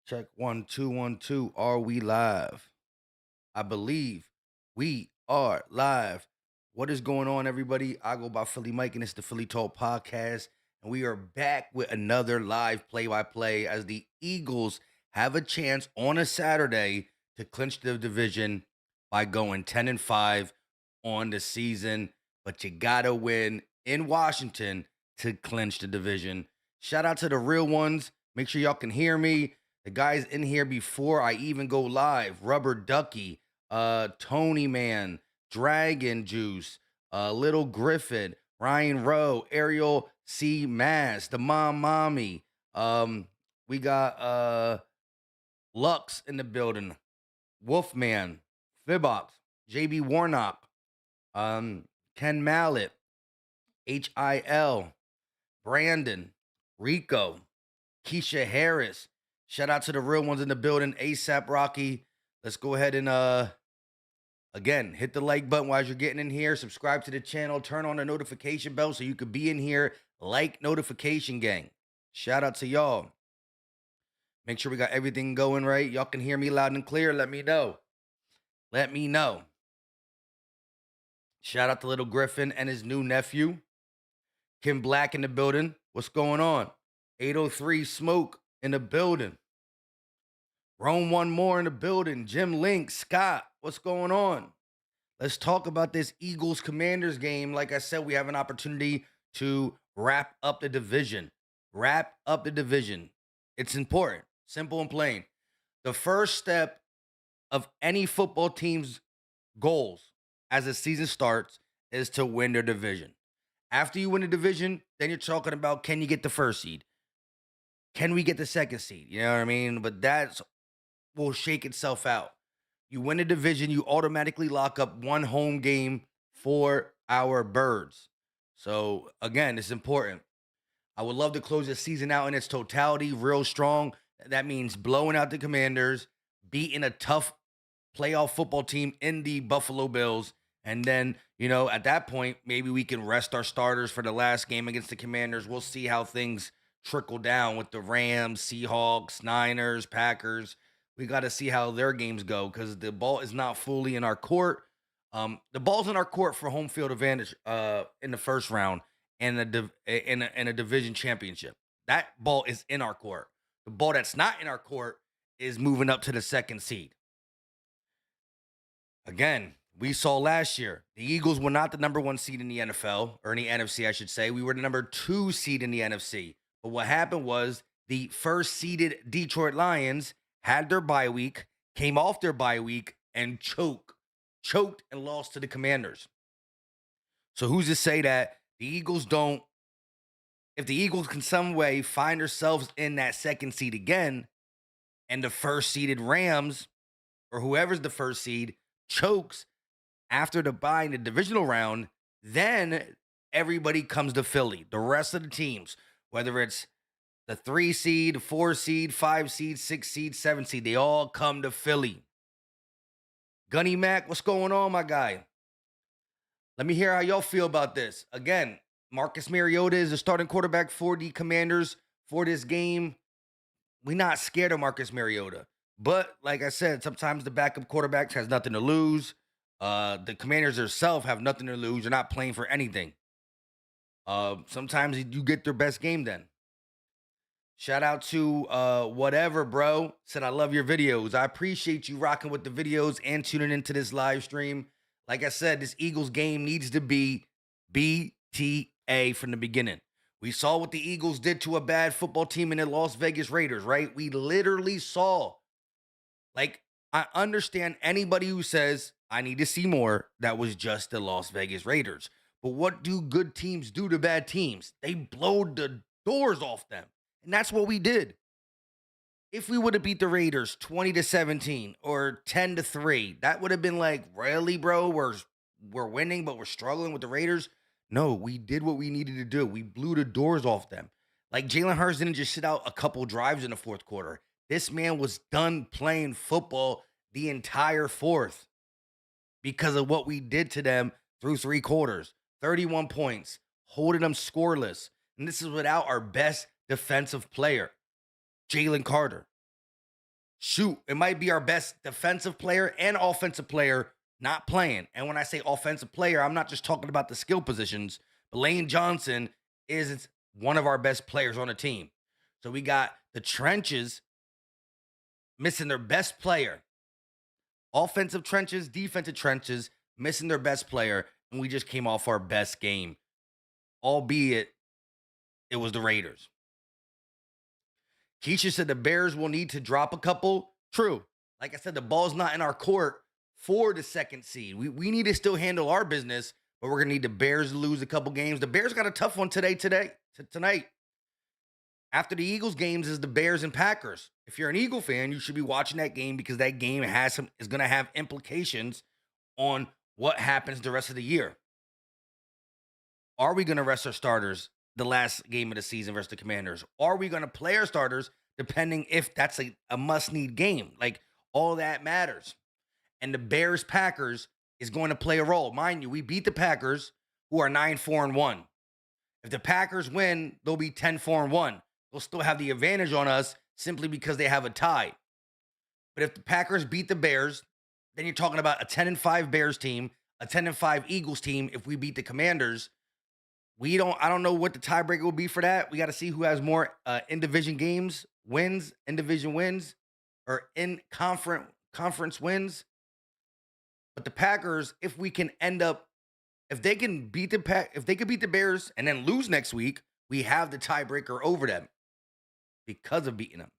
Check 1 2 1 2. Are we live? I believe we are live. What is going on, everybody? I go by Philly Mike, and it's the Philly Talk Podcast. And we are back with another live play-by-play as the Eagles have a chance on a Saturday to clinch the division by going 10-5 on the season. But you gotta win in Washington to clinch the division. Shout out to the real ones. Make sure y'all can hear me. The guys in here before I even go live: Rubber Ducky, Tony Man, Dragon Juice, Little Griffin, Ryan Rowe, Ariel C. Mass, the Mommy. We got Lux in the building, Wolfman, Fibox, JB Warnock, Ken Mallet, HIL, Brandon, Rico, Keisha Harris. Shout out to the real ones in the building, ASAP Rocky. Let's go ahead and again, hit the like button while you're getting in here. Subscribe to the channel. Turn on the notification bell so you could be in here. Like notification gang. Shout out to y'all. Make sure we got everything going right. Y'all can hear me loud and clear. Let me know. Let me know. Shout out to Little Griffin and his new nephew. Kim Black in the building. What's going on? 803 Smoke in the building. Rome One More in the building. Jim Link, Scott, what's going on? Let's talk about this Eagles Commanders game. Like I said, we have an opportunity to wrap up the division. Wrap up the division. It's important, simple and plain. The first step of any football team's goals as the season starts is to win their division. After you win the division, then you're talking about, can you get the first seed? Can we get the second seed? You know what I mean? But that's will shake itself out. You win a division, you automatically lock up one home game for our birds. So again, it's important. I would love to close the season out in its totality, real strong. That means blowing out the Commanders, beating a tough playoff football team in the Buffalo Bills. And then, at that point, maybe we can rest our starters for the last game against the Commanders. We'll see how things trickle down with the Rams, Seahawks, Niners, Packers. We got to see how their games go because the ball is not fully in our court. The ball's in our court for home field advantage in the first round and in a division championship. That ball is in our court. The ball that's not in our court is moving up to the second seed. Again, we saw last year, the Eagles were not the number one seed in the NFL, or in the NFC, I should say. We were the number 2 seed in the NFC. But what happened was the first seeded Detroit Lions had their bye week, came off their bye week, and choked and lost to the Commanders. So who's to say that the Eagles don't, if the Eagles can some way find themselves in that second seed again, and the first seeded Rams, or whoever's the first seed, chokes after the bye in the divisional round, then everybody comes to Philly. The rest of the teams, whether it's the 3 seed, 4 seed, 5 seed, 6 seed, 7 seed, they all come to Philly. Gunny Mac, what's going on, my guy? Let me hear how y'all feel about this. Again, Marcus Mariota is the starting quarterback for the Commanders for this game. We're not scared of Marcus Mariota. But like I said, sometimes the backup quarterbacks has nothing to lose. The Commanders themselves have nothing to lose. They're not playing for anything. Sometimes you get their best game then. Shout out to whatever, bro. Said, I love your videos. I appreciate you rocking with the videos and tuning into this live stream. Like I said, this Eagles game needs to be BTA from the beginning. We saw what the Eagles did to a bad football team in the Las Vegas Raiders, right? We literally saw. Like, I understand anybody who says, I need to see more. That was just the Las Vegas Raiders. But what do good teams do to bad teams? They blow the doors off them. And that's what we did. If we would have beat the Raiders 20-17 or 10-3, that would have been like, really, bro? We're winning, but we're struggling with the Raiders. No, we did what we needed to do. We blew the doors off them. Like, Jalen Hurts didn't just sit out a couple drives in the fourth quarter. This man was done playing football the entire fourth because of what we did to them through 3 quarters. 31 points, holding them scoreless. And this is without our best defensive player, Jalen Carter. Shoot, it might be our best defensive player and offensive player not playing. And when I say offensive player, I'm not just talking about the skill positions. But Lane Johnson is one of our best players on the team. So we got the trenches missing their best player. Offensive trenches, defensive trenches, missing their best player. And we just came off our best game, albeit it was the Raiders. Keisha said the Bears will need to drop a couple. True. Like I said, the ball's not in our court for the second seed. We need to still handle our business, but we're going to need the Bears to lose a couple games. The Bears got a tough one tonight. After the Eagles games is the Bears and Packers. If you're an Eagle fan, you should be watching that game because that game is going to have implications on what happens the rest of the year. Are we going to rest our starters the last game of the season versus the Commanders? Are we going to play our starters depending if that's a must-need game? Like, all that matters. And the Bears-Packers is going to play a role. Mind you, we beat the Packers, who are 9-4-1. If the Packers win, they'll be 10-4-1. They'll still have the advantage on us simply because they have a tie. But if the Packers beat the Bears, then you're talking about a 10-5 Bears team, a 10-5 Eagles team. If we beat the Commanders, I don't know what the tiebreaker will be for that. We got to see who has more in-division wins, or in-conference wins. But the Packers, if they can beat the Bears and then lose next week, we have the tiebreaker over them because of beating them.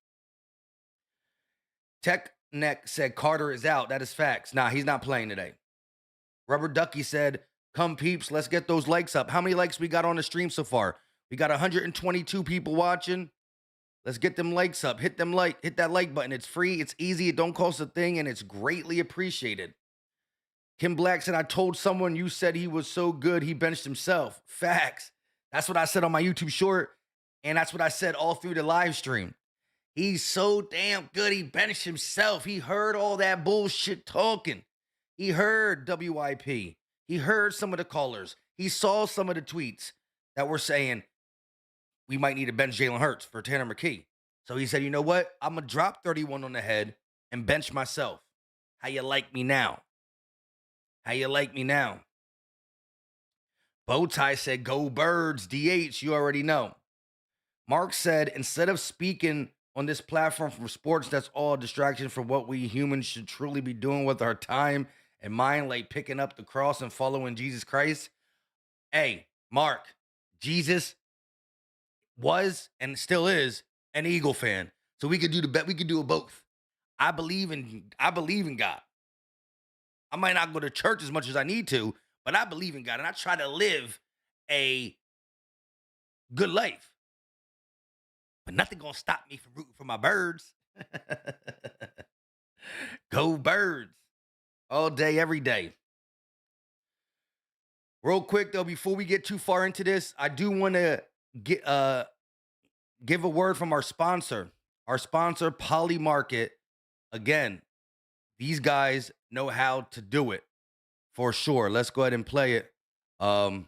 Tech Neck said Carter is out. That is facts. Nah, he's not playing today. Rubber Ducky said, come peeps, let's get those likes up. How many likes we got on the stream so far? We got 122 people watching. Let's get them likes up. Hit that like button. It's free, it's easy, it don't cost a thing, and it's greatly appreciated. Kim Black said, I told someone you said he was so good he benched himself. Facts. That's what I said on my YouTube short, and that's what I said all through the live stream. He's so damn good, he benched himself. He heard all that bullshit talking. He heard WIP. He heard some of the callers. He saw some of the tweets that were saying we might need to bench Jalen Hurts for Tanner McKee. So he said, you know what? I'm going to drop 31 on the head and bench myself. How you like me now? How you like me now? Bowtie said, go Birds, DH, you already know. Mark said, instead of speaking on this platform for sports, that's all a distraction from what we humans should truly be doing with our time and mind, like picking up the cross and following Jesus Christ. Hey, Mark, Jesus was and still is an Eagle fan. So we could do it both. I believe in God. I might not go to church as much as I need to, but I believe in God and I try to live a good life. But nothing gonna stop me from rooting for my Birds. Go Birds. All day, every day. Real quick, though, before we get too far into this, I do want to give a word from our sponsor. Our sponsor, Polymarket. Again, these guys know how to do it for sure. Let's go ahead and play it. Now,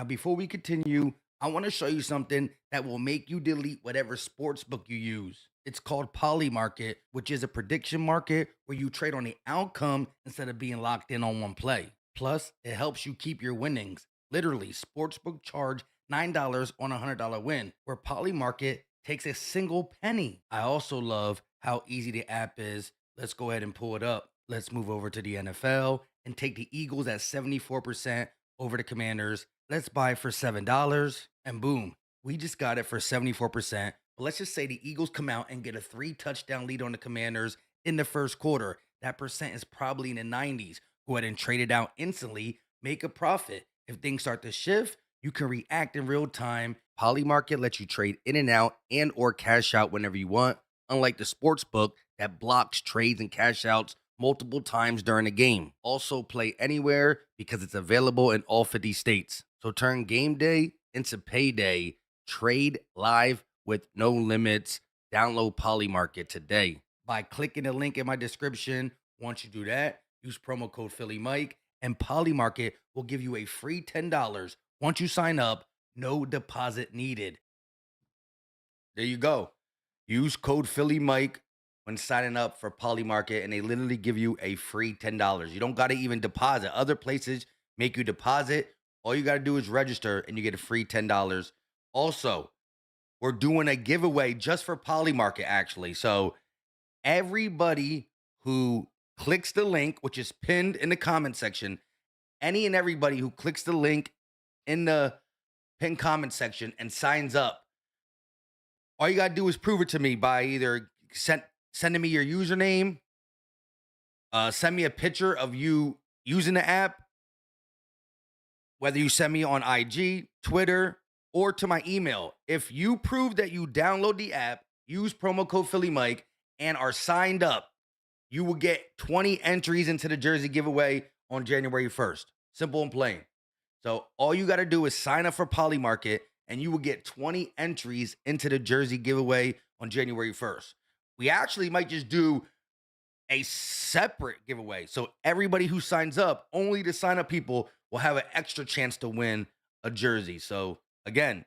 before we continue, I want to show you something that will make you delete whatever sports book you use. It's called Polymarket, which is a prediction market where you trade on the outcome instead of being locked in on one play. Plus, it helps you keep your winnings. Literally, sportsbook charge $9 on a $100 win, where Polymarket takes a single penny. I also love how easy the app is. Let's go ahead and pull it up. Let's move over to the NFL and take the Eagles at 74% over the Commanders. Let's buy it for $7, and boom, we just got it for 74%. But let's just say the Eagles come out and get a 3-touchdown lead on the Commanders in the first quarter. That percent is probably in the 90s. Go ahead and trade it out instantly, make a profit. If things start to shift, you can react in real time. Polymarket lets you trade in and out and or cash out whenever you want, unlike the sports book that blocks trades and cash outs multiple times during the game. Also play anywhere because it's available in all 50 states. So turn game day into payday. Trade live with no limits. Download Polymarket today by clicking the link in my description. Once you do that, use promo code PhillyMike and Polymarket will give you a free $10 once you sign up. No deposit needed. There you go. Use code Philly Mike when signing up for Polymarket, and they literally give you a free $10. You don't got to even deposit. Other places make you deposit. All you got to do is register, and you get a free $10. Also, we're doing a giveaway just for Polymarket, actually. So everybody who clicks the link, which is pinned in the comment section, any and everybody who clicks the link in the pinned comment section and signs up, all you got to do is prove it to me by either sending me your username, send me a picture of you using the app, whether you send me on IG, Twitter, or to my email. If you prove that you download the app, use promo code Philly Mike, and are signed up, you will get 20 entries into the jersey giveaway on January 1st. Simple and plain. So all you got to do is sign up for Polymarket, and you will get 20 entries into the jersey giveaway on January 1st. We actually might just do a separate giveaway. So everybody who signs up, only the sign up people, will have an extra chance to win a jersey. So again,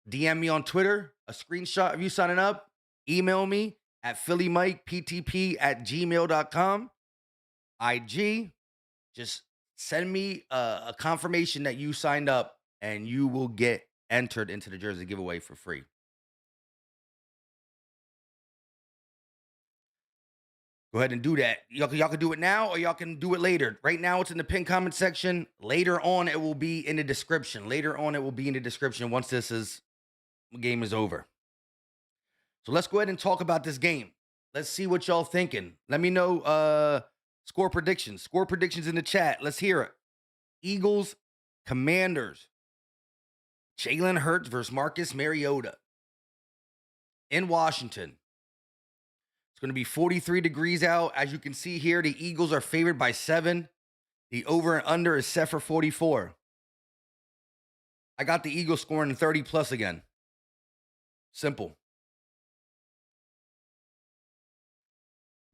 DM me on Twitter, a screenshot of you signing up, email me at phillymikeptp@gmail.com, IG, just send me a confirmation that you signed up, and you will get entered into the jersey giveaway for free. Go ahead and do that. Y'all can do it now, or y'all can do it later. Right now, it's in the pinned comment section. Later on, it will be in the description. Once this game is over. So let's go ahead and talk about this game. Let's see what y'all thinking. Let me know score predictions. Score predictions in the chat. Let's hear it. Eagles, Commanders. Jalen Hurts versus Marcus Mariota in Washington. It's going to be 43 degrees out. As you can see here, the Eagles are favored by 7. The over and under is set for 44. I got the Eagles scoring 30 plus again. Simple.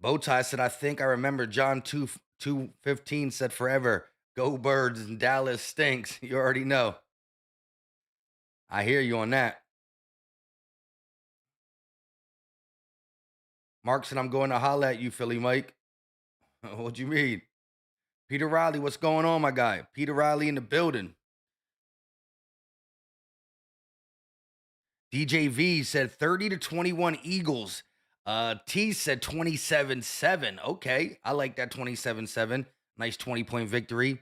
Bowtie said, I think I remember John 2:15 said forever, go Birds, and Dallas stinks. You already know. I hear you on that. Mark said, I'm going to holla at you, Philly Mike. What you mean? Peter Riley, what's going on, my guy? Peter Riley in the building. DJ V said 30-21 Eagles. T said 27-7. Okay, I like that 27-7. Nice 20-point victory.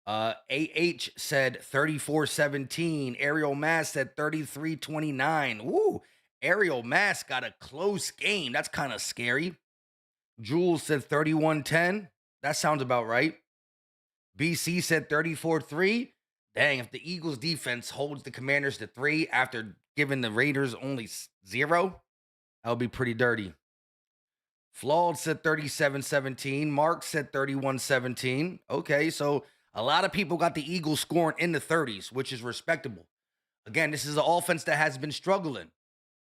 AH said 34-17. Ariel Mass said 33-29. Woo! Ariel Mass got a close game. That's kind of scary. Jules said 31-10. That sounds about right. BC said 34-3. Dang, if the Eagles defense holds the Commanders to 3 after giving the Raiders only 0, that would be pretty dirty. Flawed said 37-17. Mark said 31-17. Okay, so a lot of people got the Eagles scoring in the 30s, which is respectable. Again, this is an offense that has been struggling.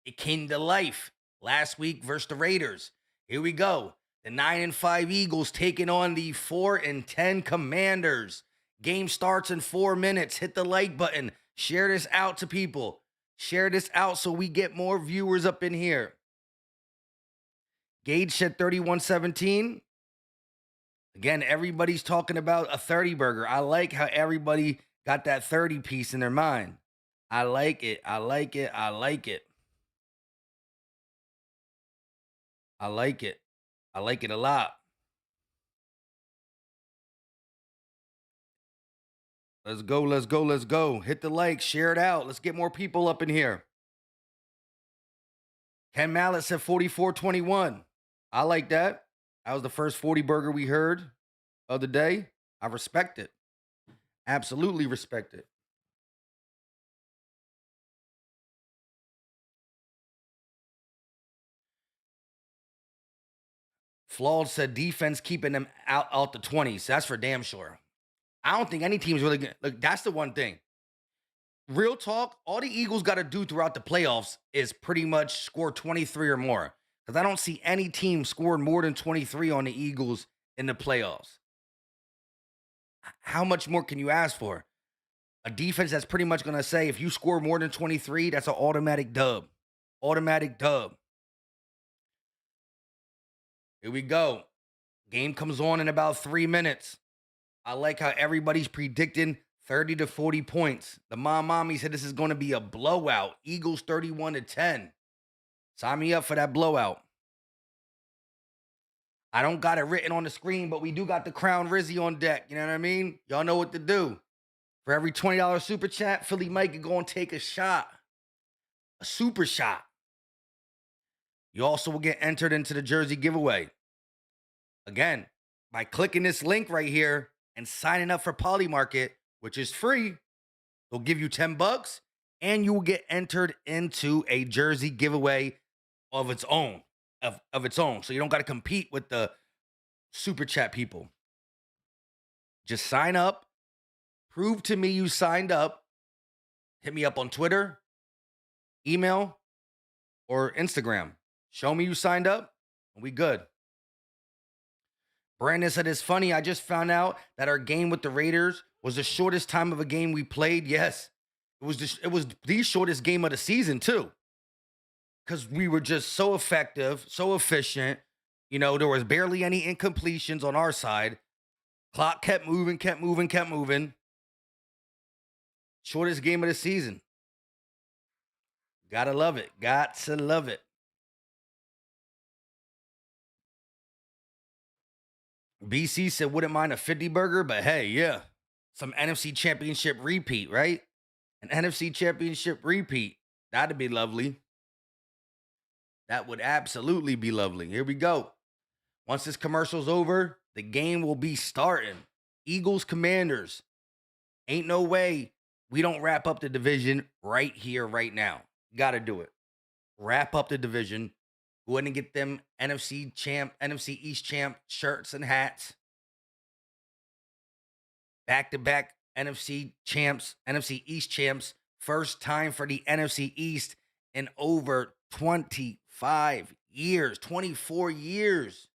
It came to life last week versus the Raiders. Here we go. The 9-5 Eagles taking on the 4-10 Commanders. Game starts in 4 minutes. Hit the like button. Share this out to people. Share this out so we get more viewers up in here. Gage said 31-17. Again, everybody's talking about a 30 burger. I like how everybody got that 30 piece in their mind. I like it. I like it. I like it. I like it. I like it a lot. Let's go. Let's go. Let's go. Hit the like. Share it out. Let's get more people up in here. Ken Mallet said 44-21. I like that. That was the first 40 burger we heard of the day. I respect it. Absolutely respect it. Flawed said defense keeping them out the 20s. That's for damn sure. I don't think any team's really good. Look, that's the one thing. Real talk, all the Eagles got to do throughout the playoffs is pretty much score 23 or more. Because I don't see any team scoring more than 23 on the Eagles in the playoffs. How much more can you ask for? A defense that's pretty much going to say if you score more than 23, that's an automatic dub. Automatic dub. Here we go. Game comes on in about 3 minutes. I like how everybody's predicting 30 to 40 points. The mommy said this is going to be a blowout. Eagles 31-10. Sign me up for that blowout. I don't got it written on the screen, but we do got the Crown Rizzy on deck. You know what I mean? Y'all know what to do. For every $20 super chat, Philly Mike is going to take a shot. A super shot. You also will get entered into the jersey giveaway. Again, by clicking this link right here and signing up for Polymarket, which is free, they'll give you $10 and you will get entered into a jersey giveaway of its own. Of its own. So you don't got to compete with the super chat people. Just sign up. Prove to me you signed up. Hit me up on Twitter, email, or Instagram. Show me you signed up, and we good. Brandon said, it's funny, I just found out that our game with the Raiders was the shortest time of a game we played. Yes, it was the shortest game of the season, too. Because we were just so effective, so efficient. You know, there was barely any incompletions on our side. Clock kept moving. Shortest game of the season. Gotta love it. Got to love it. BC said, wouldn't mind a 50 burger, but hey, yeah. Some NFC Championship repeat, right? An NFC Championship repeat. That'd be lovely. That would absolutely be lovely. Here we go. Once this commercial's over, the game will be starting. Eagles, Commanders. Ain't no way we don't wrap up the division right here, right now. Got to do it. Wrap up the division. Go ahead and get them NFC East champ shirts and hats. Back-to-back NFC champs, NFC East champs. First time for the NFC East in over 25 years, 24 years.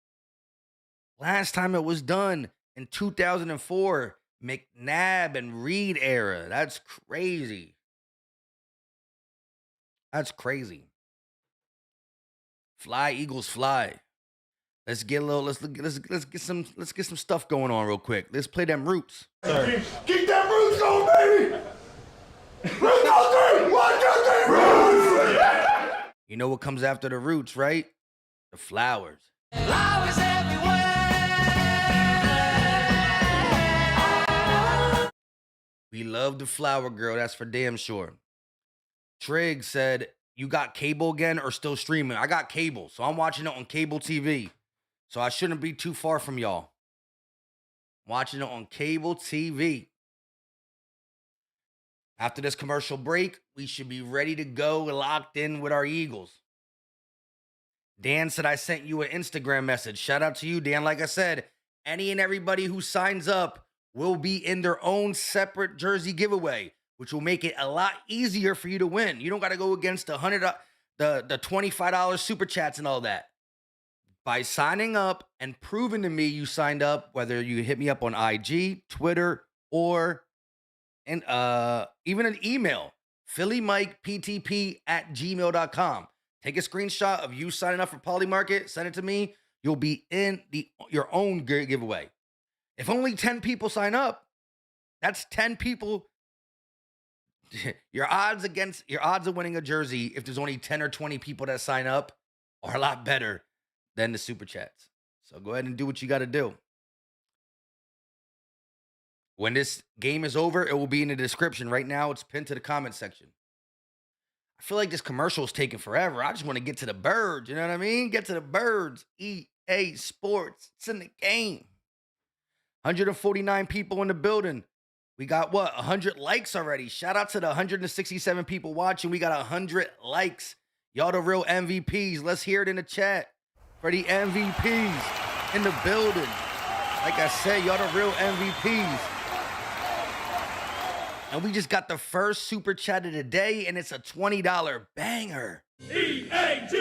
Last time it was done in 2004, McNabb and Reed era. That's crazy. That's crazy. Fly, Eagles, fly. Let's get a little. Let's get some stuff going on real quick. Let's play them roots. Keep them roots going, baby. Roots go 3. 1, 2, 3. Roots. You know what comes after the roots, right? The flowers. Flowers everywhere. We love the flower girl. That's for damn sure. Trig said, you got cable again or still streaming? I got cable, so I'm watching it on cable TV. So I shouldn't be too far from y'all. Watching it on cable TV. After this commercial break, we should be ready to go, locked in with our Eagles. Dan said, I sent you an Instagram message. Shout out to you, Dan. Like I said, any and everybody who signs up will be in their own separate jersey giveaway, which will make it a lot easier for you to win. You don't got to go against the $25 super chats and all that. By signing up and proving to me you signed up, whether you hit me up on IG, Twitter, or even an email, phillymikeptp@gmail.com. Take a screenshot of you signing up for Polymarket, send it to me. You'll be in your own giveaway. If only 10 people sign up, that's 10 people. Your odds of winning a jersey, if there's only 10 or 20 people that sign up, are a lot better than the super chats. So go ahead and do what you got to do. When this game is over, it will be in the description. Right now, it's pinned to the comment section. I feel like this commercial is taking forever. I just want to get to the birds. You know what I mean? Get to the birds. EA Sports. It's in the game. 149 people in the building. We got what? 100 likes already. Shout out to the 167 people watching. We got 100 likes. Y'all the real MVPs. Let's hear it in the chat for the MVPs in the building. Like I said, y'all the real MVPs. And we just got the first super chat of the day, and it's a $20 banger. EAGLES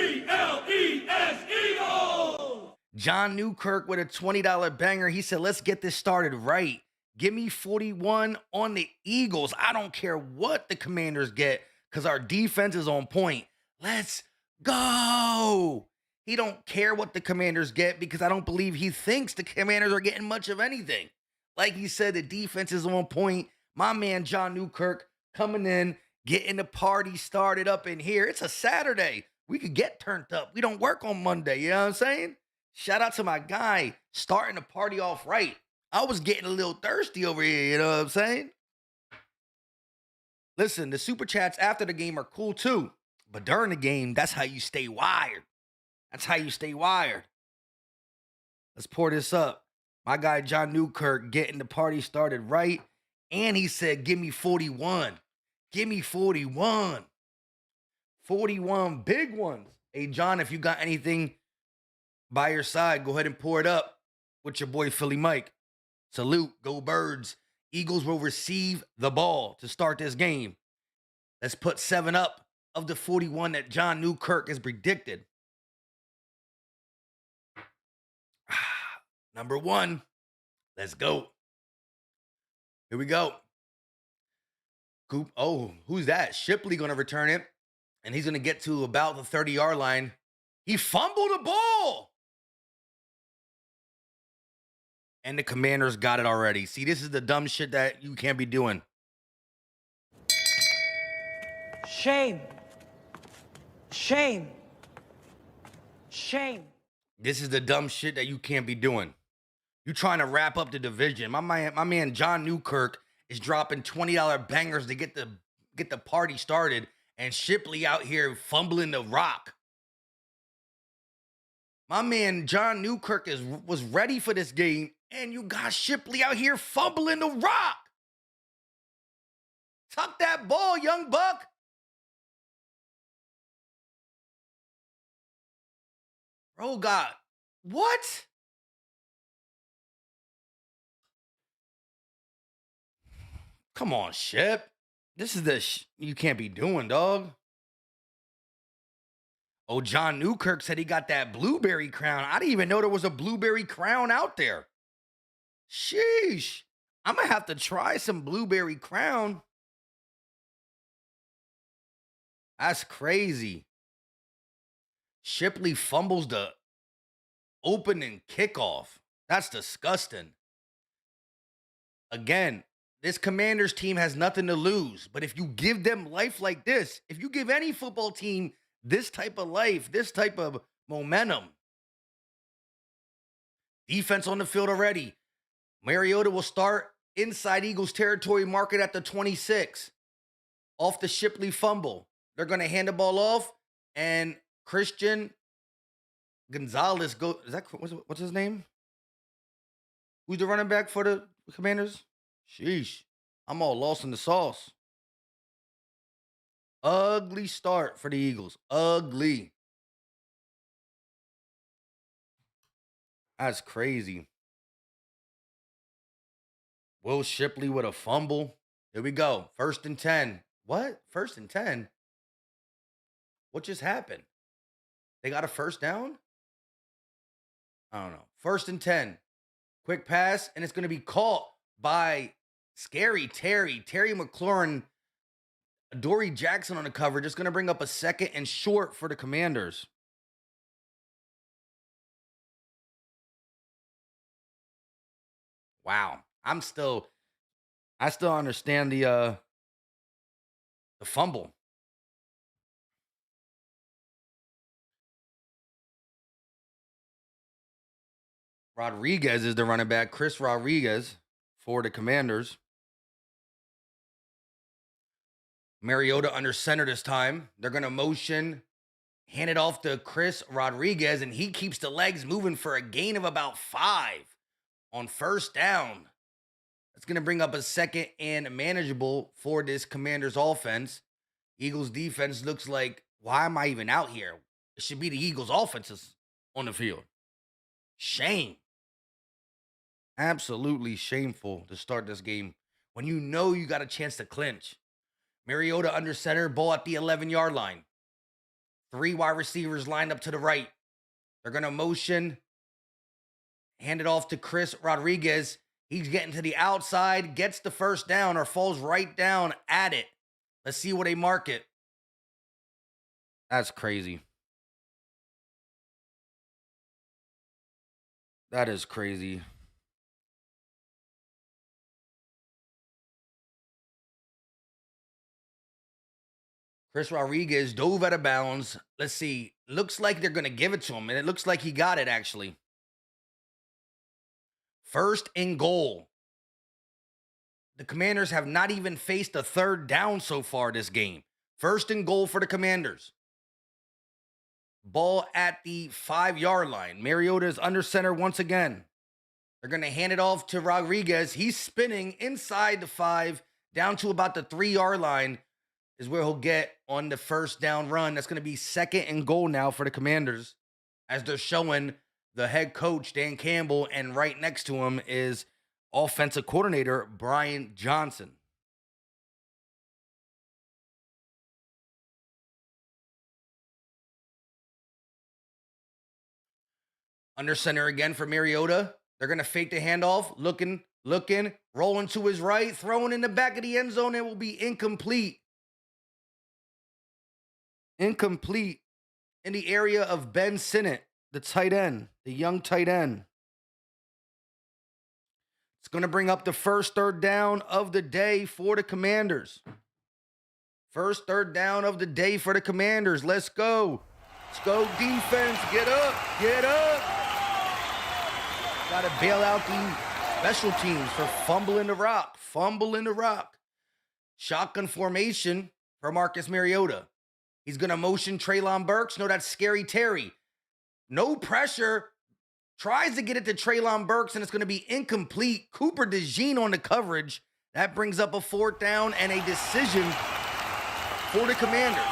Eagles. John Newkirk with a $20 banger. He said, let's get this started right. Give me 41 on the Eagles. I don't care what the Commanders get because our defense is on point. Let's Go. He don't care what the Commanders get because I don't believe he thinks the Commanders are getting much of anything. Like he said, the defense is on point. My man John Newkirk coming in, getting the party started up in here. It's a Saturday. We could get turned up. We don't work on Monday. You know what I'm saying? Shout out to my guy starting the party off right. I was getting a little thirsty over here. You know what I'm saying? Listen, the super chats after the game are cool too. But during the game, that's how you stay wired. That's how you stay wired. Let's pour this up. My guy John Newkirk getting the party started right. And he said, give me 41. Give me 41. 41 big ones. Hey, John, if you got anything by your side, go ahead and pour it up with your boy Philly Mike. Salute. Go Birds. Eagles will receive the ball to start this game. Let's put 7 up of the 41 that John Newkirk has predicted. Number 1. Let's go. Here we go. Coop. Oh, who's that? Shipley going to return it. And he's going to get to about the 30-yard line. He fumbled the ball. And the Commanders got it already. See, this is the dumb shit that you can't be doing. Shame. Shame. Shame. This is the dumb shit that you can't be doing. You trying to wrap up the division. My man John Newkirk is dropping $20 bangers to get the party started, and Shipley out here fumbling the rock. My man John Newkirk was ready for this game, and you got Shipley out here fumbling the rock. Tuck that ball, young buck. Bro got what? Come on, Ship. This is the you can't be doing, dog. Oh, John Newkirk said he got that blueberry crown. I didn't even know there was a blueberry crown out there. Sheesh. I'm going to have to try some blueberry crown. That's crazy. Shipley fumbles the opening kickoff. That's disgusting. Again, this Commanders team has nothing to lose. But if you give them life like this, if you give any football team this type of life, this type of momentum, defense on the field already. Mariota will start inside Eagles territory, market at the 26. Off the Shipley fumble. They're going to hand the ball off, and Christian Gonzalez go. Is that what's his name? Who's the running back for the Commanders? Sheesh. I'm all lost in the sauce. Ugly start for the Eagles. Ugly. That's crazy. Will Shipley with a fumble. Here we go. 1st and 10. What? 1st and 10? What just happened? They got a first down? I don't know. 1st and 10. Quick pass, and it's going to be caught by Scary Terry. Terry McLaurin. Dory Jackson on the cover. Just going to bring up a 2nd and short for the Commanders. Wow. I still understand the fumble. Rodriguez is the running back. Chris Rodriguez for the Commanders. Mariota under center this time. They're going to motion, hand it off to Chris Rodriguez, and he keeps the legs moving for a gain of about 5 on 1st down. That's going to bring up a 2nd and manageable for this Commanders offense. Eagles defense looks like, why am I even out here? It should be the Eagles offenses on the field. Shame. Absolutely shameful to start this game when you know you got a chance to clinch. Mariota under center, ball at the 11-yard line. 3 wide receivers lined up to the right. They're going to motion, hand it off to Chris Rodriguez. He's getting to the outside, gets the 1st down, or falls right down at it. Let's see where they mark it. That's crazy. That is crazy. Chris Rodriguez dove out of bounds. Let's see. Looks like they're going to give it to him, and it looks like he got it, actually. First and goal. The Commanders have not even faced a third down so far this game. First and goal for the Commanders. Ball at the 5-yard line. Mariota is under center once again. They're going to hand it off to Rodriguez. He's spinning inside the 5, down to about the 3-yard line is where he'll get on the first down run. That's going to be second and goal now for the Commanders, as they're showing the head coach, Dan Campbell, and right next to him is offensive coordinator Brian Johnson. Under center again for Mariota. They're going to fake the handoff, looking, rolling to his right, throwing in the back of the end zone. It will be incomplete. Incomplete in the area of Ben Sinnott, the tight end, the young tight end. It's going to bring up the first third down of the day for the Commanders. First third down of the day for the Commanders. Let's go. Let's go, defense. Get up. Get up. Got to bail out the special teams for fumbling the rock. Fumbling the rock. Shotgun formation for Marcus Mariota. He's going to motion Treylon Burks. No, that's Scary Terry. No pressure. Tries to get it to Treylon Burks, and it's going to be incomplete. Cooper DeJean on the coverage. That brings up a fourth down and a decision for the Commanders.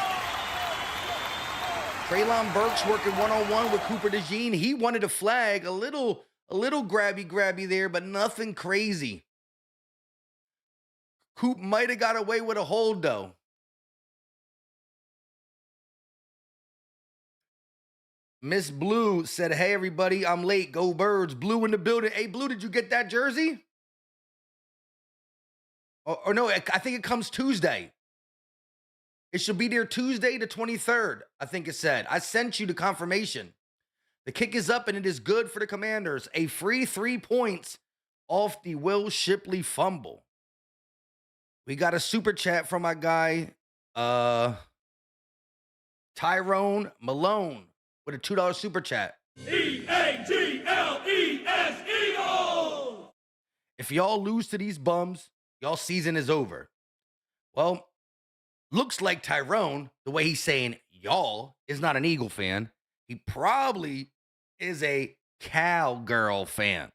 Treylon Burks working one-on-one with Cooper DeJean. He wanted a flag. A little grabby there, but nothing crazy. Coop might have got away with a hold, though. Miss Blue said, hey, everybody, I'm late. Go Birds. Blue in the building. Hey, Blue, did you get that jersey? Or no, I think it comes Tuesday. It should be there Tuesday the 23rd, I think it said. I sent you the confirmation. The kick is up, and it is good for the Commanders. A free 3 points off the Will Shipley fumble. We got a super chat from my guy, Tyrone Malone, with a $2 super chat. EAGLES Eagles! If y'all lose to these bums, y'all season is over. Well, looks like Tyrone, the way he's saying y'all, is not an Eagle fan. He probably is a Cowgirl fan.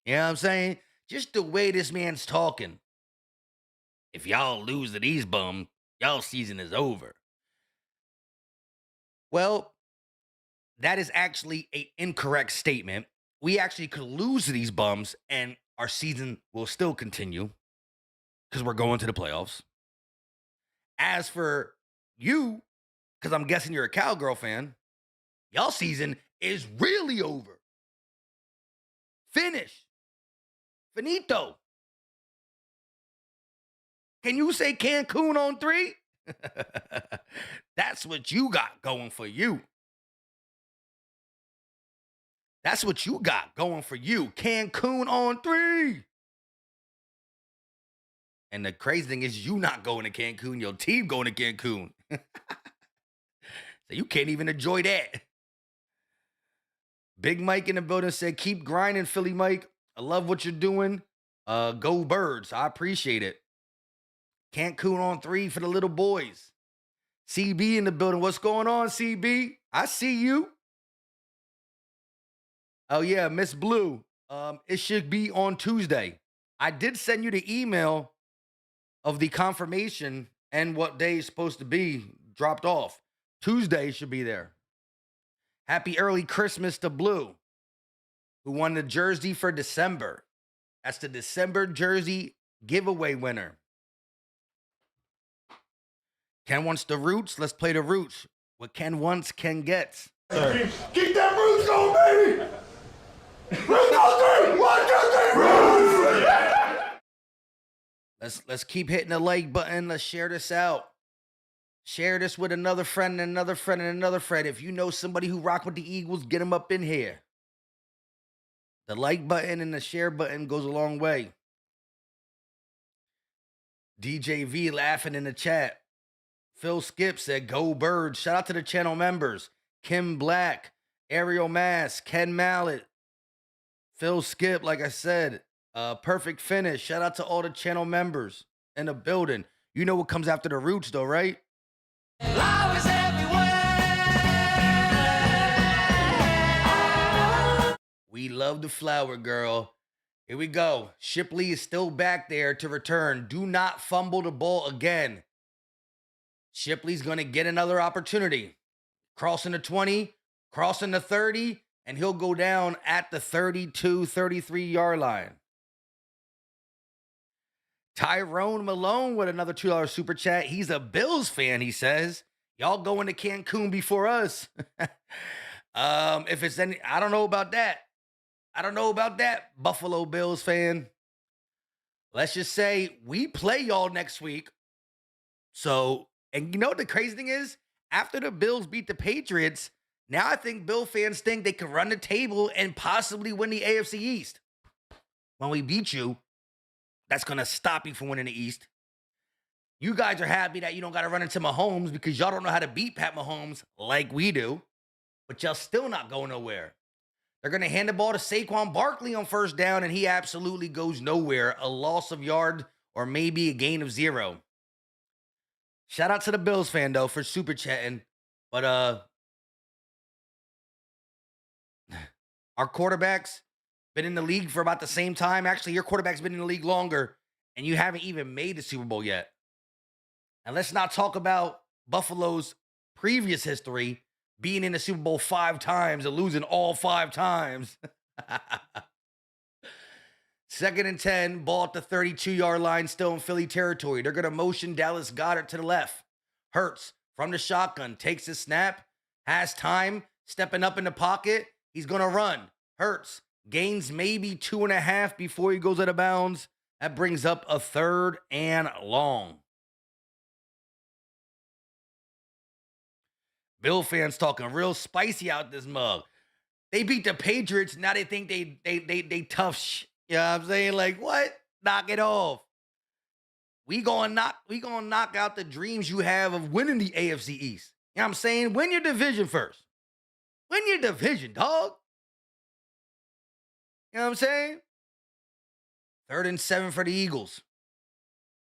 You know what I'm saying? Just the way this man's talking. If y'all lose to these bums, y'all season is over. Well, that is actually an incorrect statement. We actually could lose to these bums and our season will still continue because we're going to the playoffs. As for you, because I'm guessing you're a Cowgirl fan, y'all season is really over. Finish. Finito. Can you say Cancun on 3? That's what you got going for you. That's what you got going for you. Cancun on 3. And the crazy thing is you not going to Cancun, your team going to Cancun. So you can't even enjoy that. Big Mike in the building said, keep grinding, Philly Mike. I love what you're doing. Go Birds. I appreciate it. Cancun on 3 for the little boys. CB in the building. What's going on, CB? I see you. Oh, yeah, Miss Blue. It should be on Tuesday. I did send you the email of the confirmation and what day is supposed to be dropped off. Tuesday should be there. Happy early Christmas to Blue, who won the jersey for December. That's the December jersey giveaway winner. Ken wants the roots. Let's play the roots. What Ken wants, Ken gets. Keep that roots going, baby! Roots on 3! 1, 2, 3, roots! Let's keep hitting the like button. Let's share this out. Share this with another friend and another friend and another friend. If you know somebody who rock with the Eagles, get them up in here. The like button and the share button goes a long way. DJV laughing in the chat. Phil Skip said, "Go Birds." Shout out to the channel members. Kim Black, Ariel Mass, Ken Mallet, Phil Skip, like I said. Perfect Finish. Shout out to all the channel members in the building. You know what comes after the Roots, though, right? Flowers everywhere. We love the flower girl. Here we go. Shipley is still back there to return. Do not fumble the ball again. Shipley's going to get another opportunity. Crossing the 20, crossing the 30, and he'll go down at the 32, 33-yard line. Tyrone Malone with another $2 super chat. He's a Bills fan, he says. Y'all going to Cancun before us. If it's any, I don't know about that. I don't know about that, Buffalo Bills fan. Let's just say we play y'all next week. So, and you know what the crazy thing is? After the Bills beat the Patriots, now I think Bill fans think they can run the table and possibly win the AFC East. When we beat you, that's going to stop you from winning the East. You guys are happy that you don't got to run into Mahomes because y'all don't know how to beat Pat Mahomes like we do. But y'all still not going nowhere. They're going to hand the ball to Saquon Barkley on first down, and he absolutely goes nowhere. A loss of yard or maybe a gain of 0. Shout out to the Bills fan, though, for super chatting. But our quarterbacks been in the league for about the same time. Actually, your quarterback's been in the league longer, and you haven't even made the Super Bowl yet. And let's not talk about Buffalo's previous history, being in the Super Bowl 5 times and losing all 5 times. 2nd and 10, ball at the 32-yard line, still in Philly territory. They're going to motion Dallas Goedert to the left. Hurts from the shotgun, takes his snap, has time, stepping up in the pocket. He's going to run. Hurts gains maybe 2.5 before he goes out of bounds. That brings up a 3rd and long. Bill fans talking real spicy out this mug. They beat the Patriots. Now they think they tough. You know what I'm saying? Like, what? Knock it off. We gonna knock out the dreams you have of winning the AFC East. You know what I'm saying? Win your division first. Win your division, dog. You know what I'm saying? 3rd and 7 for the Eagles.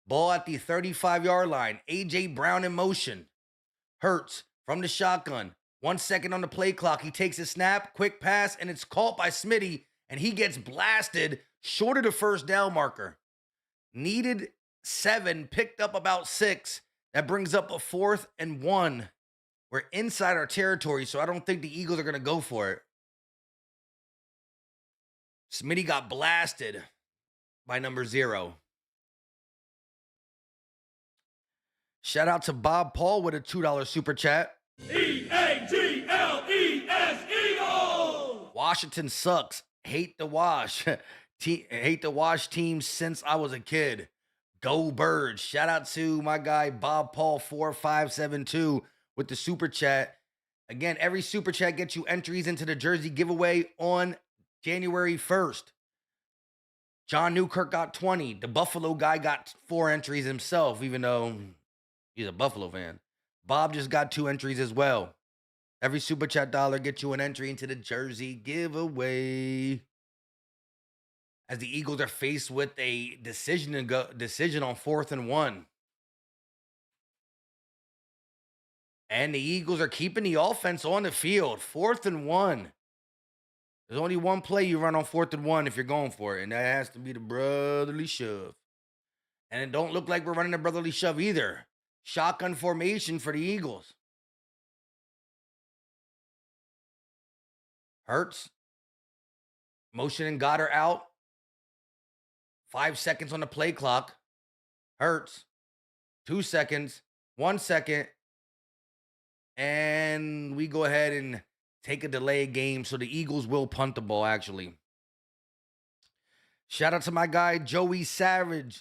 Ball at the 35-yard line. A.J. Brown in motion. Hurts from the shotgun. 1 second on the play clock. He takes a snap, quick pass, and it's caught by Smitty, and he gets blasted short of the first down marker. Needed 7, picked up about 6. That brings up a 4th and 1. We're inside our territory, so I don't think the Eagles are going to go for it. Smitty got blasted by number 0. Shout out to Bob Paul with a $2 super chat. E-A-G-L-E-S, Eagles! Washington sucks. Hate the wash. Hate the wash team since I was a kid. Go Birds. Shout out to my guy Bob Paul 4572 with the super chat. Again, every super chat gets you entries into the jersey giveaway on January 1st. John Newkirk got 20. The Buffalo guy got 4 entries himself, even though he's a Buffalo fan. Bob just got 2 entries as well. Every super chat dollar gets you an entry into the jersey giveaway. As the Eagles are faced with a decision on 4th and 1. And the Eagles are keeping the offense on the field. 4th and 1. There's only one play you run on 4th and 1 if you're going for it, and that has to be the brotherly shove. And it don't look like we're running a brotherly shove either. Shotgun formation for the Eagles. Hurts. Motioning Goddard out. 5 seconds on the play clock. Hurts. 2 seconds. 1 second. And we go ahead and take a delay game, so the Eagles will punt the ball, actually. Shout out to my guy, Joey Sav 1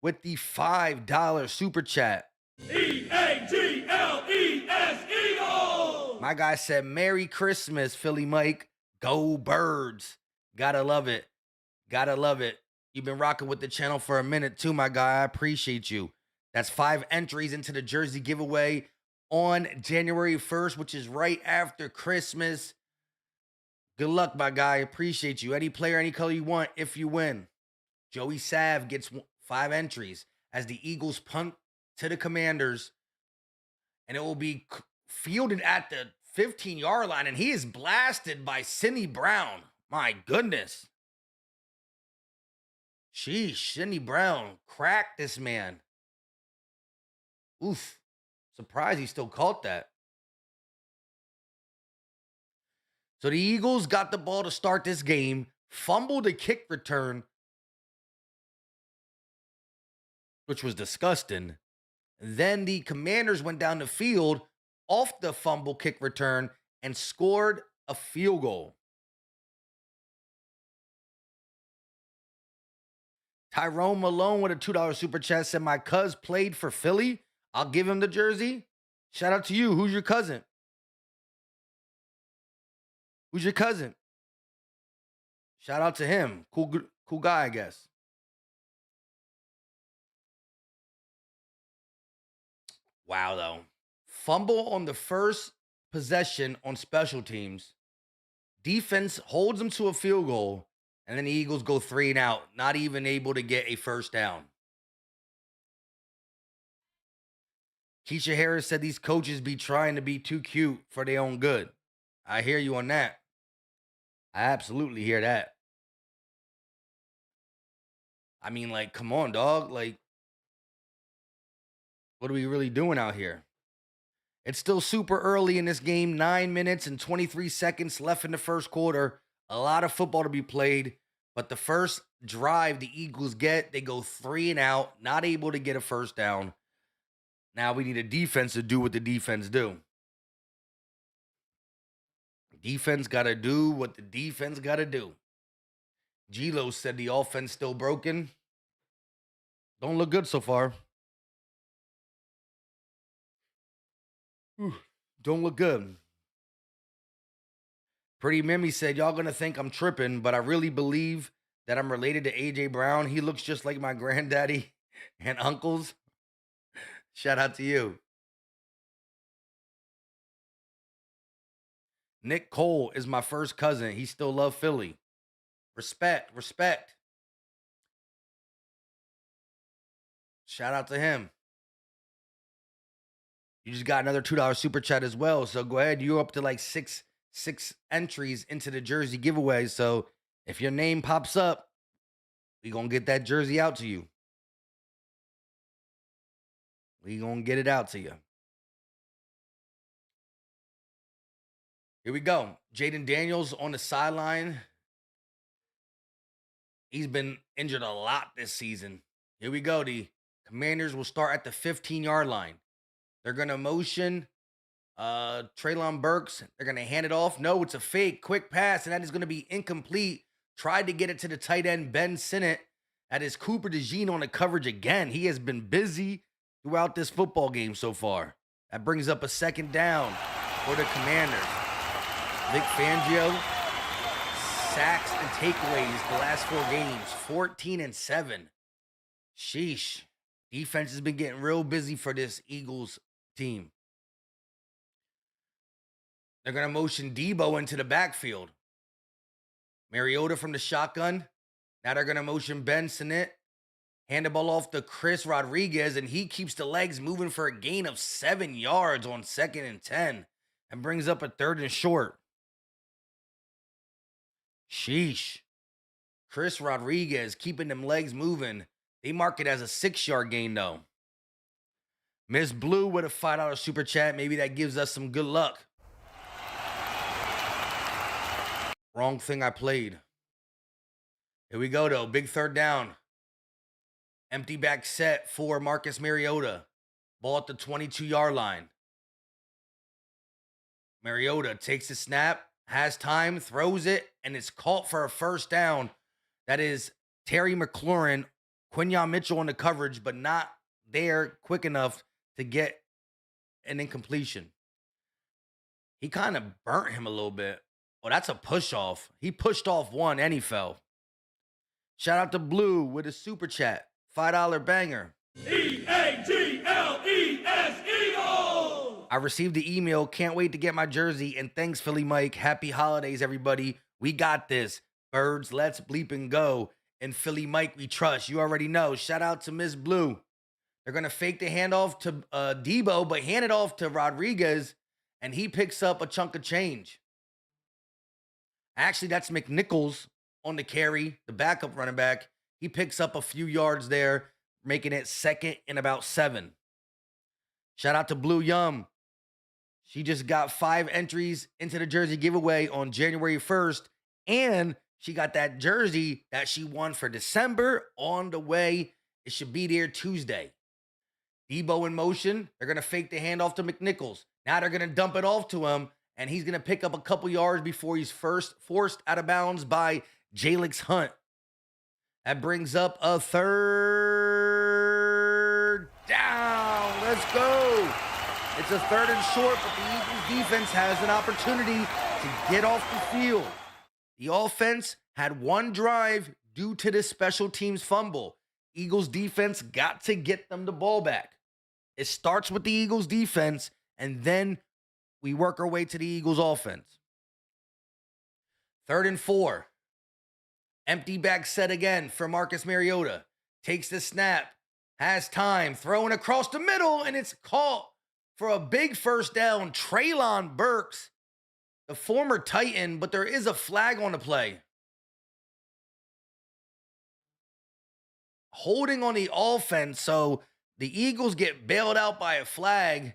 with the $5 super chat. E-A-G-L-E-S, Eagles! My guy said, Merry Christmas, Philly Mike. Go Birds. Gotta love it. Gotta love it. You've been rocking with the channel for a minute too, my guy. I appreciate you. That's 5 entries into the jersey giveaway on January 1st, which is right after Christmas. Good luck, my guy. Appreciate you. Any player, any color you want if you win. Joey Sav gets 5 entries as the Eagles punt to the Commanders, and it will be fielded at the 15-yard line, and he is blasted by Sidney Brown. My goodness. Sheesh, Sidney Brown cracked this man. Oof. Surprised he still caught that. So the Eagles got the ball to start this game, fumbled a kick return, which was disgusting. Then the Commanders went down the field off the fumble kick return and scored a field goal. Tyrone Malone with a $2 super chat said, my cuz played for Philly. I'll give him the jersey. Shout out to you. Who's your cousin? Who's your cousin? Shout out to him. Cool guy, I guess. Wow, though. Fumble on the first possession on special teams. Defense holds them to a field goal, and then the Eagles go 3 and out, not even able to get a first down. Keisha Harris said these coaches be trying to be too cute for their own good. I hear you on that. I absolutely hear that. I mean, like, come on, dog. Like, what are we really doing out here? It's still super early in this game. 9 minutes and 23 seconds left in the first quarter. A lot of football to be played. But the first drive the Eagles get, they go 3 and out, not able to get a first down. Now we need a defense to do what the defense do. Defense got to do what the defense got to do. G-Lo said the offense still broken. Don't look good so far. Don't look good. Pretty Mimi said, y'all going to think I'm tripping, but I really believe that I'm related to A.J. Brown. He looks just like my granddaddy and uncles. Shout out to you. Nick Cole is my first cousin. He still loves Philly. Respect, respect. Shout out to him. You just got another $2 super chat as well. So go ahead. You're up to like six entries into the jersey giveaway. So if your name pops up, we're going to get that jersey out to you. We're going to get it out to you. Here we go. Jaden Daniels on the sideline. He's been injured a lot this season. Here we go. The Commanders will start at the 15-yard line. They're going to motion Treylon Burks. They're going to hand it off. No, it's a fake. Quick pass, and that is going to be incomplete. Tried to get it to the tight end, Ben Sinnott. That is Cooper DeJean on the coverage again. He has been busy throughout this football game so far. That brings up a second down for the Commanders. Vic Fangio, sacks and takeaways the last 4 games, 14 and 7. Sheesh. Defense has been getting real busy for this Eagles team. They're going to motion Debo into the backfield. Mariota from the shotgun. Now they're going to motion Ben Sinnott. Hand the ball off to Chris Rodriguez, and he keeps the legs moving for a gain of 7 yards on 2nd and 10 and brings up a 3rd and short. Sheesh. Chris Rodriguez keeping them legs moving. They mark it as a 6-yard gain, though. Miss Blue with a $5 super chat. Maybe that gives us some good luck. Wrong thing I played. Here we go, though. Big 3rd down. Empty back set for Marcus Mariota. Ball at the 22-yard line. Mariota takes the snap, has time, throws it, and it's caught for a first down. That is Terry McLaurin, Quinyon Mitchell on the coverage, but not there quick enough to get an incompletion. He kind of burnt him a little bit. Oh, that's a push off. He pushed off one and he fell. Shout out to Blue with a super chat. $5 banger. EAGLES Eagles! I received the email. Can't wait to get my jersey. And thanks, Philly Mike. Happy holidays, everybody. We got this. Birds, let's bleep and go. And Philly Mike, we trust. You already know. Shout out to Miss Blue. They're going to fake the handoff to Debo, but hand it off to Rodriguez, and he picks up a chunk of change. Actually, that's McNichols on the carry, the backup running back. He picks up a few yards there, making it 2nd and about 7. Shout out to Blue Yum. She just got 5 entries into the jersey giveaway on January 1st, and she got that jersey that she won for December on the way. It should be there Tuesday. Debo in motion. They're going to fake the handoff to McNichols. Now they're going to dump it off to him, and he's going to pick up a couple yards before he's first forced out of bounds by Jalix Hunt. That brings up a 3rd down. Let's go. It's a 3rd and short, but the Eagles defense has an opportunity to get off the field. The offense had one drive due to this special teams fumble. Eagles defense got to get them the ball back. It starts with the Eagles defense, and then we work our way to the Eagles offense. 3rd and 4. Empty back set again for Marcus Mariota. Takes the snap, has time, throwing across the middle, and it's caught for a big first down. Treylon Burks, the former Titan, but there is a flag on the play. Holding on the offense, so the Eagles get bailed out by a flag.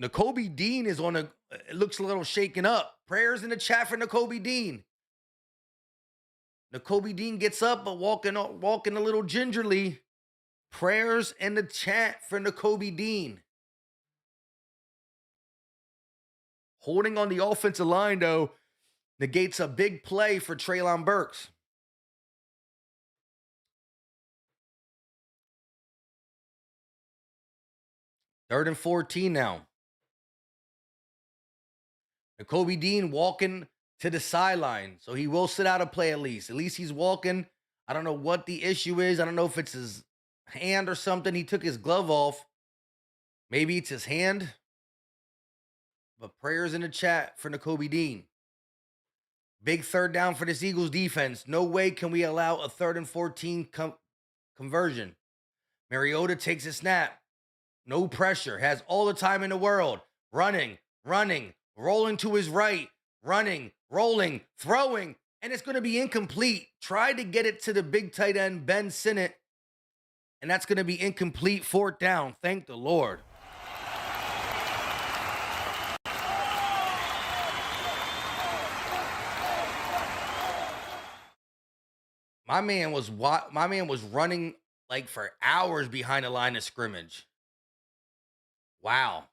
Nakobe Dean is on it looks a little shaken up. Prayers in the chat for Nakobe Dean. Nakobe Dean gets up, but walking a little gingerly. Prayers in the chat for Nakobe Dean. Holding on the offensive line, though, negates a big play for Treylon Burks. 3rd and 14 now. Nakobe Dean walking to the sideline, so he will sit out a play at least. At least he's walking. I don't know what the issue is. I don't know if it's his hand or something. He took his glove off. Maybe it's his hand. But prayers in the chat for Nakobe Dean. Big 3rd down for this Eagles defense. No way can we allow a 3rd and 14 conversion. Mariota takes a snap. No pressure. Has all the time in the world. Running, rolling to his right. Running, rolling, throwing. And it's going to be incomplete. Tried to get it to the big tight end, Ben Sinnott. And that's going to be incomplete. 4th down. Thank the Lord. My man was running like for hours behind the line of scrimmage. Wow.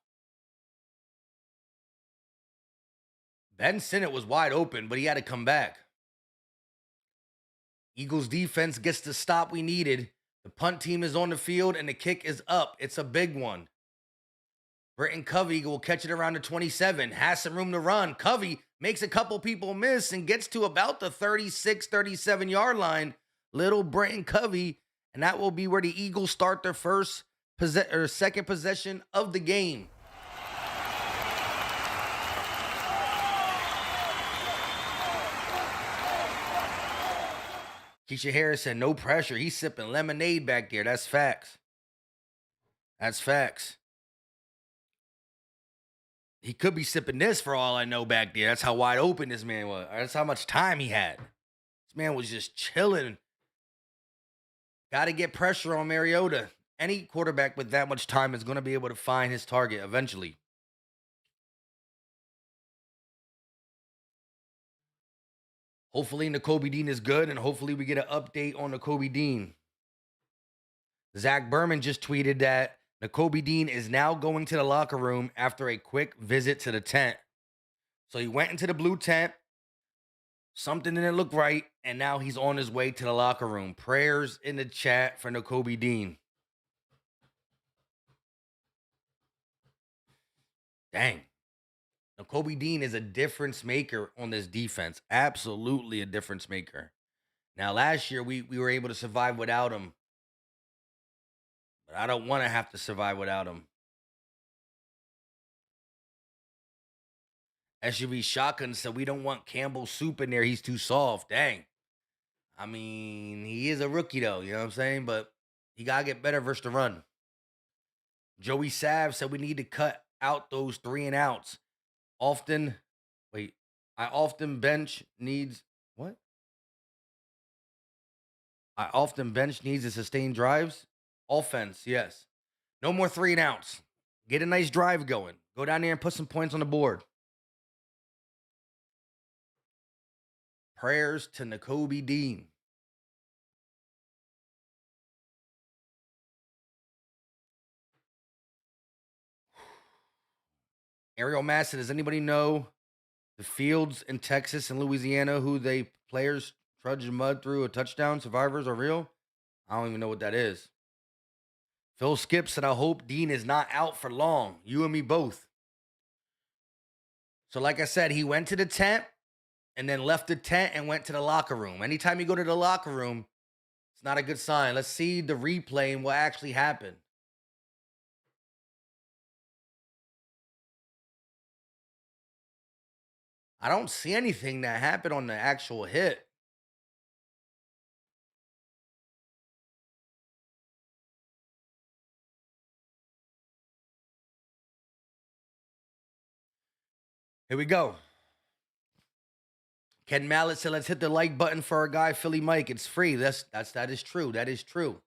Ben Sinnott was wide open, but he had to come back. Eagles defense gets the stop we needed. The punt team is on the field, and the kick is up. It's a big one. Britton Covey will catch it around the 27. Has some room to run. Covey makes a couple people miss and gets to about the 36, 37-yard line. Little Britton Covey, and that will be where the Eagles start their second possession of the game. Keisha Harris said, no pressure. He's sipping lemonade back there. That's facts. That's facts. He could be sipping this for all I know back there. That's how wide open this man was. That's how much time he had. This man was just chilling. Got to get pressure on Mariota. Any quarterback with that much time is going to be able to find his target eventually. Hopefully Nakobe Dean is good, and hopefully we get an update on Nakobe Dean. Zach Berman just tweeted that Nakobe Dean is now going to the locker room after a quick visit to the tent. So he went into the blue tent. Something didn't look right, and now he's on his way to the locker room. Prayers in the chat for Nakobe Dean. Dang. Now, Kobe Dean is a difference maker on this defense. Absolutely a difference maker. Now, last year we were able to survive without him, but I don't want to have to survive without him. SUV Shotgun said we don't want Campbell Soup in there. He's too soft. Dang. I mean, he is a rookie though, you know what I'm saying? But he gotta get better versus the run. Joey Sav said we need to cut out those 3-and-outs. Often, wait, I often bench needs what? I often bench needs to sustain drives. Offense, yes. No more 3-and-outs. Get a nice drive going. Go down there and put some points on the board. Prayers to Nakobe Dean. Ariel Massett, does anybody know the fields in Texas and Louisiana who they players trudge mud through a touchdown survivors are real? I don't even know what that is. Phil Skip said, I hope Dean is not out for long. You and me both. So like I said, he went to the tent and then left the tent and went to the locker room. Anytime you go to the locker room, it's not a good sign. Let's see the replay and what actually happened. I don't see anything that happened on the actual hit. Here we go. Ken Mallett said, let's hit the like button for our guy, Philly Mike. It's free. That is true. That is true.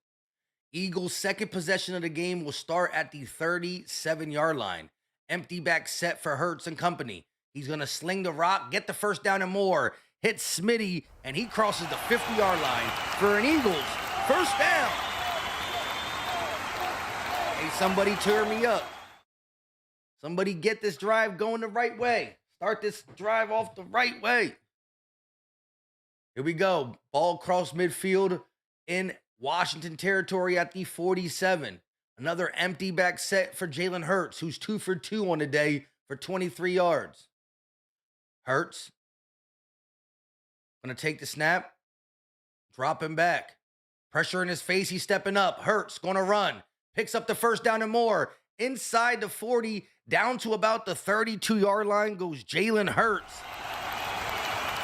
Eagles' second possession of the game will start at the 37-yard line. Empty back set for Hurts and company. He's going to sling the rock, get the first down and more. Hit Smitty, and he crosses the 50-yard line for an Eagles first down. Hey, somebody turn me up. Somebody get this drive going the right way. Start this drive off the right way. Here we go. Ball cross midfield in Washington territory at the 47. Another empty back set for Jalen Hurts, who's 2 for 2 on the day for 23 yards. Hurts gonna take the snap, drop him back. Pressure in his face, he's stepping up. Hurts gonna run, picks up the first down and more. Inside the 40, down to about the 32-yard line goes Jalen Hurts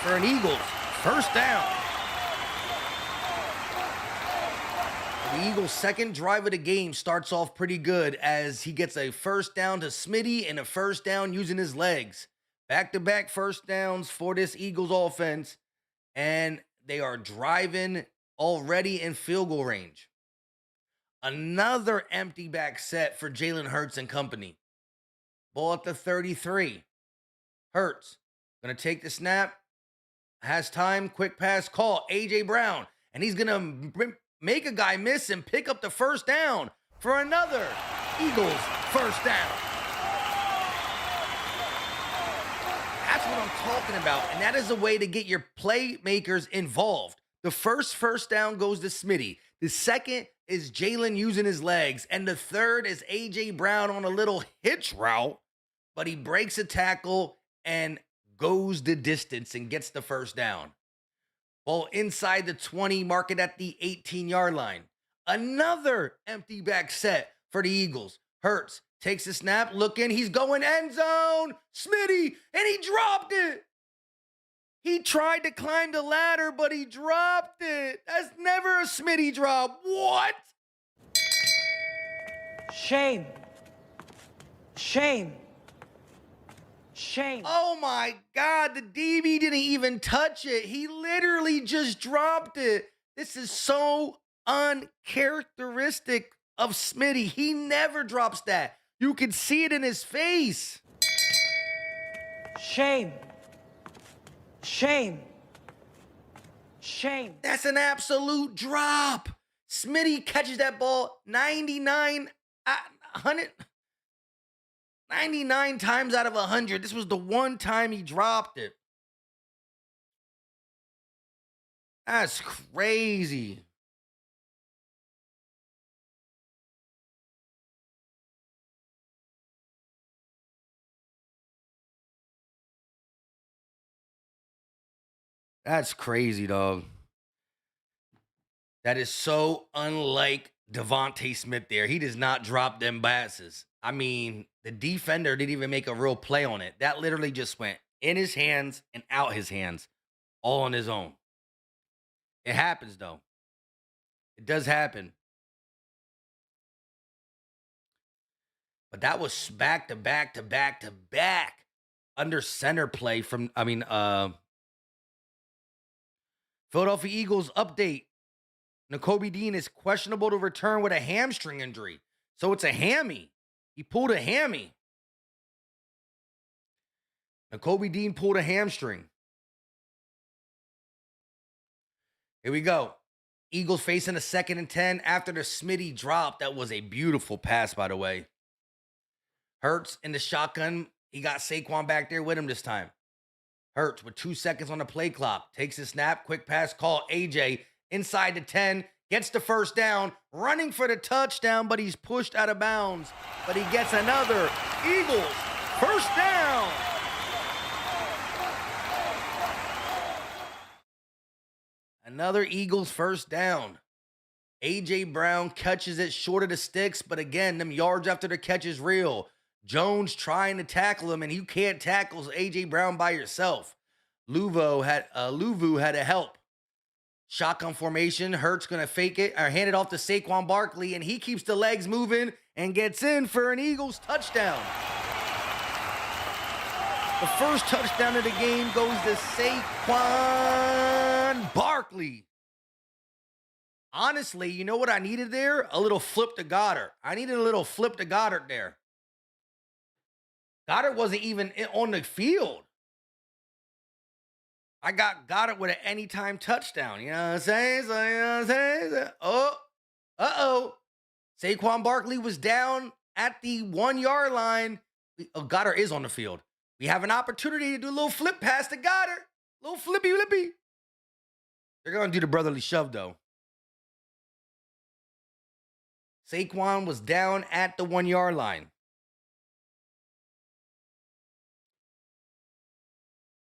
for an Eagles first down. The Eagles' second drive of the game starts off pretty good as he gets a first down to Smitty and a first down using his legs. Back-to-back first downs for this Eagles offense, and they are driving already in field goal range. Another empty back set for Jalen Hurts and company. Ball at the 33. Hurts going to take the snap. Has time. Quick pass call. A.J. Brown. And he's going to make a guy miss and pick up the first down for another Eagles first down. That's what I'm talking about. And that is a way to get your playmakers involved. The first down goes to Smitty. The second is Jalen using his legs. And the third is A.J. Brown on a little hitch route. But he breaks a tackle and goes the distance and gets the first down. Ball inside the 20, mark it at the 18-yard line. Another empty back set for the Eagles. Hurts takes the snap, looking, he's going end zone. Smitty, and he dropped it. He tried to climb the ladder, but he dropped it. That's never a Smitty drop. What? Shame. Shame. Shame. Oh my God, the DB didn't even touch it. He literally just dropped it. This is so uncharacteristic of Smitty. He never drops that. You can see it in his face. Shame. Shame. Shame. That's an absolute drop. Smitty catches that ball 99 times out of 100. This was the one time he dropped it. That's crazy. That's crazy, dog. That is so unlike Devontae Smith there. He does not drop them passes. I mean, the defender didn't even make a real play on it. That literally just went in his hands and out his hands, all on his own. It happens, though. It does happen. But that was back to back to back to back under center play from, Philadelphia Eagles update. Nakobe Dean is questionable to return with a hamstring injury. So it's a hammy. He pulled a hammy. Nakobe Dean pulled a hamstring. Here we go. Eagles facing a 2nd and 10 after the Smitty drop. That was a beautiful pass, by the way. Hurts in the shotgun. He got Saquon back there with him this time. Hurts with 2 seconds on the play clock. Takes a snap. Quick pass call. AJ inside the 10. Gets the first down. Running for the touchdown, but he's pushed out of bounds. But he gets another Eagles first down. Another Eagles first down. A.J. Brown catches it short of the sticks, but again, them yards after the catch is real. Jones trying to tackle him, and you can't tackle A.J. Brown by yourself. Luvu had to help. Shotgun formation. Hurts going to fake it or hand it off to Saquon Barkley, and he keeps the legs moving and gets in for an Eagles touchdown. The first touchdown of the game goes to Saquon Barkley. Honestly, you know what I needed there? A little flip to Goddard. I needed a little flip to Goddard there. Goddard wasn't even on the field. I got Goddard with an anytime touchdown. You know what I'm saying? Uh-oh. Saquon Barkley was down at the 1 yard line. Goddard is on the field. We have an opportunity to do a little flip pass to Goddard. A little flippy. They're going to do the brotherly shove, though. Saquon was down at the 1 yard line.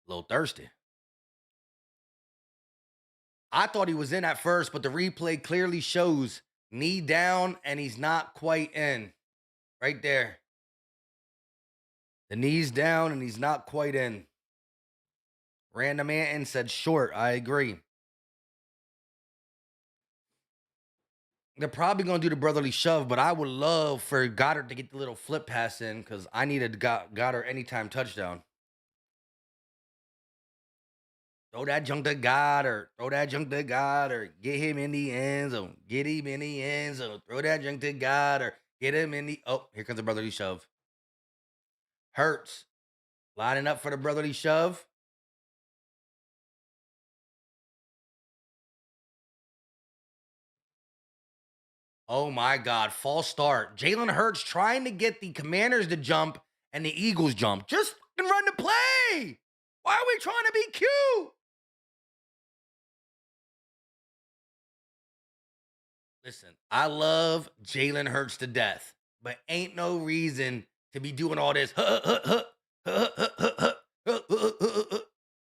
A little thirsty. I thought he was in at first, but the replay clearly shows knee down, and he's not quite in. Right there. The knee's down, and he's not quite in. Random Anton said short. I agree. They're probably going to do the brotherly shove, but I would love for Goddard to get the little flip pass in because I needed Goddard anytime touchdown. Throw that junk to Goddard. Get him in the end zone. Throw that junk to Goddard. Get him in the... Oh, here comes the brotherly shove. Hurts. Lining up for the brotherly shove. Oh, my God. False start. Jalen Hurts trying to get the Commanders to jump and the Eagles jump. Just run the play. Why are we trying to be cute? Listen, I love Jalen Hurts to death, but ain't no reason to be doing all this.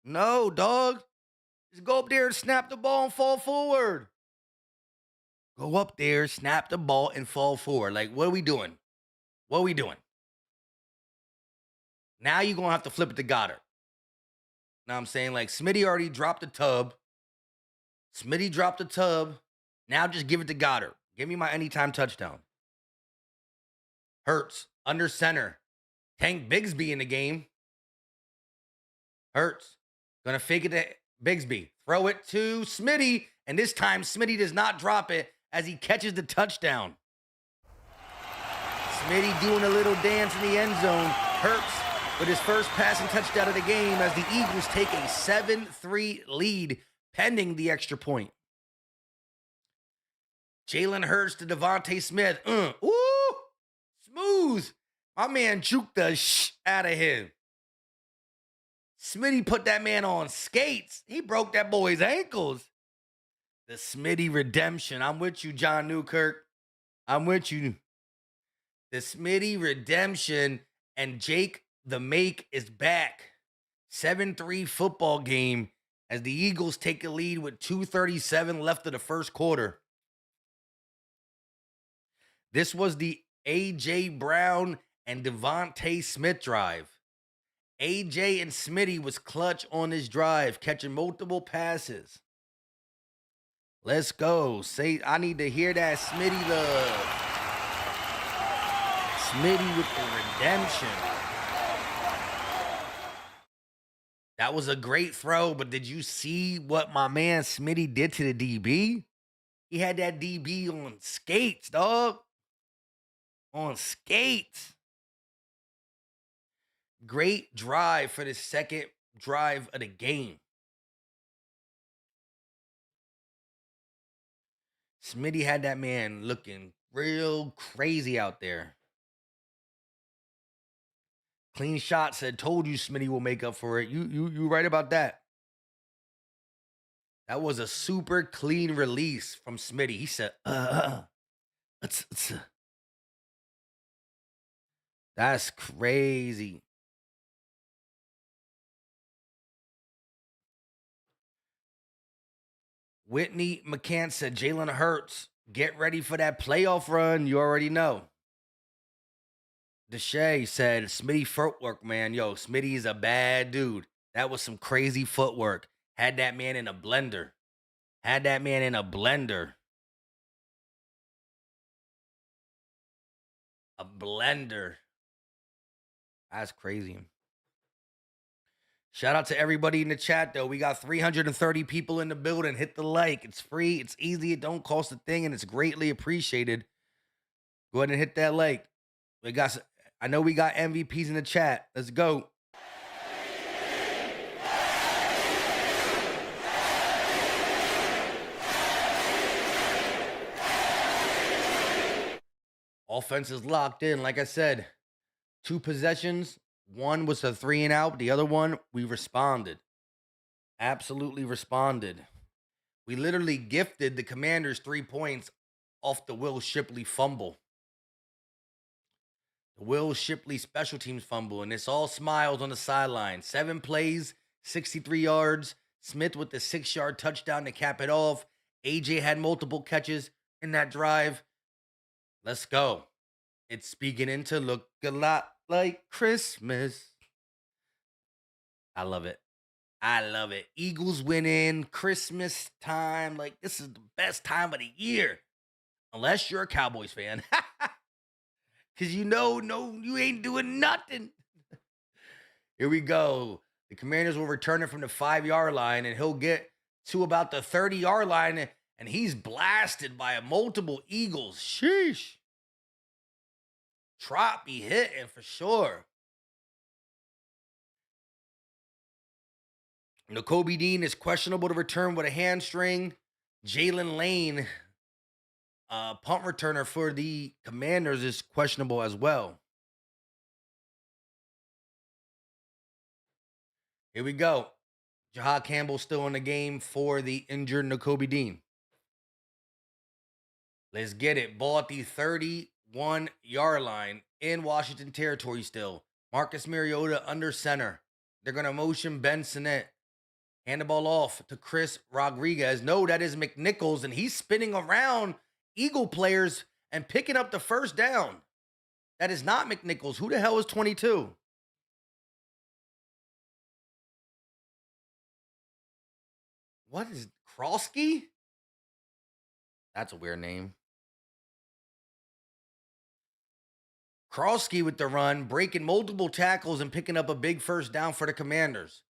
No, dog. Just go up there and snap the ball and fall forward. Go up there, snap the ball, and fall forward. Like, what are we doing? Now you're going to have to flip it to Goddard. Know what I'm saying? Like, Smitty already dropped the tub. Now just give it to Goddard. Give me my anytime touchdown. Hurts, under center. Tank Bigsby in the game. Hurts, gonna fake it to Bigsby. Throw it to Smitty, and this time Smitty does not drop it as he catches the touchdown. Smitty doing a little dance in the end zone. Hurts with his first passing touchdown of the game as the Eagles take a 7-3 lead pending the extra point. Jalen Hurts to Devontae Smith. Ooh, smooth. My man juked the out of him. Smitty put that man on skates. He broke that boy's ankles. The Smitty redemption. I'm with you, John Newkirk. I'm with you. The Smitty redemption, and Jake the Make is back. 7-3 football game. as the Eagles take a lead with 2:37 left of the first quarter. This was the A.J. Brown and Devontae Smith drive. A.J. and Smitty was clutch on this drive, catching multiple passes. Let's go. Say, I need to hear that Smitty love. Smitty with the redemption. That was a great throw, but did you see what my man Smitty did to the DB? He had that DB on skates, dog. On skates. Great drive for the second drive of the game. Smitty had that man looking real crazy out there. Clean shot said, told you Smitty will make up for it. You right about that. That was a super clean release from Smitty. He said, That's crazy. Whitney McCann said, Jalen Hurts, get ready for that playoff run. You already know. Deshae said, Smitty footwork, man. Yo, Smitty is a bad dude. That was some crazy footwork. Had that man in a blender. Had that man in a blender. A blender. That's crazy. Shout out to everybody in the chat, though. We got 330 people in the building. Hit the like. It's free. It's easy. It don't cost a thing, and it's greatly appreciated. Go ahead and hit that like. I know we got MVPs in the chat. Let's go. Offense is locked in. Like I said, 2 possessions. One was a 3 and out. The other one, we responded. Absolutely responded. We literally gifted the Commanders 3 points off the Will Shipley fumble. The Will Shipley special teams fumble, and it's all smiles on the sideline. 7 plays, 63 yards. Smith with the 6-yard touchdown to cap it off. AJ had multiple catches in that drive. Let's go. It's beginning to look a lot like Christmas. I love it. I love it. Eagles winning, Christmas time. Like, this is the best time of the year. Unless you're a Cowboys fan. Because no, you ain't doing nothing. Here we go. The Commanders will return it from the 5-yard line, and he'll get to about the 30-yard line, and he's blasted by multiple Eagles. Sheesh. Trop be hitting for sure. Nakobe Dean is questionable to return with a hamstring. Jalen Lane, punt returner for the Commanders, is questionable as well. Here we go. Jahad Campbell still in the game for the injured Nakobe Dean. Let's get it. Ball at the 31-yard line in Washington territory still. Marcus Mariota under center. They're going to motion Ben Sinnett. Hand the ball off to Chris Rodriguez. No, that is McNichols, and he's spinning around Eagle players and picking up the first down. That is not McNichols. Who the hell is 22? What is Krosky? That's a weird name. Krosky with the run, breaking multiple tackles and picking up a big first down for the Commanders.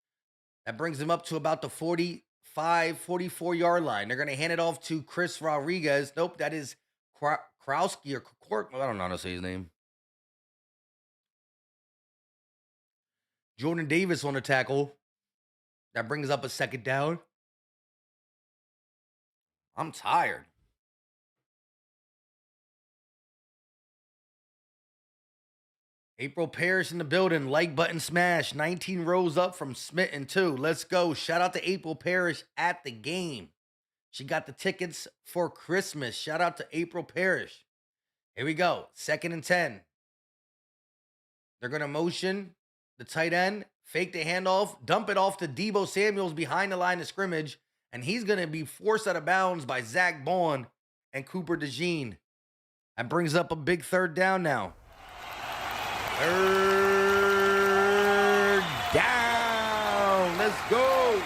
That brings them up to about the 45, 44-yard line. They're going to hand it off to Chris Rodriguez. Nope, that is Krowski or Cork. I don't know how to say his name. Jordan Davis on the tackle. That brings up a second down. I'm tired. April Parrish in the building. Like button smash. 19 rows up from Smitten too. Let's go. Shout out to April Parrish at the game. She got the tickets for Christmas. Shout out to April Parrish. Here we go. 2nd and 10. They're going to motion the tight end, fake the handoff, dump it off to Deebo Samuels behind the line of scrimmage, and he's going to be forced out of bounds by Zach Bond and Cooper DeJean. That brings up a big third down now. Third down. Let's go.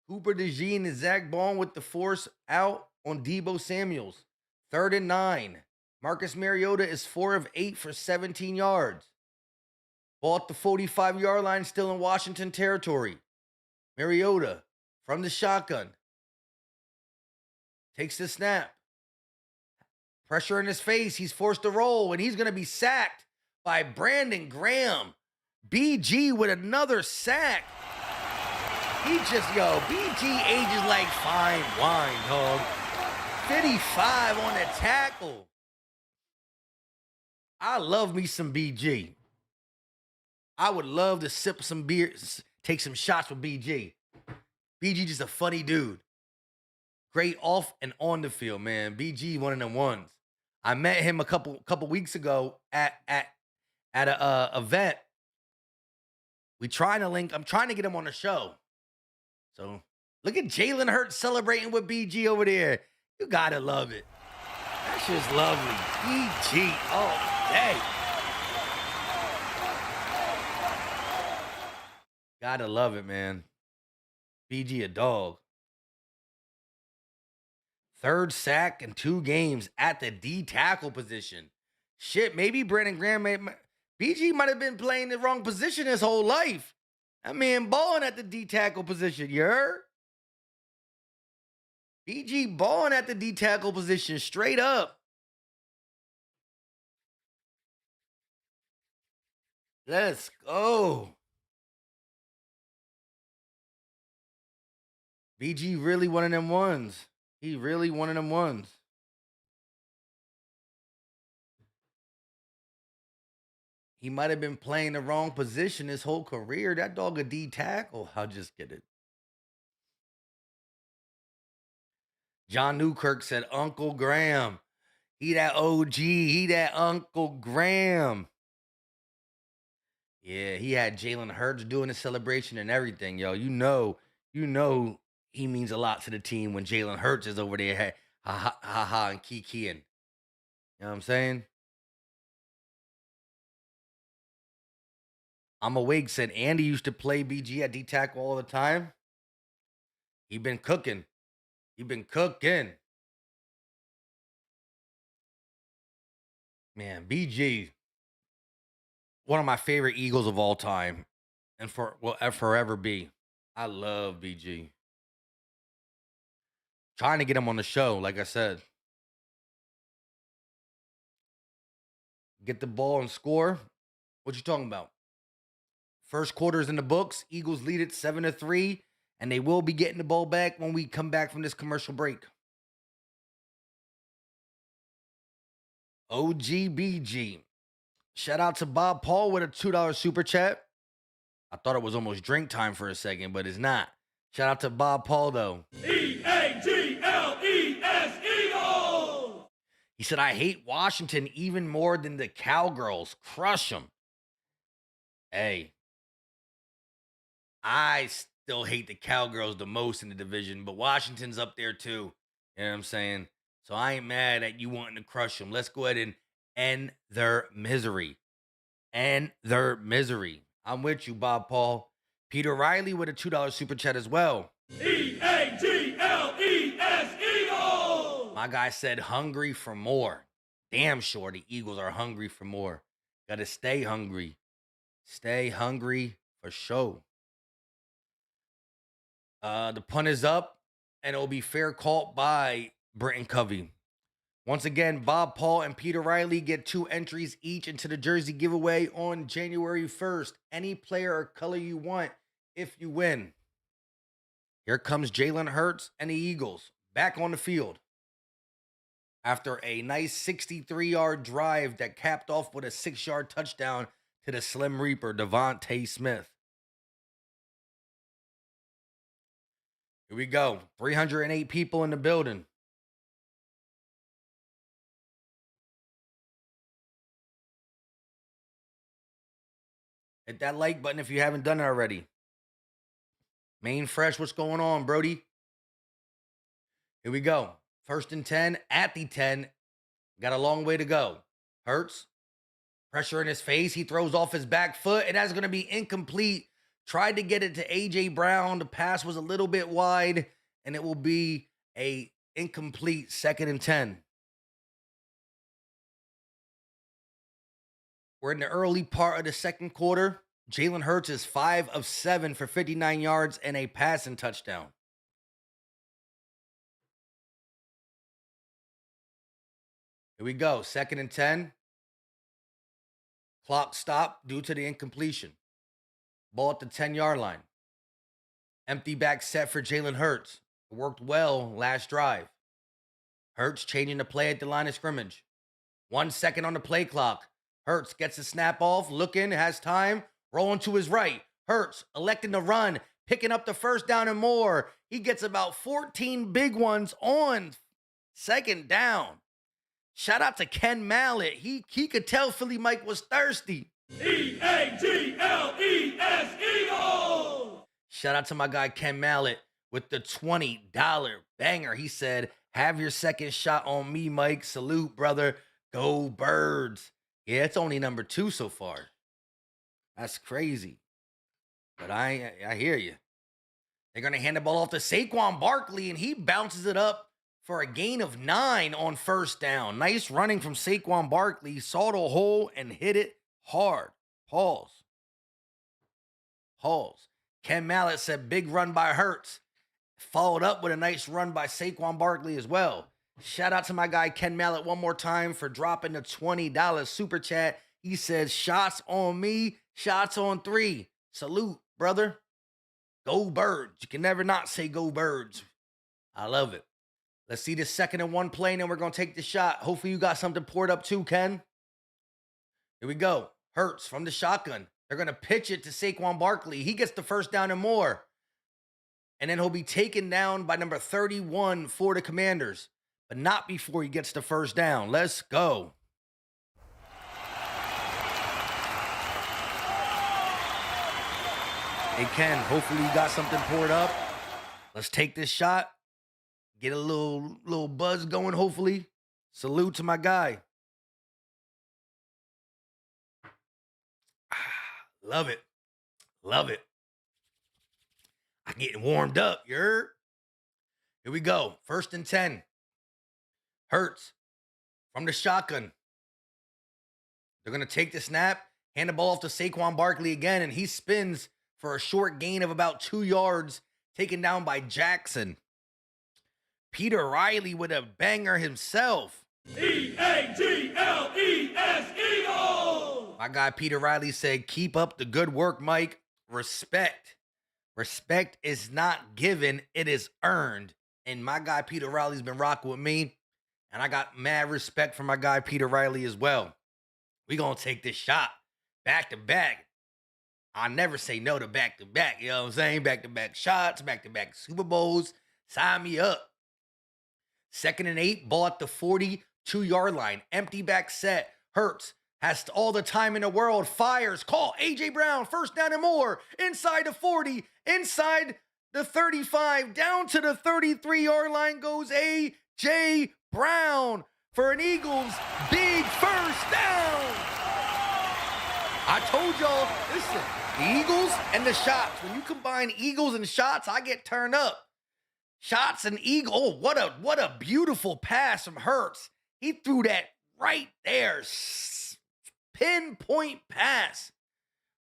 Cooper DeJean and Zach Bond with the force out on Deebo Samuels. 3rd and 9. Marcus Mariota is 4 of 8 for 17 yards. Ball at the 45-yard line, still in Washington territory. Mariota from the shotgun. Takes the snap. Pressure in his face. He's forced to roll, and he's going to be sacked by Brandon Graham. BG with another sack. BG ages like fine wine, dog. 55 on the tackle. I love me some BG. I would love to sip some beer, take some shots with BG. BG just a funny dude. Great off and on the field, man. BG one of them ones. I met him a couple weeks ago at a event. I'm trying to get him on the show. So look at Jalen Hurts celebrating with BG over there. You gotta love it. That shit's lovely. BG all day. Gotta love it, man. BG a dog. 3rd sack in 2 games at the D tackle position. Shit, maybe Brandon Graham BG might have been playing the wrong position his whole life. That man balling at the D tackle position, you heard? BG balling at the D tackle position straight up. Let's go. BG really one of them ones. He really one of them ones. He might have been playing the wrong position his whole career. That dog a D tackle. I'll just get it. John Newkirk said, Uncle Graham. He that OG. He that Uncle Graham. Yeah, he had Jalen Hurts doing the celebration and everything, yo. You know he means a lot to the team when Jalen Hurts is over there, hey, ha, and kikiing. You know what I'm saying? I'm Awake said Andy used to play BG at D tackle all the time. He been cooking. Man, BG, one of my favorite Eagles of all time, and will forever be. I love BG. Trying to get him on the show, like I said. Get the ball and score. What you talking about? First quarter's in the books. Eagles lead it 7-3, and they will be getting the ball back when we come back from this commercial break. OGBG. Shout out to Bob Paul with a $2 super chat. I thought it was almost drink time for a second, but it's not. Shout out to Bob Paul, though. EAGLES Eagles! He said, I hate Washington even more than the Cowgirls. Crush them. Hey, I still hate the Cowgirls the most in the division, but Washington's up there too. You know what I'm saying? So I ain't mad at you wanting to crush them. Let's go ahead and end their misery. I'm with you, Bob Paul. Peter Riley with a $2 super chat as well. EAGLES Eagles! My guy said hungry for more. Damn sure the Eagles are hungry for more. Gotta stay hungry. Stay hungry for sure. The punt is up, and it'll be fair caught by Britton Covey. Once again, Bob Paul and Peter Riley get 2 entries each into the jersey giveaway on January 1st. Any player or color you want if you win. Here comes Jalen Hurts and the Eagles back on the field. After a nice 63-yard drive that capped off with a 6-yard touchdown to the Slim Reaper, Devontae Smith. Here we go. 308 people in the building. Hit that like button if you haven't done it already. Main Fresh, what's going on, Brody? Here we go. 1st and 10 at the 10. Got a long way to go. Hurts. Pressure in his face. He throws off his back foot, and that's going to be incomplete. Tried to get it to A.J. Brown. The pass was a little bit wide, and it will be a incomplete 2nd and 10. We're in the early part of the second quarter. Jalen Hurts is 5 of 7 for 59 yards and a passing touchdown. Here we go. 2nd and 10. Clock stopped due to the incompletion. Ball at the 10-yard line. Empty back set for Jalen Hurts. It worked well last drive. Hurts changing the play at the line of scrimmage. 1 second on the play clock. Hurts gets the snap off, looking, has time, rolling to his right. Hurts electing to run, picking up the 1st down and more. He gets about 14 big ones on 2nd down. Shout out to Ken Mallett. He could tell Philly Mike was thirsty. E-A-G-L-E-S, Eagles! Shout out to my guy Ken Mallett with the $20 banger. He said, have your second shot on me, Mike. Salute, brother. Go Birds. Yeah, it's only number 2 so far. That's crazy. But I hear you. They're going to hand the ball off to Saquon Barkley, and he bounces it up for a gain of 9 on 1st down. Nice running from Saquon Barkley. Saw the hole and hit it hard. Pause. Ken Mallett said big run by Hurts. Followed up with a nice run by Saquon Barkley as well. Shout out to my guy Ken Mallett one more time for dropping the $20 super chat. He says, shots on me, shots on 3. Salute, brother. Go Birds. You can never not say go Birds. I love it. Let's see the 2nd and 1 play, and then we're going to take the shot. Hopefully you got something poured up too, Ken. Here we go. Hurts from the shotgun. They're going to pitch it to Saquon Barkley. He gets the 1st down and more. And then he'll be taken down by number 31 for the Commanders. But not before he gets the 1st down. Let's go. Hey, Ken, hopefully you got something poured up. Let's take this shot. Get a little buzz going, hopefully. Salute to my guy. Love it. Love it. I'm getting warmed up, you heard? Here we go. 1st and 10. Hurts from the shotgun. They're going to take the snap, hand the ball off to Saquon Barkley again, and he spins for a short gain of about 2 yards, taken down by Jackson. Peter Riley with a banger himself. E-A-G-L-E-S, Eagles! My guy Peter Riley said, keep up the good work, Mike. Respect. Respect is not given, it is earned. And my guy Peter Riley's been rocking with me. And I got mad respect for my guy Peter Riley as well. We gonna take this shot back to back. I never say no to back to back. You know what I'm saying? Back to back shots, back to back Super Bowls. Sign me up. 2nd and 8, ball at the 42-yard line. Empty back set. Hurts has all the time in the world. Fires. Call A.J. Brown. 1st down and more. Inside the 40. Inside the 35. Down to the 33-yard line goes A.J. Brown for an Eagles big 1st down. I told y'all, listen, the Eagles and the shots. When you combine Eagles and shots, I get turned up. Shots and Eagle. Oh, what a beautiful pass from Hurts. He threw that right there. Pinpoint pass.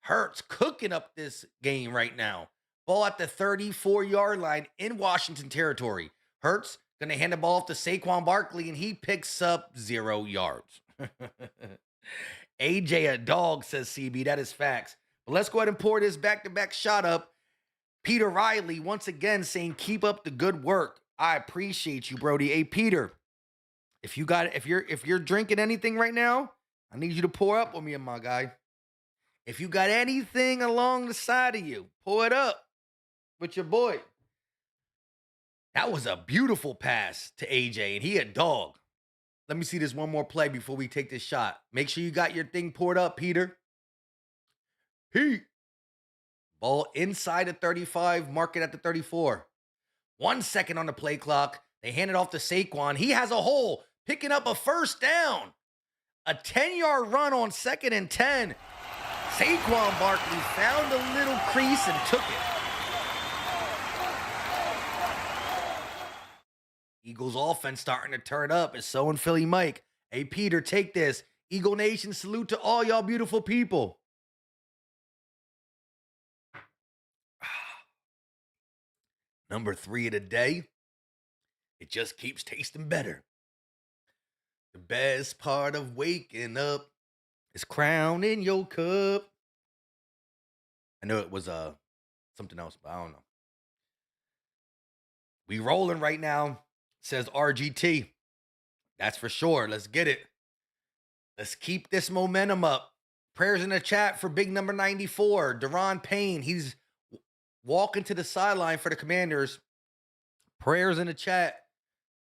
Hurts cooking up this game right now. Ball at the 34-yard line in Washington territory. Hurts going to hand the ball off to Saquon Barkley, and he picks up 0 yards. AJ a dog, says CB. That is facts. But let's go ahead and pour this back-to-back shot up. Peter Riley once again saying, keep up the good work. I appreciate you, Brody. Hey, Peter, if you're drinking anything right now, I need you to pour up on me, my guy. If you got anything along the side of you, pour it up with your boy. That was a beautiful pass to AJ, and he a dog. Let me see this one more play before we take this shot. Make sure you got your thing poured up, Peter. Heat. Ball inside the 35, mark it at the 34. 1 second on the play clock. They hand it off to Saquon. He has a hole, picking up a first down. A 10-yard run on 2nd and 10. Saquon Barkley found a little crease and took it. Eagles offense starting to turn up. It's so in Philly Mike. Hey, Peter, take this. Eagle Nation, salute to all y'all beautiful people. Number 3 of the day. It just keeps tasting better. The best part of waking up is crowning your cup. I know it was something else, but I don't know. We rolling right now, says RGT. That's for sure. Let's get it. Let's keep this momentum up. Prayers in the chat for big number 94, Deron Payne. He's walking to the sideline for the Commanders. Prayers in the chat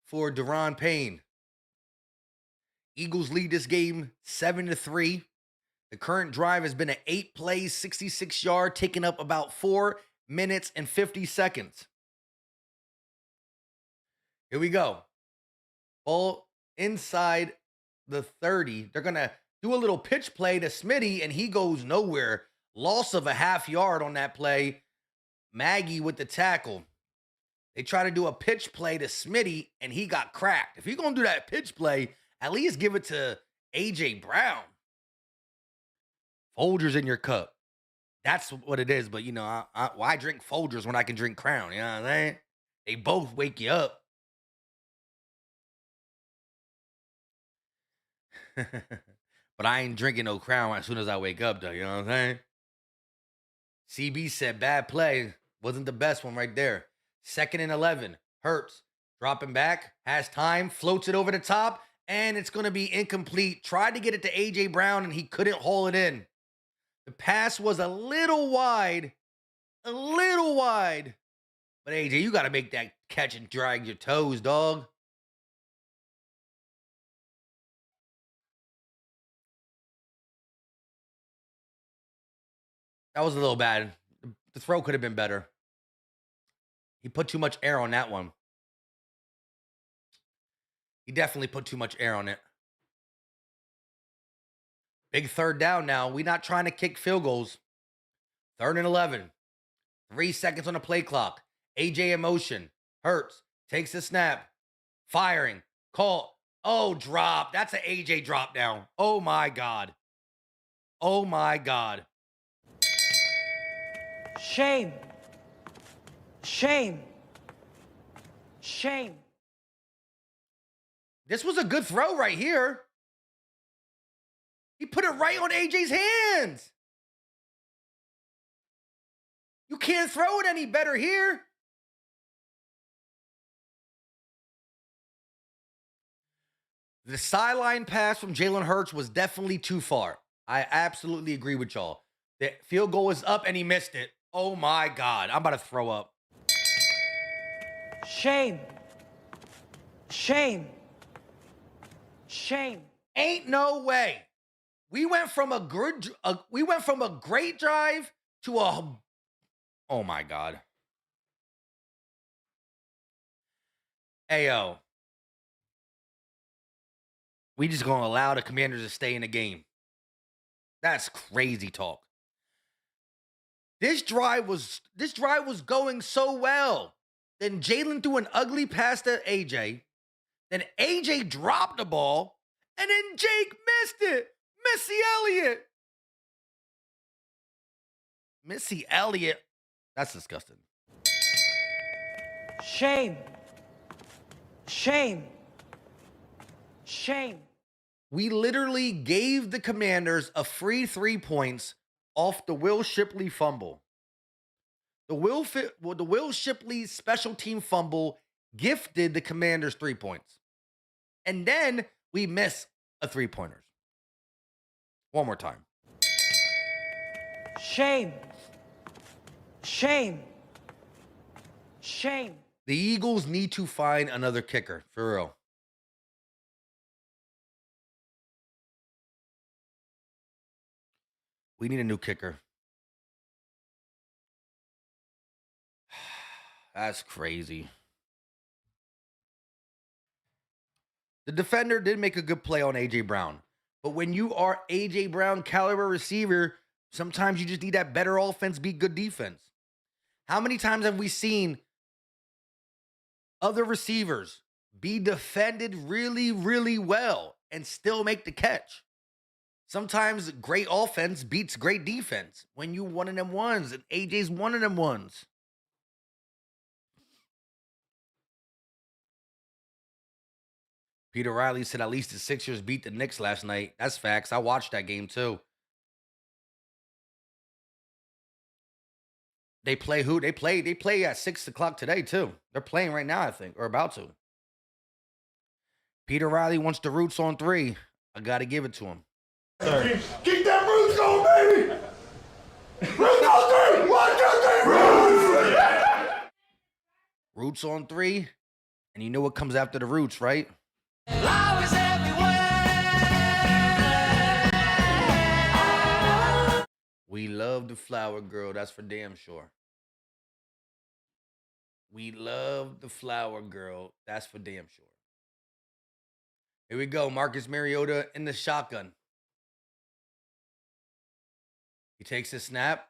for Deron Payne. Eagles lead this game 7-3. The current drive has been an 8 plays, 66-yard, taking up about 4 minutes and 50 seconds. Here we go. Ball inside the 30. They're going to do a little pitch play to Smitty, and he goes nowhere. Loss of a half yard on that play. Maggie with the tackle. They try to do a pitch play to Smitty, and he got cracked. If you're going to do that pitch play, at least give it to A.J. Brown. Folgers in your cup. That's what it is. But, you know, why drink Folgers when I can drink Crown? You know what I'm saying? They both wake you up. But I ain't drinking no Crown as soon as I wake up, though. You know what I'm saying? CB said bad play. Wasn't the best one right there. 2nd and 11. Hurts. Dropping back. Has time. Floats it over the top. And it's going to be incomplete. Tried to get it to A.J. Brown, and he couldn't haul it in. The pass was a little wide. A little wide. But A.J., you got to make that catch and drag your toes, dog. That was a little bad. The throw could have been better. He put too much air on that one. He definitely put too much air on it. Big 3rd down now. We're not trying to kick field goals. 3rd and 11. 3 seconds on the play clock. AJ in motion. Hurts. Takes the snap. Firing. Call. Oh, drop. That's an AJ drop down. Oh, my God. Oh, my God. Shame. Shame. Shame. This was a good throw right here. He put it right on AJ's hands. You can't throw it any better here. The sideline pass from Jalen Hurts was definitely too far. I absolutely agree with y'all. The field goal is up and he missed it. Oh my God. I'm about to throw up. Shame. Shame. Shame. Ain't no way. We went from a great drive to a oh my God. Ayo. We just gonna allow the Commanders to stay in the game. That's crazy talk. This drive was going so well. Then Jalen threw an ugly pass to AJ. Then AJ dropped the ball. And then Jake missed it. Missy Elliott. Missy Elliott. That's disgusting. Shame. Shame. Shame. We literally gave the Commanders a free 3 points off the Will Shipley fumble. The Will Shipley special team fumble gifted the Commanders 3 points. And then we miss a 3-pointers. One more time. Shame. Shame. Shame. The Eagles need to find another kicker, for real. We need a new kicker. That's crazy. The defender did make a good play on A.J. Brown. But when you are A.J. Brown caliber receiver, sometimes you just need that better offense beat good defense. How many times have we seen other receivers be defended really, really well and still make the catch? Sometimes great offense beats great defense when you one of them ones, and AJ's one of them ones. Peter Riley said at least the Sixers beat the Knicks last night. That's facts. I watched that game too. They play who? They play at 6 o'clock today too. They're playing right now, I think, or about to. Peter Riley wants the Roots on 3. I got to give it to him. Keep them Roots going, baby! Roots on 3! 1, 2, 3, Roots! Roots on 3. And you know what comes after the Roots, right? Flowers everywhere. We love the flower girl. That's for damn sure. We love the flower girl. That's for damn sure. Here we go. Marcus Mariota in the shotgun. He takes a snap.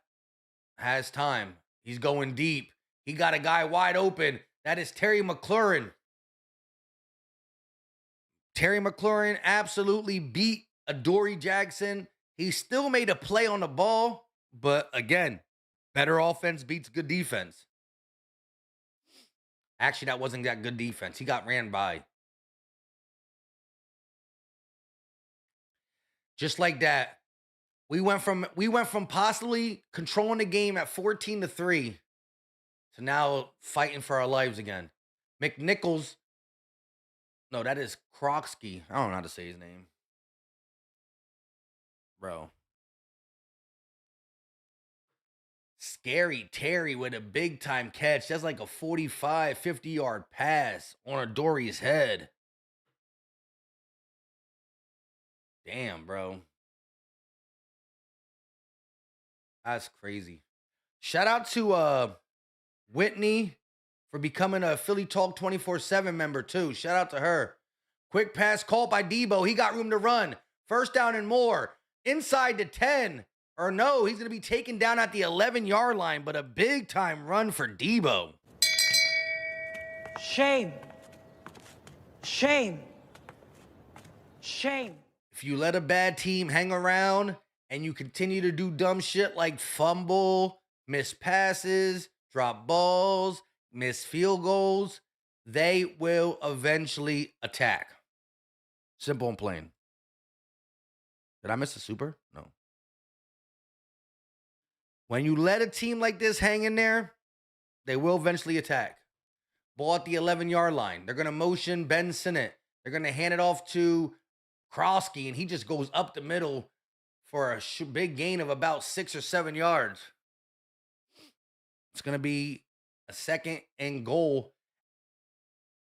Has time. He's going deep. He got a guy wide open. That is Terry McLaurin. Terry McLaurin absolutely beat Adoree Jackson. He still made a play on the ball, but again, better offense beats good defense. Actually, that wasn't that good defense. He got ran by. Just like that, we went from possibly controlling the game at 14-3 to now fighting for our lives again. McNichols. No, that is Kroksky. I don't know how to say his name. Bro. Scary Terry with a big time catch. That's like a 45, 50-yard pass on Adoree's head. Damn, bro. That's crazy. Shout out to Whitney for becoming a Philly Talk 24/7 member too. Shout out to her. Quick pass caught by Debo. He got room to run. First down and more. Inside the 10. Or no, he's going to be taken down at the 11-yard line, but a big time run for Debo. Shame. Shame. Shame. If you let a bad team hang around and you continue to do dumb shit like fumble, miss passes, drop balls, miss field goals, they will eventually attack. Simple and plain. Did I miss a super? No. When you let a team like this hang in there, they will eventually attack. Ball at the 11-yard line. They're going to motion Ben Sinnott. They're going to hand it off to Kroksky, and he just goes up the middle for a big gain of about 6 or 7 yards. It's going to be a second and goal.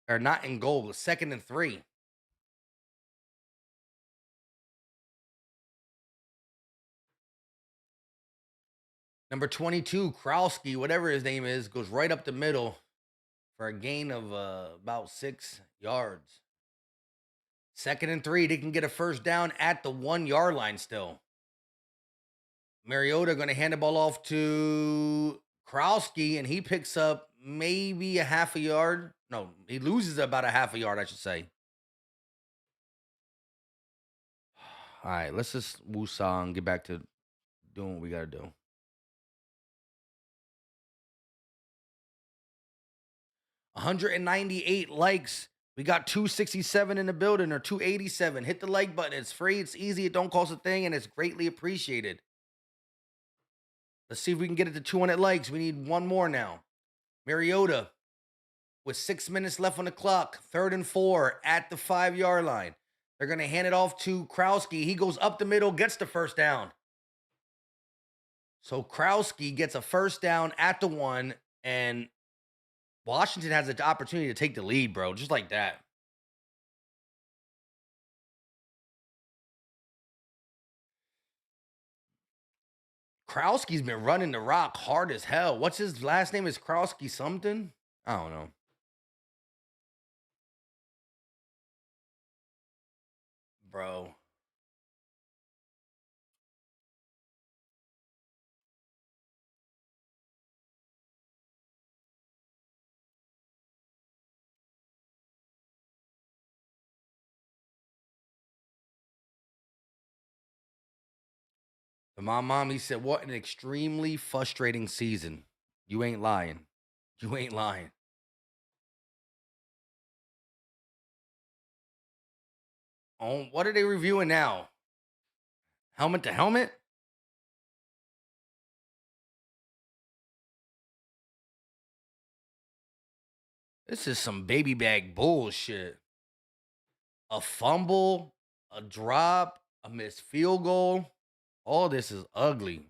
Or not in goal, a 2nd and 3. Number 22, Kroksky, whatever his name is, goes right up the middle for a gain of about 6 yards. 2nd and 3, they can get a first down at the 1-yard line still. Mariota going to hand the ball off to Kroksky, and he picks up maybe a half a yard. No, he loses about a half a yard, I should say. All right, let's just woo-saw and get back to doing what we got to do. 198 likes. We got 267 in the building, or 287. Hit the like button. It's free. It's easy. It don't cost a thing, and it's greatly appreciated. Let's see if we can get it to 200 likes. We need one more now. Mariota with 6 minutes left on the clock. 3rd and 4 at the 5-yard line. They're going to hand it off to Kroksky. He goes up the middle, gets the first down. So Kroksky gets a first down at the 1, and Washington has an opportunity to take the lead, bro, just like that. Kroksky's been running the rock hard as hell. What's his last name? Is Kroksky something? I don't know. Bro. My mom, he said, what an extremely frustrating season. You ain't lying. You ain't lying. Oh, what are they reviewing now? Helmet to helmet? This is some baby bag bullshit. A fumble, a drop, a missed field goal. All this is ugly.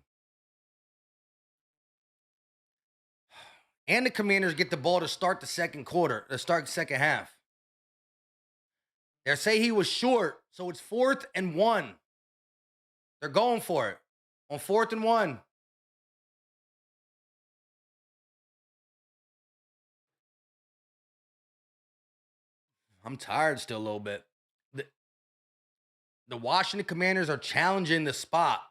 And the Commanders get the ball to start the second quarter, to start the second half. They say he was short, so it's 4th and 1. They're going for it on 4th and 1. I'm tired still a little bit. The Washington Commanders are challenging the spot.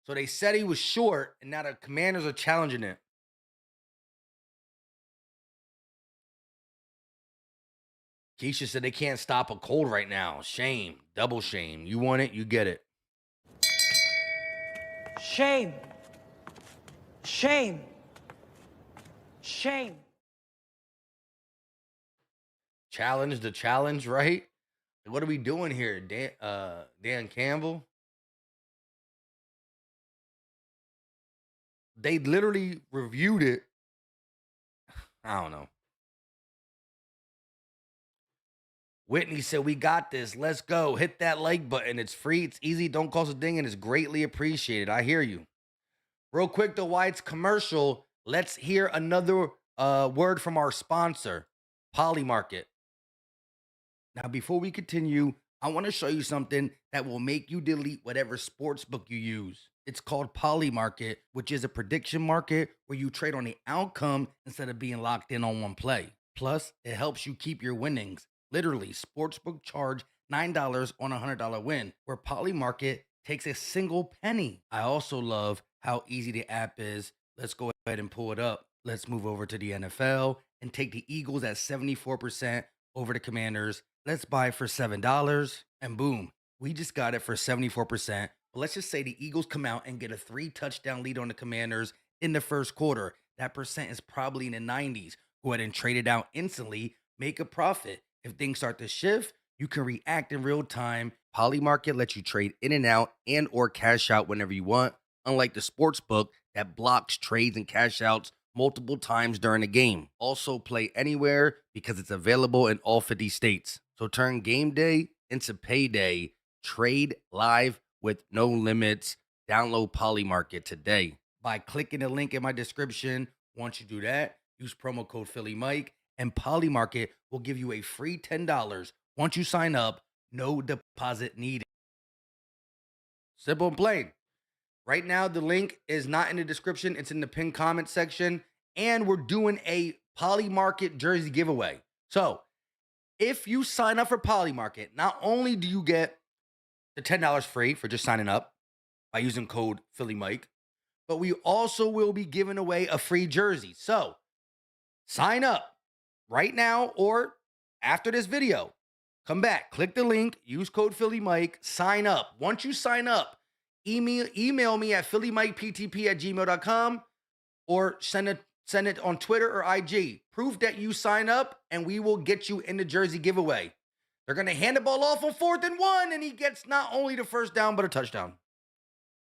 So they said he was short, and now the Commanders are challenging it. Keisha said they can't stop a cold right now. Shame. Double shame. You want it, you get it. Shame. Shame. Shame. Challenge the challenge, right? What are we doing here, Dan Campbell? They literally reviewed it. I don't know. Whitney said, we got this. Let's go. Hit that like button. It's free. It's easy. Don't cost a thing. And it's greatly appreciated. I hear you. Real quick, though, why it's commercial, let's hear another word from our sponsor, Polymarket. Now, before we continue, I want to show you something that will make you delete whatever sports book you use. It's called Polymarket, which is a prediction market where you trade on the outcome instead of being locked in on one play. Plus, it helps you keep your winnings. Literally, sportsbook charge $9 on a $100 win, where Polymarket takes a single penny. I also love how easy the app is. Let's go ahead and pull it up. Let's move over to the NFL and take the Eagles at 74% over the Commanders. Let's buy it for $7, and boom, we just got it for 74%. But let's just say the Eagles come out and get a 3-touchdown lead on the Commanders in the first quarter. That percent is probably in the 90s. Go ahead and trade it out instantly, make a profit. If things start to shift, you can react in real time. Polymarket lets you trade in and out and or cash out whenever you want, unlike the sports book that blocks trades and cash outs multiple times during the game. Also play anywhere because it's available in all 50 states. So turn game day into payday. Trade live with no limits. Download Polymarket today by clicking the link in my description. Once you do that, use promo code PhillyMike, and Polymarket will give you a free $10 once you sign up. No deposit needed. Simple and plain. Right now, the link is not in the description. It's in the pinned comment section. And we're doing a Polymarket jersey giveaway. So if you sign up for Polymarket, not only do you get the $10 free for just signing up by using code PhillyMike, but we also will be giving away a free jersey. So sign up right now or after this video. Come back, click the link, use code PhillyMike, sign up. Once you sign up, email me at phillymikeptp@gmail.com or send it on Twitter or IG. Proof that you sign up, and we will get you in the jersey giveaway. They're going to hand the ball off on 4th and 1, and he gets not only the first down, but a touchdown.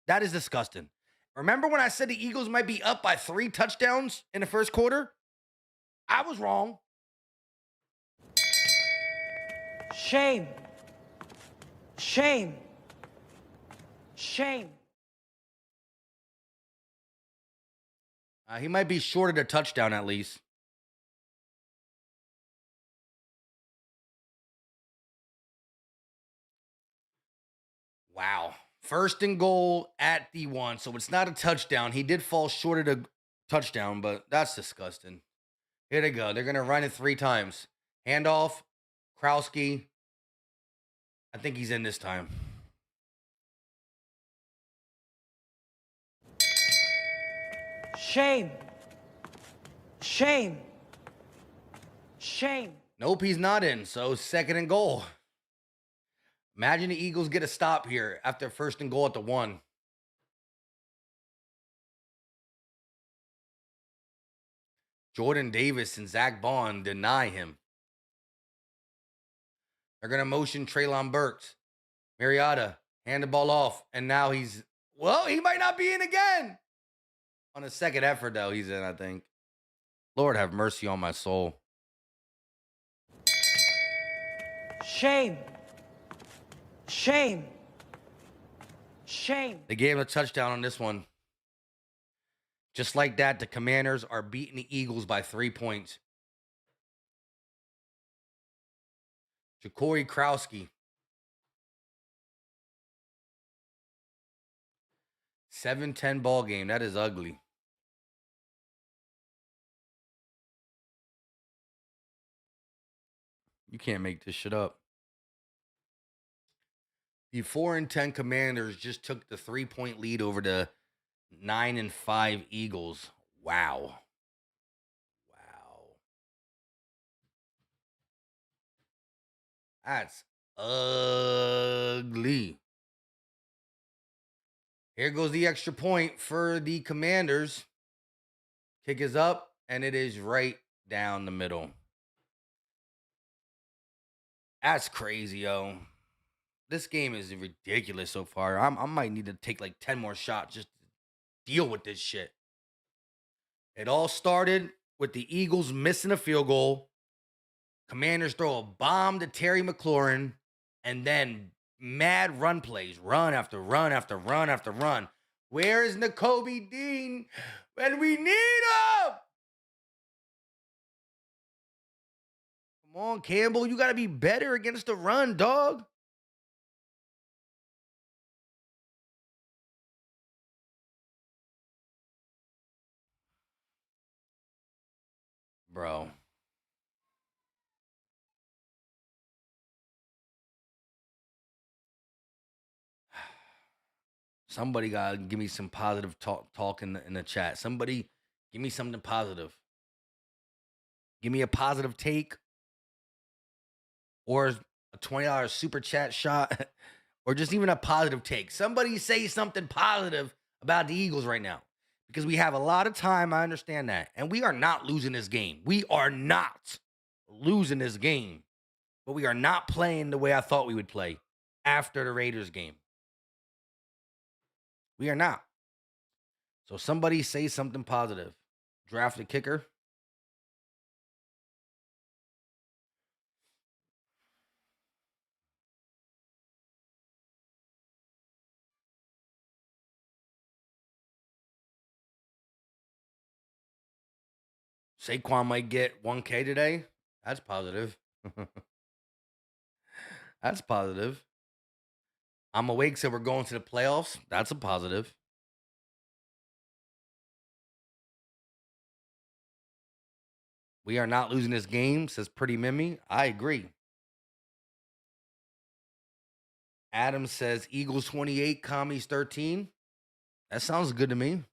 That is disgusting. Remember when I said the Eagles might be up by 3 touchdowns in the first quarter? I was wrong. Shame. Shame. Shame. He might be short of the touchdown at least. Wow. 1st and goal at the 1. So it's not a touchdown. He did fall short of the touchdown, but that's disgusting. Here they go. They're going to run it 3 times. Handoff, Krowski. I think he's in this time. Shame. Shame. Shame. Nope, he's not in. So 2nd and goal. Imagine the Eagles get a stop here after 1st and goal at the 1. Jordan Davis and Zach Bond deny him. They're going to motion Treylon Burks. Mariota, hand the ball off. And now he might not be in again. On a 2nd effort, though, he's in, I think. Lord have mercy on my soul. Shame. Shame. Shame. They gave him a touchdown on this one. Just like that, the Commanders are beating the Eagles by 3 points. Ja'Cory Krowski. 7-10 ball game. That is ugly. You can't make this shit up. The 4-10 Commanders just took the 3-point lead over the 9-5 Eagles. Wow. That's ugly. Here goes the extra point for the Commanders. Kick is up, and it is right down the middle. That's crazy, yo. This game is ridiculous so far. I might need to take like 10 more shots just to deal with this shit. It all started with the Eagles missing a field goal. Commanders throw a bomb to Terry McLaurin, and then mad run plays. Run after run after run after run. Where is Nakobe Dean when we need him? Come on, Campbell. You got to be better against the run, dog. Bro. Somebody got to give me some positive talk in the chat. Somebody give me something positive. Give me a positive take or a $20 super chat shot or just even a positive take. Somebody say something positive about the Eagles right now because we have a lot of time. I understand that. And we are not losing this game. We are not losing this game, but we are not playing the way I thought we would play after the Raiders game. We are not. So somebody say something positive. Draft a kicker. Saquon might get 1K today. That's positive. That's positive. I'm awake, so we're going to the playoffs. That's a positive. We are not losing this game, says Pretty Mimi. I agree. Adam says Eagles 28, Commies 13. That sounds good to me.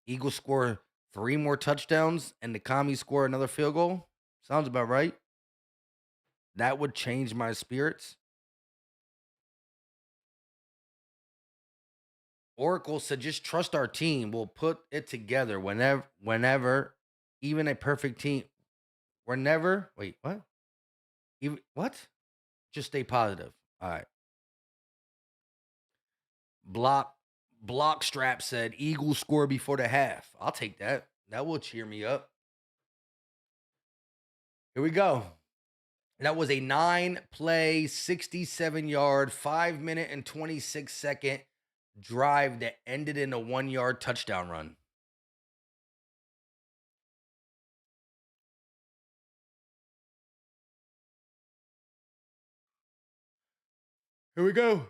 Eagles score 3 more touchdowns and the Commies score another field goal. Sounds about right. That would change my spirits. Oracle said, just trust our team. We'll put it together whenever, even a perfect team. Wait, what? What? Just stay positive. All right. Block Strap said, Eagles score before the half. I'll take that. That will cheer me up. Here we go. That was a 9-play, 67-yard, 5-minute and 26-second drive that ended in a 1-yard touchdown run. Here we go.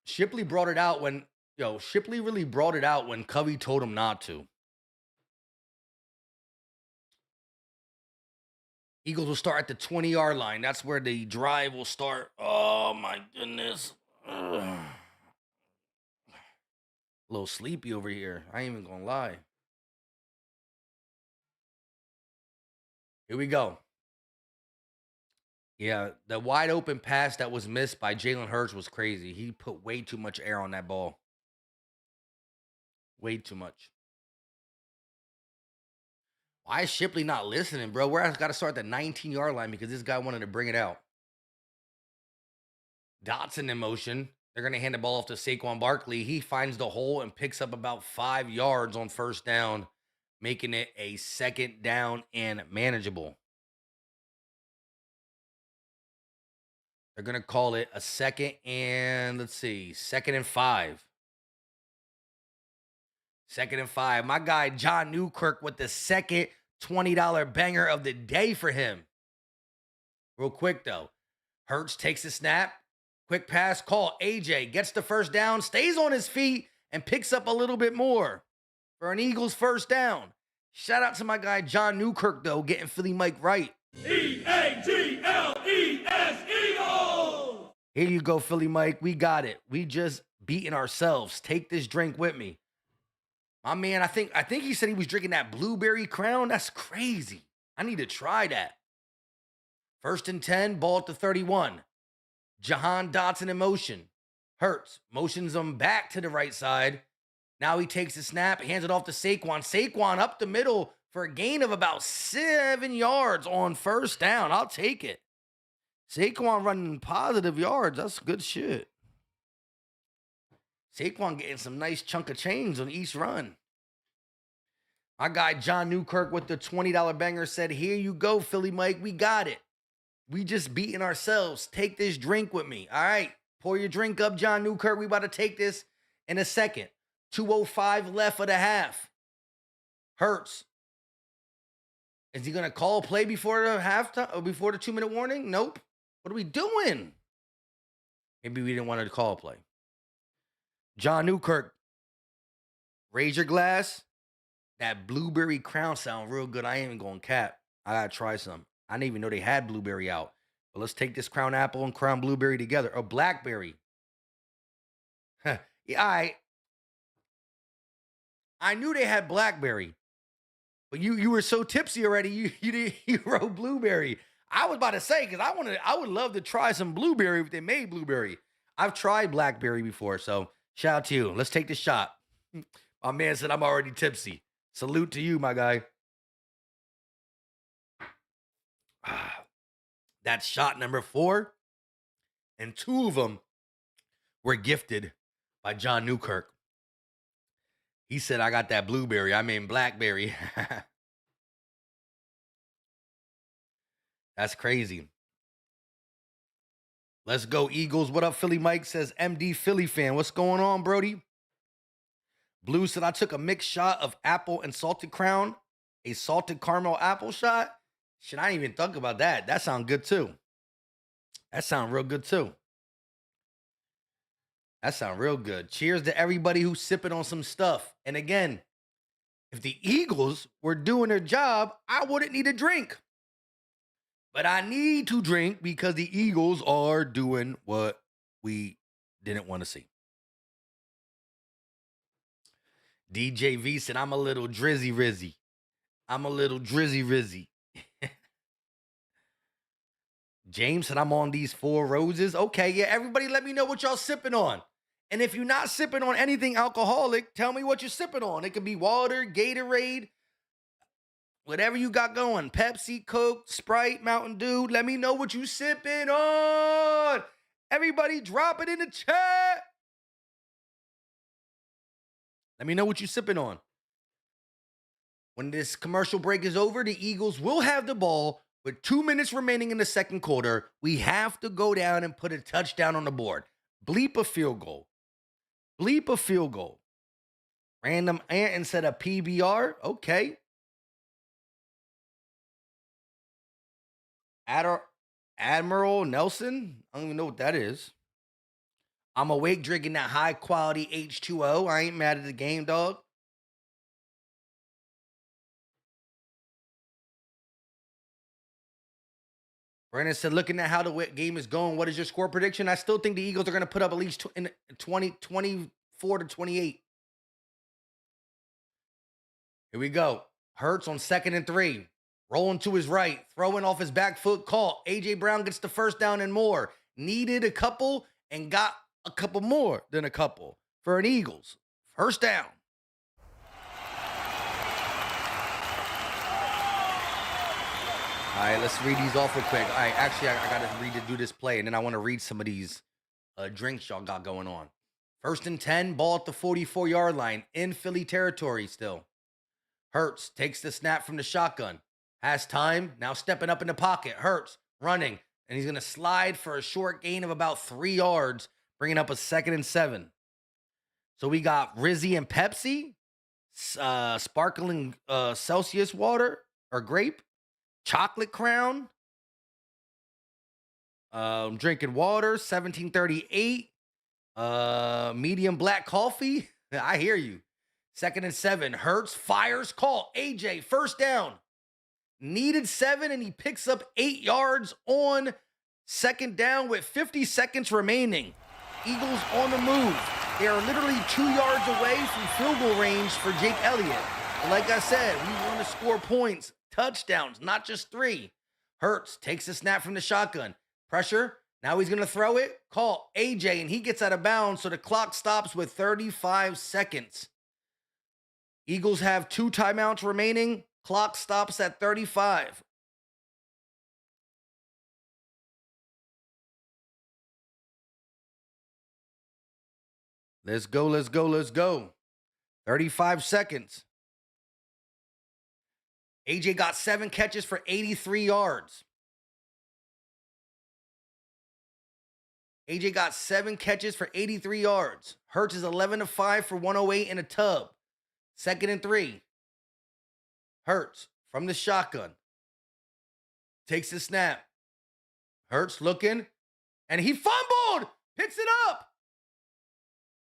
Shipley brought it out when, Shipley really brought it out when Covey told him not to. Eagles will start at the 20-yard line. That's where the drive will start. Oh, my goodness. Ugh. A little sleepy over here. I ain't even going to lie. Here we go. Yeah, the wide open pass that was missed by Jalen Hurts was crazy. He put way too much air on that ball. Way too much. Why is Shipley not listening, bro? We're got to start at the 19-yard line because this guy wanted to bring it out. Dotson in motion. They're going to hand the ball off to Saquon Barkley. He finds the hole and picks up about 5 yards on first down, making it a second down and manageable. They're going to call it a second and, let's see, 2nd and 5. 2nd and 5. My guy, John Newkirk, with the second $20 banger of the day for him. Real quick, though. Hurts takes the snap. Quick pass call. AJ gets the first down, stays on his feet, and picks up a little bit more for an Eagles first down. Shout out to my guy, John Newkirk, though, getting Philly Mike right. E-A-G-L-E-S, Eagles! Here you go, Philly Mike. We got it. We just beaten ourselves. Take this drink with me. My man, I think he said he was drinking that blueberry crown. That's crazy. I need to try that. 1st and 10, ball at the 31. Jahan Dotson in motion. Hurts motions him back to the right side. Now he takes the snap, hands it off to Saquon. Saquon up the middle for a gain of about 7 yards on first down. I'll take it. Saquon running positive yards. That's good shit. Saquon getting some nice chunk of change on each run. My guy, John Newkirk, with the $20 banger said, here you go, Philly Mike. We got it. We just beating ourselves. Take this drink with me. All right. Pour your drink up, John Newkirk. We about to take this in a second. 2:05 left of the half. Hurts. Is he going to call a play before the halftime or before the 2-minute warning? Nope. What are we doing? Maybe we didn't want to call a play. John Newkirk, raise your glass. That blueberry crown sound real good. I ain't even going to cap. I got to try some. I didn't even know they had blueberry out. But let's take this crown apple and crown blueberry together. Or blackberry. Yeah, I knew they had blackberry. But you were so tipsy already, you wrote blueberry. I was about to say, because I would love to try some blueberry if they made blueberry. I've tried blackberry before, so shout out to you. Let's take the shot. My man said I'm already tipsy. Salute to you, my guy. That's shot number 4. And 2 of them were gifted by John Newkirk. He said, I got that blueberry. I mean, blackberry. That's crazy. Let's go, Eagles. What up, Philly Mike? Says MD Philly fan. What's going on, Brody? Blue said, I took a mixed shot of apple and salted crown. A salted caramel apple shot. Shit, I didn't even think about that. That sound good, too. That sound real good, too. That sound real good. Cheers to everybody who's sipping on some stuff. And again, if the Eagles were doing their job, I wouldn't need a drink. But I need to drink because the Eagles are doing what we didn't want to see. DJ V said, I'm a little drizzy rizzy. I'm a little drizzy rizzy. James said, I'm on these 4 roses. Okay, yeah, everybody let me know what y'all sipping on. And if you're not sipping on anything alcoholic, tell me what you're sipping on. It could be water, Gatorade, whatever you got going. Pepsi, Coke, Sprite, Mountain Dew. Let me know what you sipping on. Everybody drop it in the chat. Let me know what you sipping on. When this commercial break is over, the Eagles will have the ball with 2 minutes remaining in the second quarter. We have to go down and put a touchdown on the board. Bleep a field goal. Bleep a field goal. Random ant instead of PBR. Okay. Admiral Nelson. I don't even know what that is. I'm awake drinking that high quality H2O. I ain't mad at the game, dog. Brandon said, looking at how the game is going, what is your score prediction? I still think the Eagles are going to put up at least 24 to 28. Here we go. Hurts on 2nd and 3. Rolling to his right. Throwing off his back foot. Caught. A.J. Brown gets the first down and more. Needed a couple and got a couple more than a couple for an Eagles. First down. All right, let's read these off real quick. All right, actually, I got to do this play, and then I want to read some of these drinks y'all got going on. 1st and 10, ball at the 44-yard line in Philly territory still. Hurts takes the snap from the shotgun. Has time, now stepping up in the pocket. Hurts running, and he's going to slide for a short gain of about 3 yards, bringing up a 2nd and 7. So we got Rizzy and Pepsi, sparkling Celsius water or grape. Chocolate Crown. Drinking water. 1738. Medium black coffee. I hear you. 2nd and 7. Hurts fires. Call. AJ. First down. Needed 7, and he picks up 8 yards on 2nd down with 50 seconds remaining. Eagles on the move. They are literally 2 yards away from field goal range for Jake Elliott. But like I said, we want to score points. Touchdowns, not just 3. Hurts takes a snap from the shotgun. Pressure. Now he's going to throw it. Call AJ, and he gets out of bounds, so the clock stops with 35 seconds. Eagles have 2 timeouts remaining. Clock stops at 35. Let's go, let's go, let's go. 35 seconds. AJ got 7 catches for 83 yards. AJ got 7 catches for 83 yards. Hurts is 11 of 5 for 108 in a tub. 2nd and 3. Hurts from the shotgun. Takes the snap. Hurts looking. And he fumbled. Picks it up.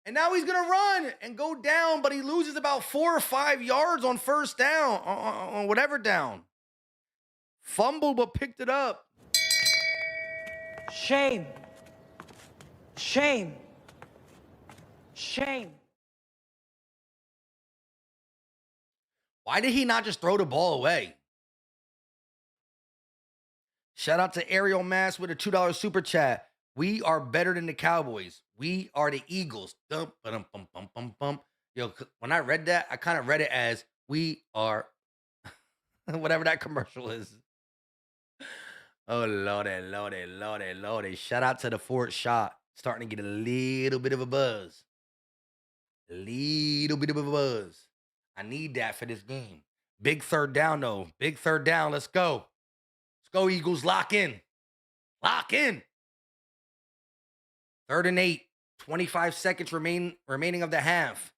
And now he's going to run and go down, but he loses about 4 or 5 yards on first down, on whatever down. Fumbled, but picked it up. Shame. Shame. Shame. Why did he not just throw the ball away? Shout out to Ariel Mass with a $2 super chat. We are better than the Cowboys. We are the Eagles. Yo, when I read that, I kind of read it as we are whatever that commercial is. Oh, lordy, lordy, lordy, lordy. Shout out to the Fort shot. Starting to get a little bit of a buzz. A little bit of a buzz. I need that for this game. Big 3rd down, though. Big 3rd down. Let's go. Let's go, Eagles. Lock in. Lock in. 3rd and 8. 25 seconds remaining of the half.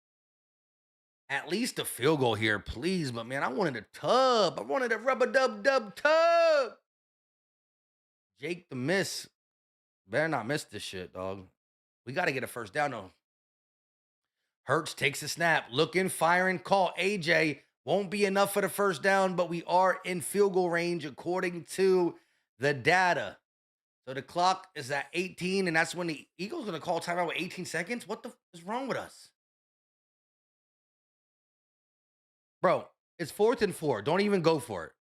At least a field goal here, please. But, man, I wanted a tub. I wanted a rub-a-dub-dub tub. Jake the miss. Better not miss this shit, dog. We got to get a first down, though. Hurts takes a snap. Looking, firing, call. AJ won't be enough for the first down, but we are in field goal range according to the data. So the clock is at 18, and that's when the Eagles going to call timeout with 18 seconds? What the f is wrong with us? Bro, it's 4th and 4. Don't even go for it.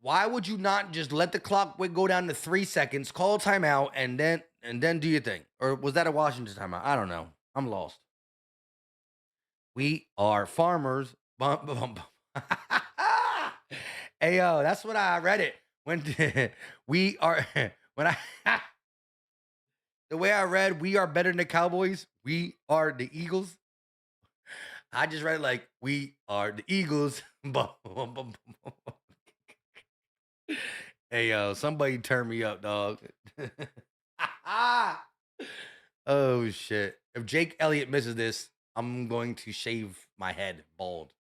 Why would you not just let the clock go down to 3 seconds, call a timeout, and then do your thing? Or was that a Washington timeout? I don't know. I'm lost. We are farmers. Bum, bum, bum. Hey, yo, that's what I read it. When we are, when I, the way I read, we are better than the Cowboys. We are the Eagles. I just read it like, we are the Eagles. Hey, yo, somebody turn me up, dog. Oh, shit. If Jake Elliott misses this, I'm going to shave my head bald.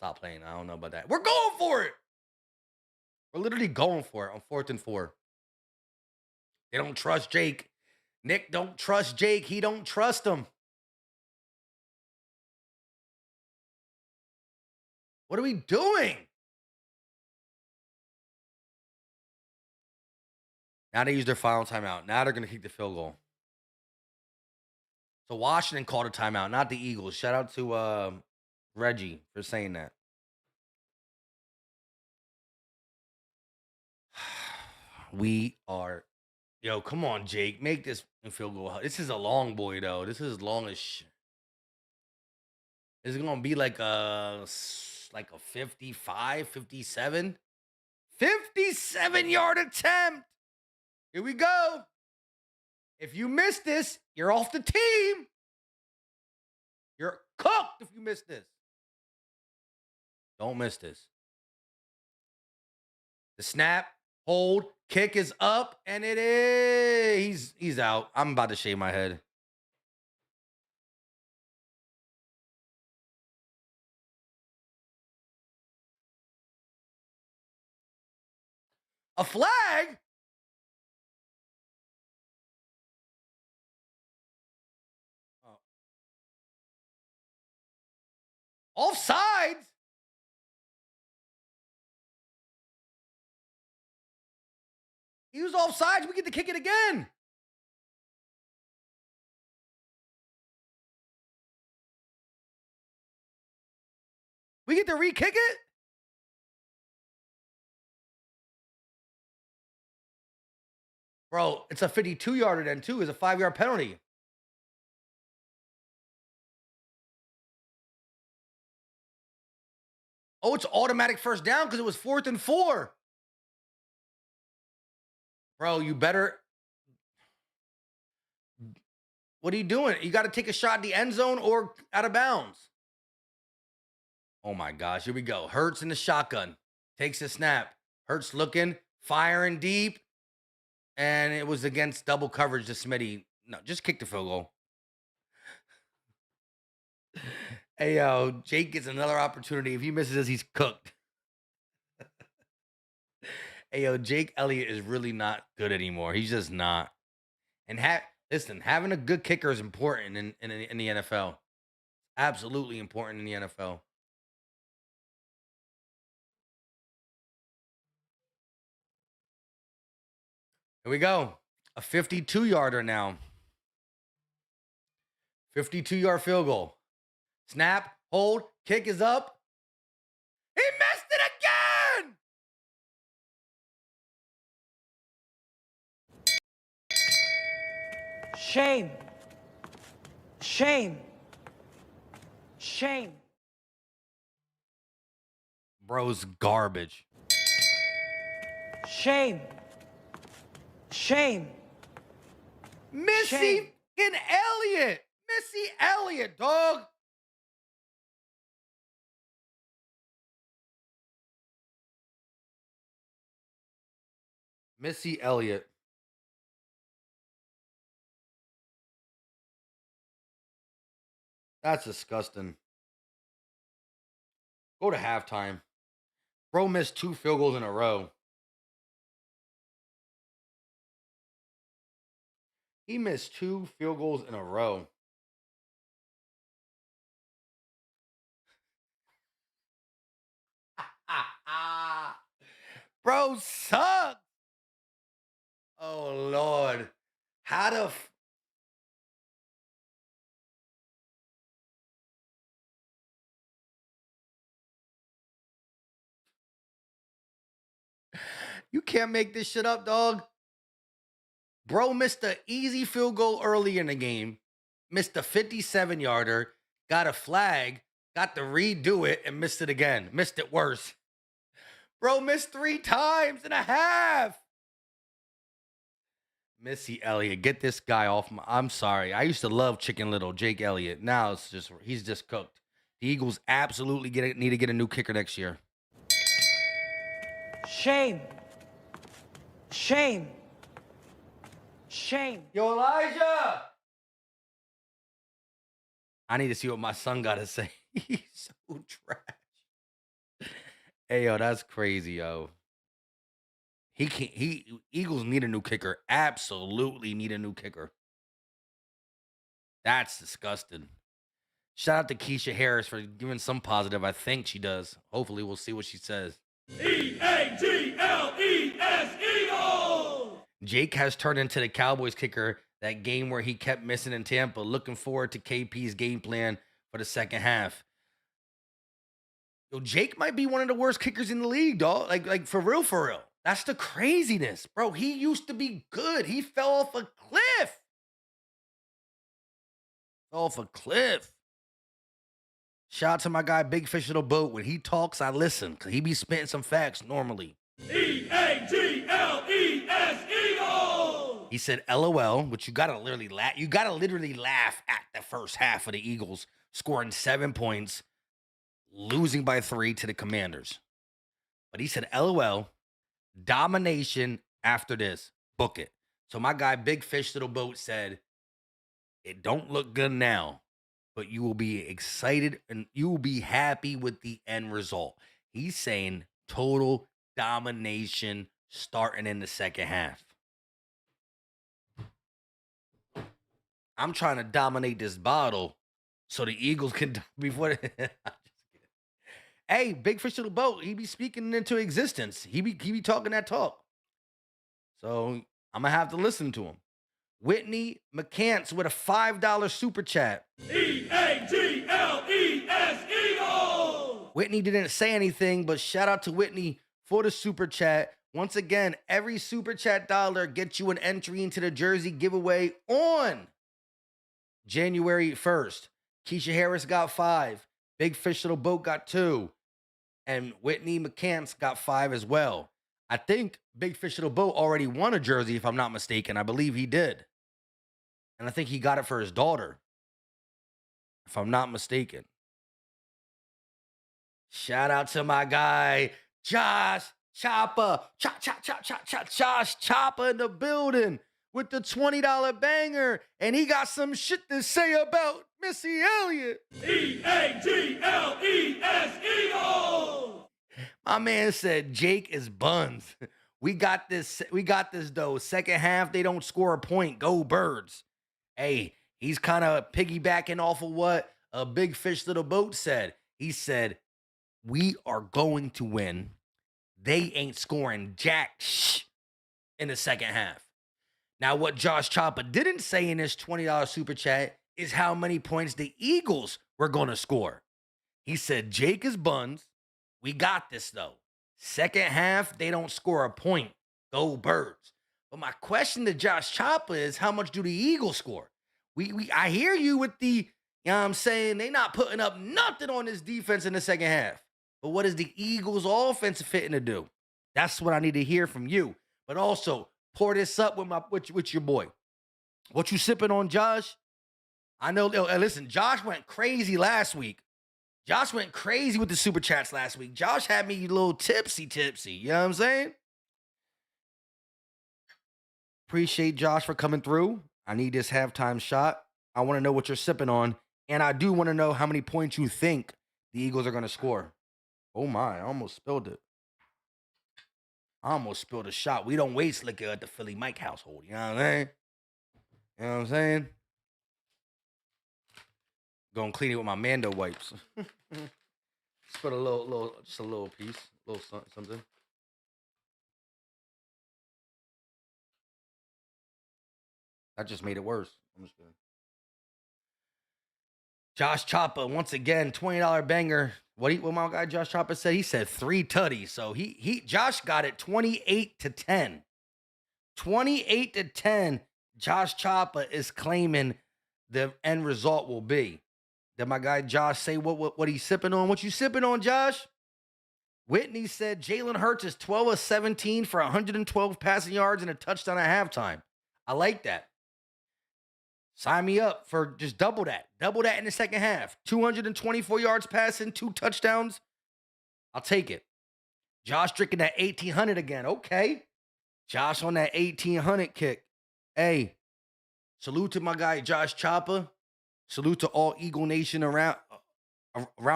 Stop playing. I don't know about that. We're going for it. We're literally going for it on 4th and 4. They don't trust Jake. Nick don't trust Jake. He don't trust him. What are we doing? Now they use their final timeout. Now they're going to kick the field goal. So Washington called a timeout, not the Eagles. Shout out to Reggie for saying that. We are, yo, come on, Jake. Make this field goal. This is a long boy, though. This is long as shit. This is going to be like a 55, 57. 57-yard attempt. Here we go. If you miss this, you're off the team. You're cooked if you miss this. Don't miss this. The snap, hold, kick is up, and it is. He's out. I'm about to shave my head. A flag? Oh. Offsides? He was offsides. We get to kick it again. We get to re-kick it? Bro, it's a 52-yarder then, too. It's a 5-yard penalty. Oh, it's automatic first down because it was 4th and 4. Bro, you better. What are you doing? You got to take a shot at the end zone or out of bounds. Oh, my gosh. Here we go. Hurts in the shotgun. Takes a snap. Hurts looking, firing deep. And it was against double coverage to Smitty. No, just kick the field goal. Hey, yo, Jake gets another opportunity. If he misses this, he's cooked. Hey, yo, Jake Elliott is really not good anymore. He's just not. And listen, having a good kicker is important in the NFL. Absolutely important in the NFL. Here we go. A 52-yarder now. 52-yard field goal. Snap, hold, kick is up. He missed it again! Shame. Shame. Shame. Bro's garbage. Shame. Shame. Missy Shame. and Elliott. Missy Elliott, dog. Missy Elliott. That's disgusting. Go to halftime. Bro missed 2 field goals in a row. He missed 2 field goals in a row. Bro sucks. Oh, Lord. How the... You can't make this shit up, dog. Bro missed an easy field goal early in the game, missed a 57-yarder, got a flag, got to redo it, and missed it again. Missed it worse. Bro missed 3 times and a half. Missy Elliott, get this guy off my... I'm sorry. I used to love Chicken Little, Jake Elliott. Now it's just... he's just cooked. The Eagles absolutely need to get a new kicker next year. Shame. Shame. Shame. Yo, Elijah! I need to see what my son got to say. He's so trash. Hey, yo, that's crazy, yo. Eagles need a new kicker. Absolutely need a new kicker. That's disgusting. Shout out to Keisha Harris for giving some positive. I think she does. Hopefully, we'll see what she says. E-A-G-L-E-S, Eagles! Jake has turned into the Cowboys kicker that game where he kept missing in Tampa. Looking forward to KP's game plan for the second half. Yo, Jake might be one of the worst kickers in the league, dog. Like for real, for real. That's the craziness, bro. He used to be good. He fell off a cliff. Off a cliff. Shout out to my guy, Big Fish in the Boat. When he talks, I listen, because he be spitting some facts normally. EAGLES Eagles! He said, LOL, which you gotta literally laugh at the first half of the Eagles scoring 7 points, losing by 3 to the Commanders. But he said, LOL, domination after this. Book it. So my guy, Big Fish Little Boat, said, it don't look good now, but you will be excited and you will be happy with the end result. He's saying total domination starting in the second half. I'm trying to dominate this bottle so the Eagles can before. Hey, Big Fish Little Boat, he be speaking into existence. He be talking that talk. So I'm gonna have to listen to him. Whitney McCants with a $5 super chat. EAGLES Eagles! Whitney didn't say anything, but shout out to Whitney for the super chat. Once again, every super chat dollar gets you an entry into the jersey giveaway on January 1st. Keisha Harris got 5. Big Fish Little Boat got 2. And Whitney McCants got 5 as well. I think Big Fish Little Boat already won a jersey, if I'm not mistaken. I believe he did. And I think he got it for his daughter, if I'm not mistaken. Shout out to my guy, Josh Chopper. Josh Chopper in the building with the $20 banger. And he got some shit to say about Missy Elliott. EAGLES Eagles! My man said Jake is buns. We got this though. Second half, they don't score a point. Go Birds. Hey, he's kind of piggybacking off of what a Big Fish Little Boat said. He said, we are going to win. They ain't scoring jack in the second half. Now, what Josh Chopper didn't say in his $20 super chat is how many points the Eagles were going to score. He said, Jake is buns. We got this, though. Second half, they don't score a point. Go Birds. But my question to Josh Chopper is, how much do the Eagles score? I hear you with the, you know what I'm saying, they not putting up nothing on this defense in the second half. But what is the Eagles' offense fitting to do? That's what I need to hear from you. But also, pour this up with your boy. What you sipping on, Josh? I know, listen, Josh went crazy last week. Josh went crazy with the super chats last week. Josh had me a little tipsy. You know what I'm saying? Appreciate Josh for coming through. I need this halftime shot. I want to know what you're sipping on. And I do want to know how many points you think the Eagles are going to score. Oh, my. I almost spilled it. I almost spilled a shot. We don't waste liquor at the Philly Mike household. You know what I'm saying? You know what I'm saying? Gonna clean it with my Mando wipes. Just put just a little piece, a little something. That just made it worse. I'm just kidding. Josh Chopper, once again, $20 banger. What my guy Josh Chopper said? He said 3 tutties. So Josh got it 28-10. 28-10. Josh Chopper is claiming the end result will be. Did my guy Josh say what he's sipping on? What you sipping on, Josh? Whitney said Jalen Hurts is 12 of 17 for 112 passing yards and a touchdown at halftime. I like that. Sign me up for just double that. Double that in the second half. 224 yards passing, 2 touchdowns. I'll take it. Josh drinking that 1800 again. Okay. Josh on that 1800 kick. Hey, salute to my guy Josh Chopper. Salute to all Eagle Nation around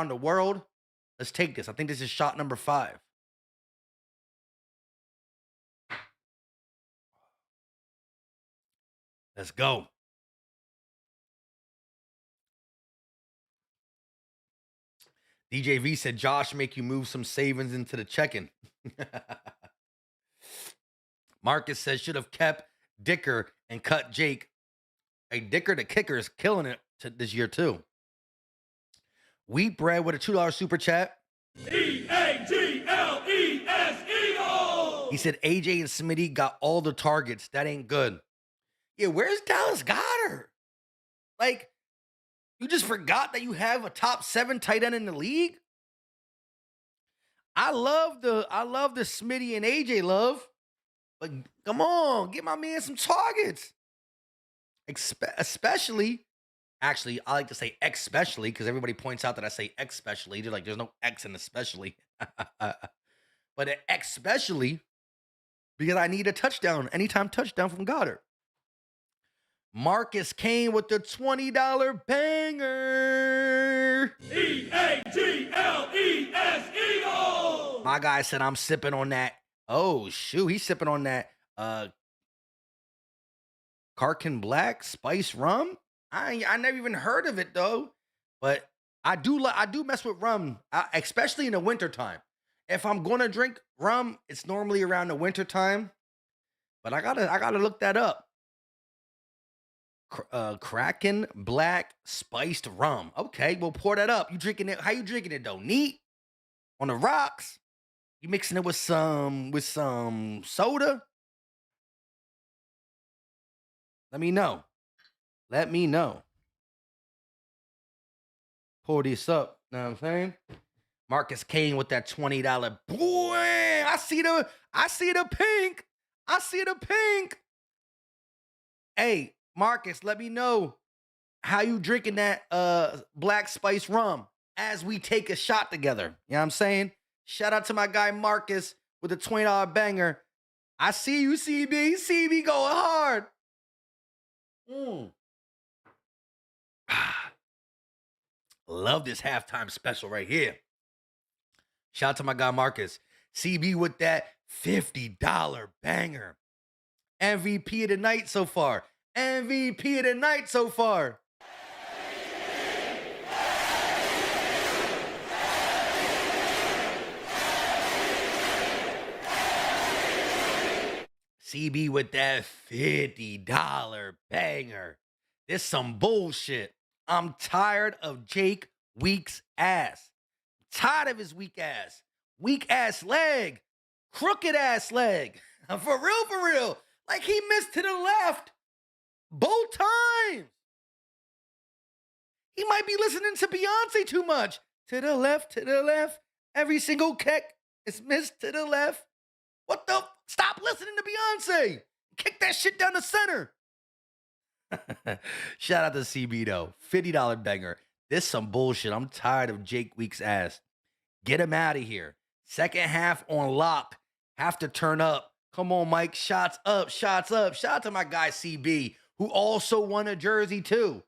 the world. Let's take this. I think this is shot number 5. Let's go. DJ V said, Josh, make you move some savings into the checking. Marcus says should have kept Dicker and cut Jake. Hey, Dicker the kicker is killing it this year too. Wheat Bread with a $2 super chat. EAGLES Eagles! He said AJ and Smitty got all the targets. That ain't good. Yeah, where's Dallas Goedert? Like, you just forgot that you have a top 7 tight end in the league? I love the Smitty and AJ love, but come on, get my man some targets. Especially, actually, I like to say especially because everybody points out that I say especially. They're like, there's no X in especially. But especially because I need a touchdown, anytime touchdown from Goddard. Marcus Kane with the $20 banger. EAGLES Eagles! My guy said I'm sipping on that. Oh, shoot. He's sipping on that Karkin Black Spice rum. I never even heard of it, though. But I do mess with rum, especially in the wintertime. If I'm going to drink rum, it's normally around the wintertime. But I gotta look that up. Kraken Black Spiced Rum. Okay, we'll pour that up. You drinking it? How you drinking it though? Neat? On the rocks? You mixing it with some soda? Let me know. Pour this up. Know what I'm saying? Marcus Kane with that $20. Boy, I see the pink. I see the pink. Hey, Marcus, let me know how you drinking that black spice rum as we take a shot together. You know what I'm saying? Shout out to my guy Marcus with the $20 banger. I see you, CB. CB going hard. Love this halftime special right here. Shout out to my guy Marcus. CB with that $50 banger. MVP of the night so far. MVP of the night so far. CB with that $50 banger. This some bullshit. I'm tired of Jake Weeks' ass. Tired of his weak ass. Weak ass leg. Crooked ass leg. For real. Like he missed to the left both times. He might be listening to Beyonce too much. To the left. Every single kick is missed to the left. What the? Stop listening to Beyonce. Kick that shit down the center. Shout out to CB though. $50 banger. This some bullshit. I'm tired of Jake Weeks' ass. Get him out of here. Second half on lock. Have to turn up. Come on, Mike. Shots up. Shout out to my guy CB, who also won a jersey too.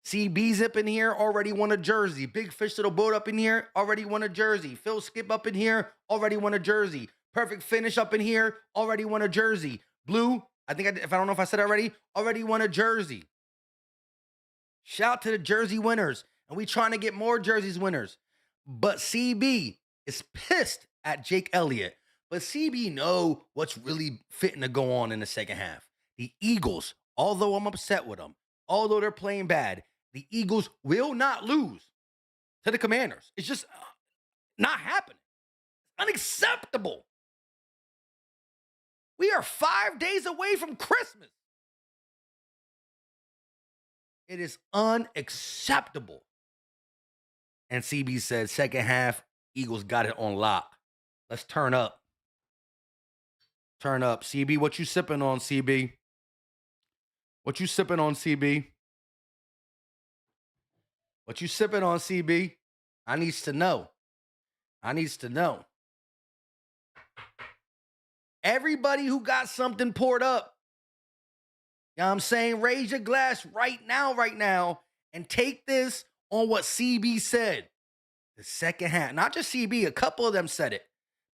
CB's up in here, already won a jersey. Big Fish Little Boat up in here, already won a jersey. Phil Skip up in here, already won a jersey. Perfect Finish up in here, already won a jersey. Blue, if I don't know if I said it already won a jersey. Shout out to the jersey winners. And we trying to get more jerseys winners. But CB is pissed at Jake Elliott. But CB know what's really fitting to go on in the second half. The Eagles, although I'm upset with them, although they're playing bad, the Eagles will not lose to the Commanders. It's just not happening. Unacceptable. We are 5 days away from Christmas. It is unacceptable. And CB said, second half, Eagles got it on lock. Let's turn up. Turn up. CB, what you sipping on, CB? What you sipping on, CB? What you sipping on, CB? I needs to know. Everybody who got something poured up, you know what I'm saying? Raise your glass right now, and take this on what CB said. The second half, not just CB, a couple of them said it.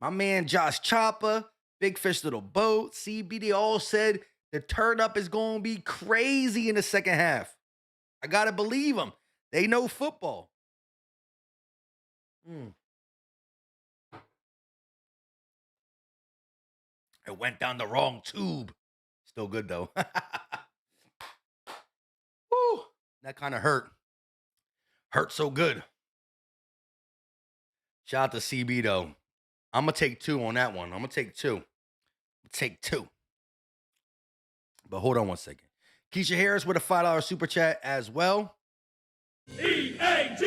My man Josh Chopper, Big Fish Little Boat, CB, they all said the turn up is going to be crazy in the second half. I got to believe them. They know football. It went down the wrong tube. Still good, though. Woo, that kind of hurt. Hurt so good. Shout out to CB, though. I'm going to take 2 on that one. I'm going to take 2. Take 2. But hold on one second. Keisha Harris with a $5 super chat as well. EAGLES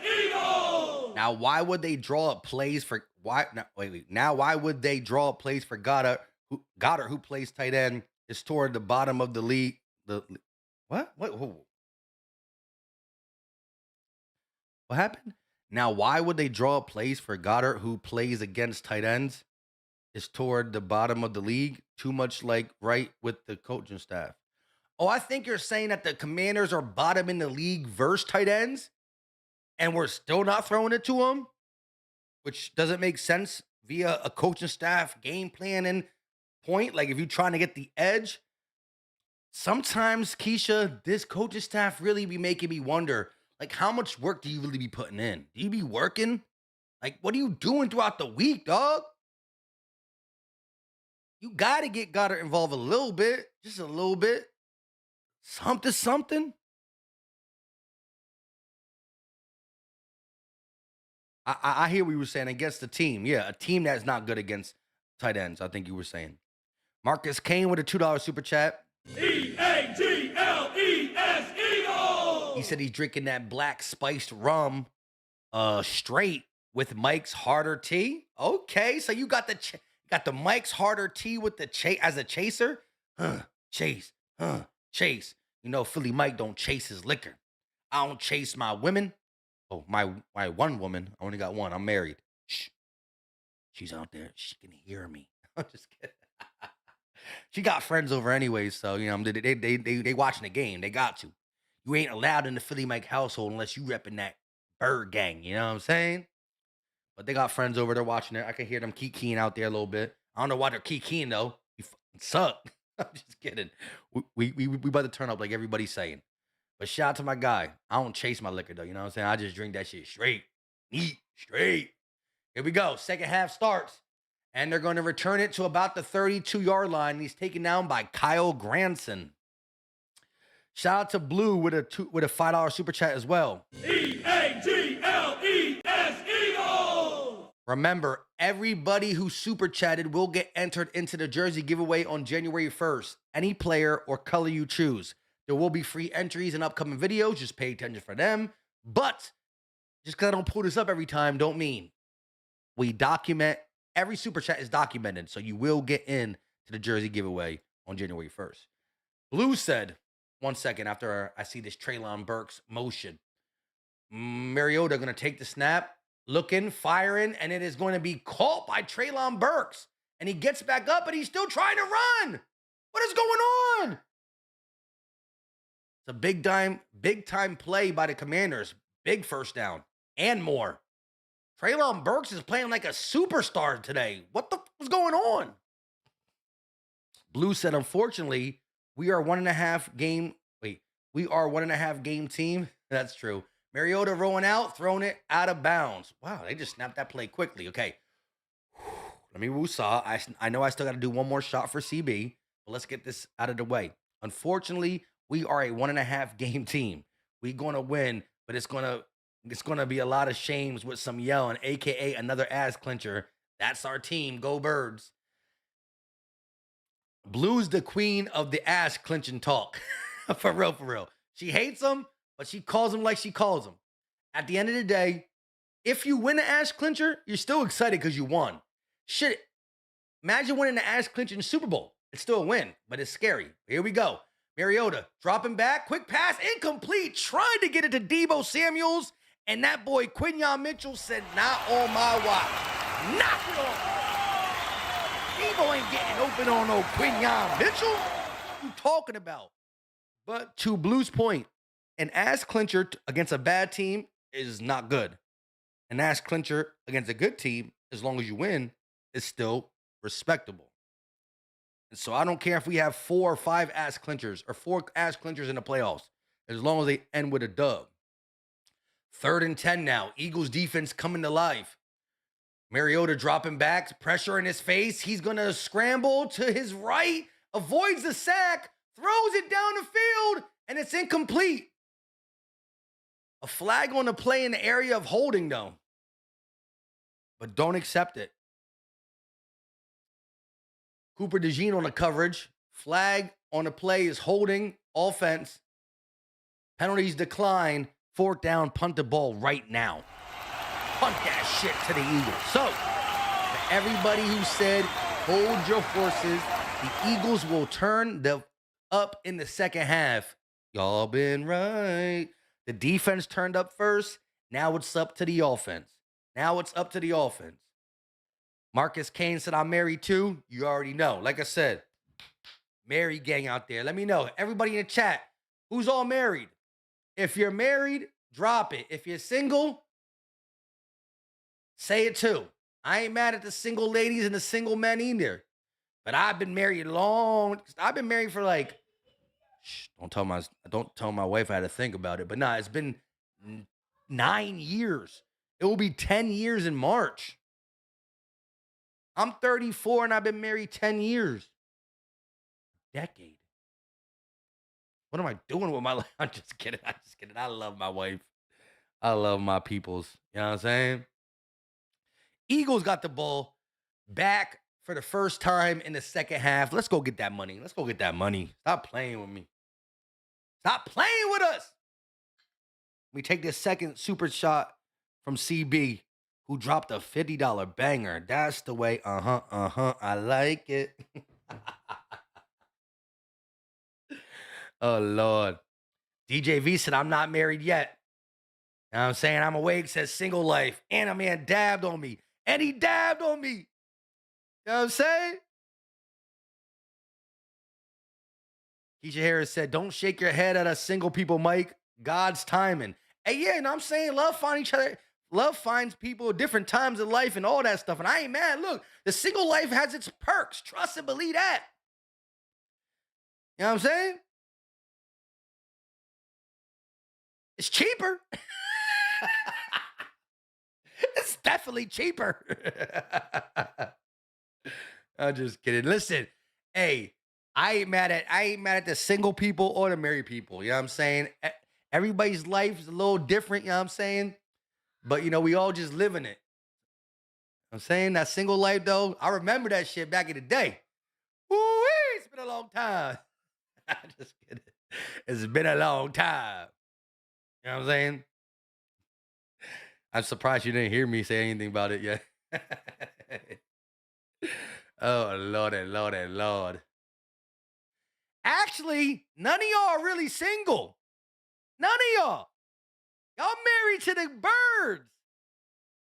Eagles. Now, why would they draw up plays for why? No, wait. Now, why would they draw up plays for Goddard, who plays tight end, is toward the bottom of the league? What? What happened? Now, why would they draw up plays for Goddard, who plays against tight ends, is toward the bottom of the league? Too much like right with the coaching staff. Oh, I think you're saying that the Commanders are bottom in the league versus tight ends, and we're still not throwing it to them, which doesn't make sense via a coaching staff game planning point. Like if you're trying to get the edge, sometimes, Keisha, this coaching staff really be making me wonder, like, how much work do you really be putting in? Do you be working? Like, what are you doing throughout the week, dog? You got to get Goddard involved a little bit, just a little bit. Something. I hear what you were saying against the team. Yeah, a team that's not good against tight ends, I think you were saying. Marcus Kane with a $2 super chat. EAGLES Eagles. He said he's drinking that black spiced rum straight with Mike's Harder tea. Okay, so you got the Mike's Harder tea with the as a chaser? Chase. You know, Philly Mike don't chase his liquor. I don't chase my women. Oh, my one woman. I only got one. I'm married. Shh. She's out there. She can hear me. I'm just kidding. She got friends over anyways, so you know they watching the game. They got to. You ain't allowed in the Philly Mike household unless you repping that bird gang. You know what I'm saying? But they got friends over there watching it. I can hear them kikiing out there a little bit. I don't know why they're kikiing though. You fucking suck. I'm just kidding. We about to turn up like everybody's saying. But shout out to my guy. I don't chase my liquor though. You know what I'm saying? I just drink that shit straight. Neat. Straight. Here we go. Second half starts. And they're going to return it to about the 32-yard line. He's taken down by Kyle Granson. Shout out to Blue with a $5 super chat as well. EAGLES Eagles. Remember, everybody who super chatted will get entered into the jersey giveaway on January 1st. Any player or color you choose. There will be free entries in upcoming videos. Just pay attention for them. But just because I don't pull this up every time don't mean we document. Every super chat is documented, so you will get in to the jersey giveaway on January 1st. Blue said, 1 second after I see this Treylon Burks motion, Mariota going to take the snap, looking, firing, and it is going to be caught by Treylon Burks. And he gets back up, and he's still trying to run. What is going on? It's a big time play by the Commanders. Big first down and more. Treylon Burks is playing like a superstar today. What the f is going on? Blue said, unfortunately, we are 1.5 game. Wait, we are 1.5 game team. That's true. Mariota rolling out, throwing it out of bounds. Wow, they just snapped that play quickly. Okay. Let me woosah. I know I still got to do one more shot for CB, but let's get this out of the way. Unfortunately, we are a 1.5 game team. We're going to win, but it's going to be a lot of shames with some yelling, a.k.a. another ass clincher. That's our team. Go Birds. Blue's the queen of the ass clinching talk. For real. She hates them, but she calls them like she calls them. At the end of the day, if you win the ass clincher, you're still excited because you won. Shit, imagine winning the ass clincher in the Super Bowl. It's still a win, but it's scary. Here we go. Mariota dropping back. Quick pass. Incomplete. Trying to get it to Deebo Samuels. And that boy, Quinyon Mitchell, said, not on my watch. Knock it off. Deebo ain't getting open on no Quinyon Mitchell. What you talking about? But to Blue's point, an ass clincher against a bad team is not good. An ass clincher against a good team, as long as you win, is still respectable. And so I don't care if we have 4 or 5 ass clinchers or 4 ass clinchers in the playoffs, as long as they end with a dub. 3rd and 10 now. Eagles defense coming to life. Mariota dropping back, pressure in his face. He's going to scramble to his right, avoids the sack, throws it down the field, and it's incomplete. A flag on the play in the area of holding, though. But don't accept it. Cooper DeJean on the coverage. Flag on the play is holding, offense. Penalties decline. 4th down, punt the ball right now. Punt that shit to the Eagles. So, for everybody who said, hold your horses, the Eagles will turn up in the second half. Y'all been right. The defense turned up first. Now it's up to the offense. Marcus Kane said, I'm married too. You already know. Like I said, married gang out there. Let me know. Everybody in the chat, who's all married? If you're married, drop it. If you're single, say it too. I ain't mad at the single ladies and the single men either. But I've been married I've been married for like, don't tell my wife I had to think about it. But nah, it's been 9 years. It will be 10 years in March. I'm 34 and I've been married 10 years. Decade. What am I doing with my life? I'm just kidding. I love my wife. I love my peoples. You know what I'm saying? Eagles got the ball back for the first time in the second half. Let's go get that money. Stop playing with me. Stop playing with us. We take this second super shot from CB, who dropped a $50 banger. That's the way. I like it. Oh, Lord. DJV said, I'm not married yet. You know what I'm saying? I'm awake, says single life. And a man dabbed on me. And he dabbed on me. You know what I'm saying? Keisha Harris said, don't shake your head at us single people, Mike. God's timing. Hey, yeah, and I'm saying love finds each other. Love finds people at different times in life and all that stuff. And I ain't mad. Look, the single life has its perks. Trust and believe that. You know what I'm saying? It's cheaper. It's definitely cheaper. I'm just kidding. Listen, hey, I ain't mad at the single people or the married people. You know what I'm saying? Everybody's life is a little different, you know what I'm saying? But, you know, we all just live in it. I'm saying that single life, though, I remember that shit back in the day. Woo-wee, it's been a long time. I'm just kidding. It's been a long time. You know what I'm saying? I'm surprised you didn't hear me say anything about it yet. Oh, Lord. Actually, none of y'all are really single. None of y'all. Y'all married to the birds.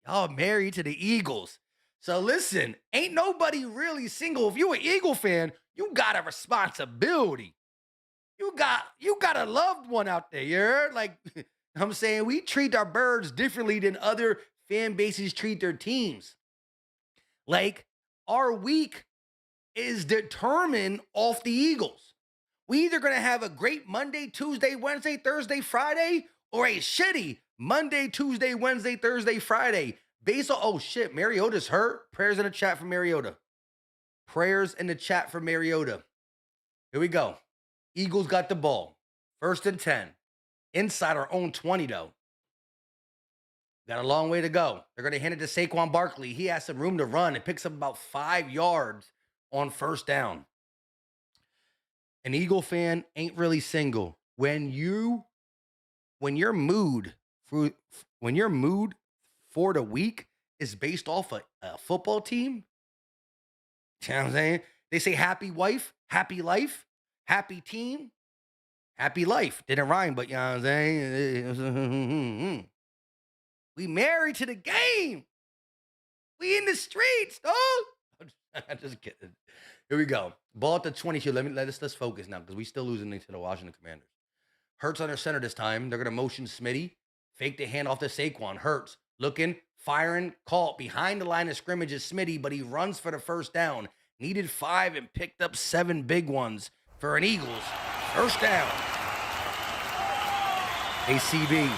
Y'all married to the Eagles. So listen, ain't nobody really single. If you an Eagle fan, you got a responsibility. You got a loved one out there. You heard? Like, I'm saying we treat our birds differently than other fan bases treat their teams. Like, our week is determined off the Eagles. We either going to have a great Monday, Tuesday, Wednesday, Thursday, Friday, or a shitty Monday, Tuesday, Wednesday, Thursday, Friday. Based on, oh shit, Mariota's hurt. Prayers in the chat for Mariota. Here we go. Eagles got the ball. 1st and 10. Inside our own 20, though. Got a long way to go. They're going to hand it to Saquon Barkley. He has some room to run. It picks up about 5 yards on 1st down. An Eagle fan ain't really single. When your mood for the week is based off a football team, you know what I'm saying? They say happy wife, happy life, happy team, happy life. Didn't rhyme, but you know what I'm saying? We married to the game. We in the streets, dog. I'm just kidding. Here we go. Ball at the 22. Let's focus now because we still losing to the Washington Commanders. Hurts under center this time. They're going to motion Smitty. Fake the handoff to Saquon. Hurts. Looking, firing, caught. Behind the line of scrimmage is Smitty, but he runs for the 1st down. Needed 5 and picked up 7 big ones for an Eagles. 1st down. ACB.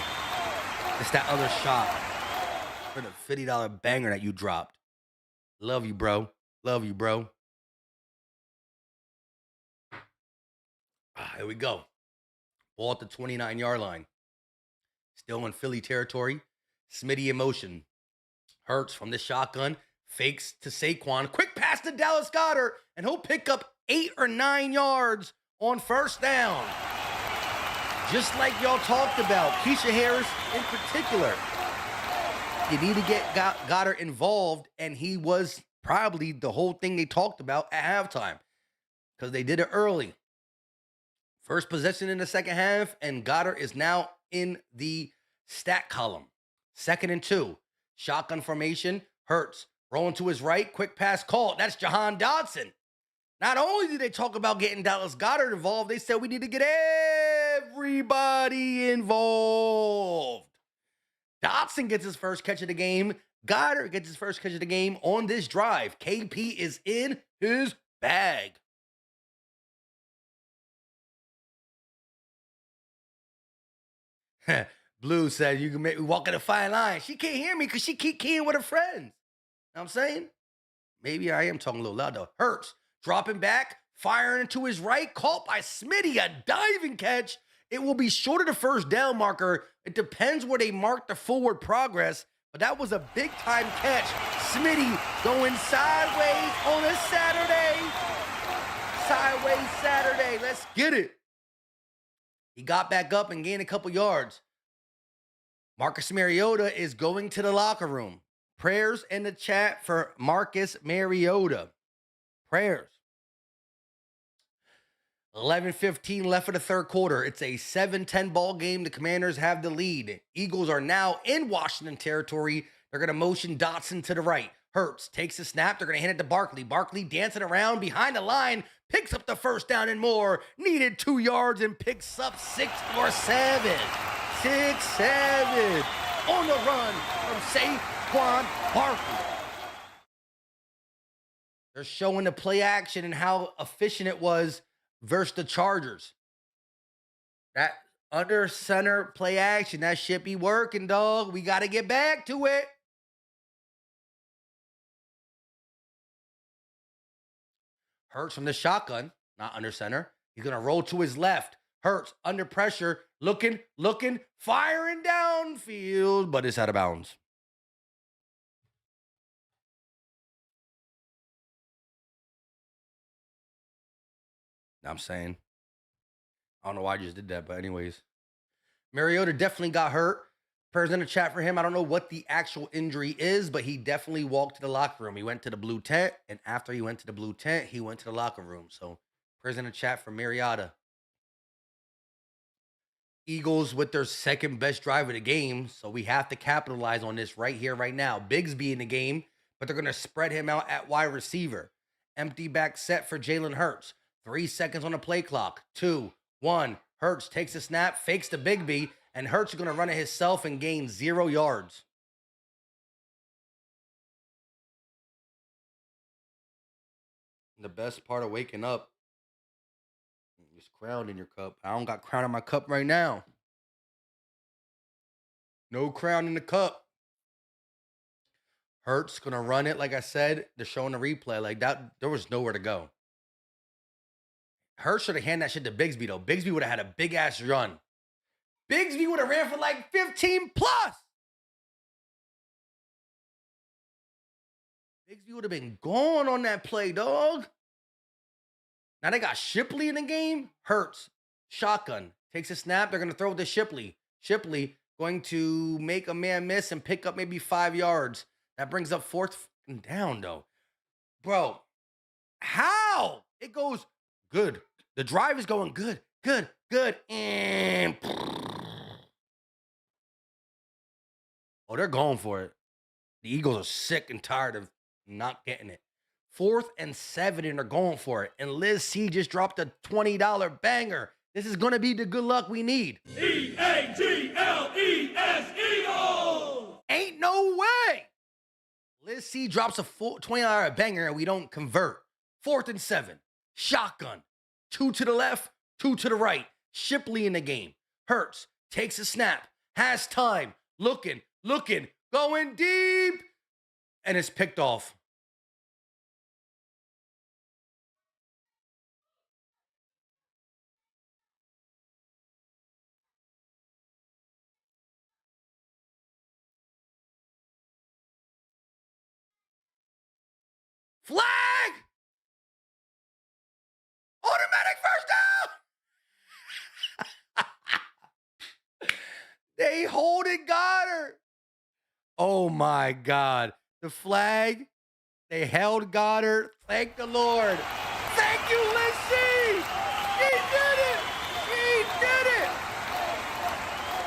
It's that other shot for the $50 banger that you dropped. Love you, bro. Love you, bro. Here we go. Ball at the 29-yard line. Still in Philly territory. Smitty in motion. Hurts from the shotgun. Fakes to Saquon. Quick pass to Dallas Goedert. And he'll pick up 8 or 9 yards on first down. Just like y'all talked about. Keisha Harris in particular. You need to get Goddard involved. And he was probably the whole thing they talked about at halftime. Because they did it early. First possession in the second half, and Goddard is now in the stat column. 2nd and 2. Shotgun formation. Hurts. Rolling to his right. Quick pass called. That's Jahan Dotson. Not only did they talk about getting Dallas Goedert involved, they said we need to get everybody involved. Dotson gets his first catch of the game. Goddard gets his first catch of the game on this drive. KP is in his bag. Blue said, you can make me walk in a fine line. She can't hear me because she keep keying with her friends. Know what I'm saying? Maybe I am talking a little loud though. Hurts, dropping back, firing into his right, caught by Smitty, a diving catch. It will be short of the first down marker. It depends where they mark the forward progress, but that was a big-time catch. Smitty going sideways on a Saturday. Sideways Saturday. Let's get it. He got back up and gained a couple yards. Marcus Mariota is going to the locker room. Prayers in the chat for Marcus Mariota. Prayers. 11:15 left for the third quarter. It's a 7-10 ball game. The Commanders have the lead. Eagles are now in Washington territory. They're going to motion Dotson to the right. Hurts takes the snap. They're going to hand it to Barkley. Barkley dancing around behind the line. Picks up the first down and more. Needed 2 yards and picks up 6 or 7. 6-7 on the run from Saquon Barkley. They're showing the play action and how efficient it was versus the Chargers. That under center play action, that should be working, dog. We got to get back to it. Hurts from the shotgun, not under center. He's going to roll to his left. Hurts under pressure, looking, firing downfield, but it's out of bounds. I'm saying. I don't know why I just did that, but anyways. Mariota definitely got hurt. Prayers in the chat for him. I don't know what the actual injury is, but he definitely walked to the locker room. He went to the blue tent, and after he went to the blue tent, he went to the locker room. So prayers in the chat for Mariota. Eagles with their second best drive of the game, so we have to capitalize on this right here, right now. Bigsby in the game, but they're going to spread him out at wide receiver. Empty back set for Jalen Hurts. 3 seconds on the play clock. 2, 1. Hurts takes a snap, fakes to Bigsby, and Hurts is going to run it himself and gain 0 yards. The best part of waking up is crown in your cup. I don't got crown in my cup right now. No crown in the cup. Hurts going to run it, like I said. They're showing the replay. Like that, there was nowhere to go. Hurts should have handed that shit to Bigsby, though. Bigsby would have had a big-ass run. Bigsby would have ran for like 15 plus. Bigsby would have been gone on that play, dog. Now they got Shipley in the game. Hurts. Shotgun. Takes a snap. They're going to throw it to Shipley. Shipley going to make a man miss and pick up maybe 5 yards. That brings up 4th down, though. Bro, how? It goes good. The drive is going good. And oh, they're going for it. The Eagles are sick and tired of not getting it. 4th and 7, and they're going for it. And Liz C just dropped a $20 banger. This is going to be the good luck we need. EAGLES Eagles! Ain't no way. Liz C drops a $20 banger and we don't convert. 4th and 7. Shotgun. 2 to the left, 2 to the right. Shipley in the game. Hurts. Takes a snap. Has time. Looking. Going deep. And it's picked off. Flag! Automatic first down! They holding Goddard. Oh my God. The flag. They held Goddard. Thank the Lord. Thank you, Lindsay. He did it. He did it.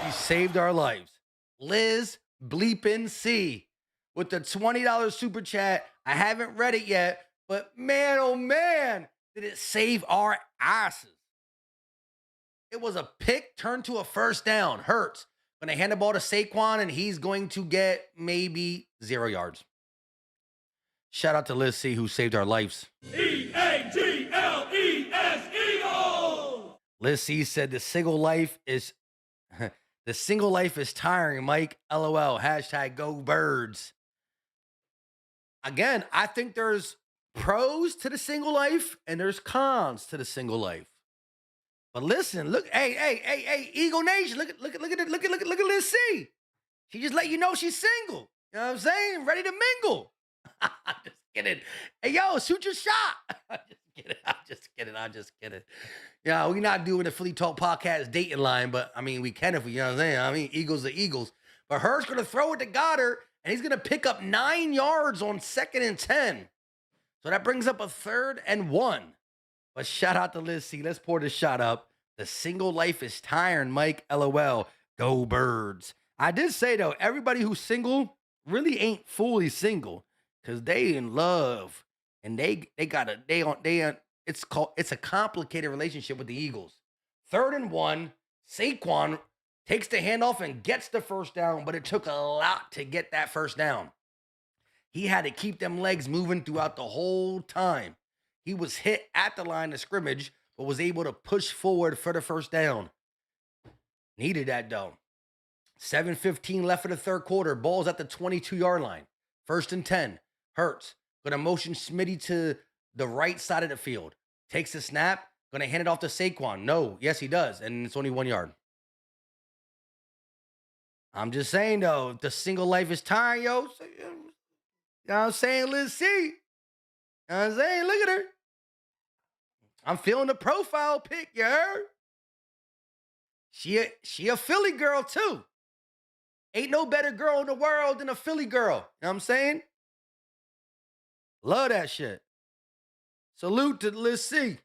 He saved our lives. Liz bleepin' C with the $20 super chat. I haven't read it yet, but man, oh man, did it save our asses. It was a pick turned to a first down. Hurts. Going to hand the ball to Saquon, and he's going to get maybe 0 yards. Shout out to Liz C, who saved our lives. EAGLES Eagles! Liz C said the single life is tiring, Mike. LOL. Hashtag go birds. Again, I think there's pros to the single life and there's cons to the single life. But listen, look, hey, Eagle Nation, look at Liz C. She just let you know she's single. You know what I'm saying? Ready to mingle. I'm just kidding. Hey, yo, shoot your shot. I'm just kidding. Yeah, we're not doing the Philly Talk Podcast dating line, but I mean, we can if we, you know what I'm saying? I mean, Eagles are Eagles. But Hurts going to throw it to Goddard, and he's going to pick up 9 yards on 2nd and 10. So that brings up a 3rd and 1. But shout out to Liz C. Let's pour this shot up. The single life is tiring, Mike. LOL. Go birds. I did say, though, everybody who's single really ain't fully single because they in love. And it's a complicated relationship with the Eagles. 3rd and 1. Saquon takes the handoff and gets the first down, but it took a lot to get that first down. He had to keep them legs moving throughout the whole time. He was hit at the line of scrimmage, but was able to push forward for the first down. Needed that, though. 7:15 left in the third quarter. Ball's at the 22-yard line. 1st and 10. Hurts. Going to motion Smitty to the right side of the field. Takes the snap. Going to hand it off to Saquon. No. Yes, he does. And it's only 1 yard. I'm just saying, though, if the single life is tiring, yo. You know what I'm saying? Let's see. You know what I'm saying? Look at her. I'm feeling the profile pic, you heard? She a Philly girl, too. Ain't no better girl in the world than a Philly girl. You know what I'm saying? Love that shit. Salute to Liz C.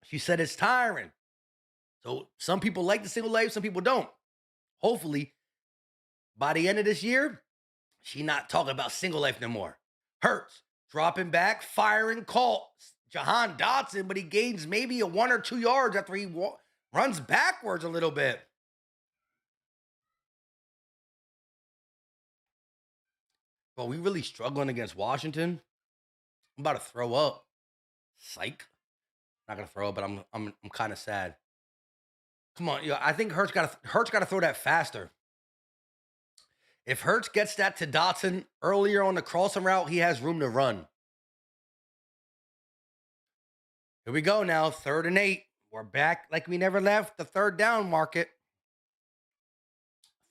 She said it's tiring. So some people like the single life, some people don't. Hopefully, by the end of this year, she not talking about single life no more. Hurts, dropping back, firing, call Jahan Dotson, but he gains maybe a 1 or 2 yards after he runs backwards a little bit. But we really struggling against Washington. I'm about to throw up. Psych. Not gonna throw up, but I'm kind of sad. Come on, I think Hurts got to throw that faster. If Hurts gets that to Dotson earlier on the crossing route, he has room to run. Here we go now, 3rd and 8. We're back like we never left the 3rd down market.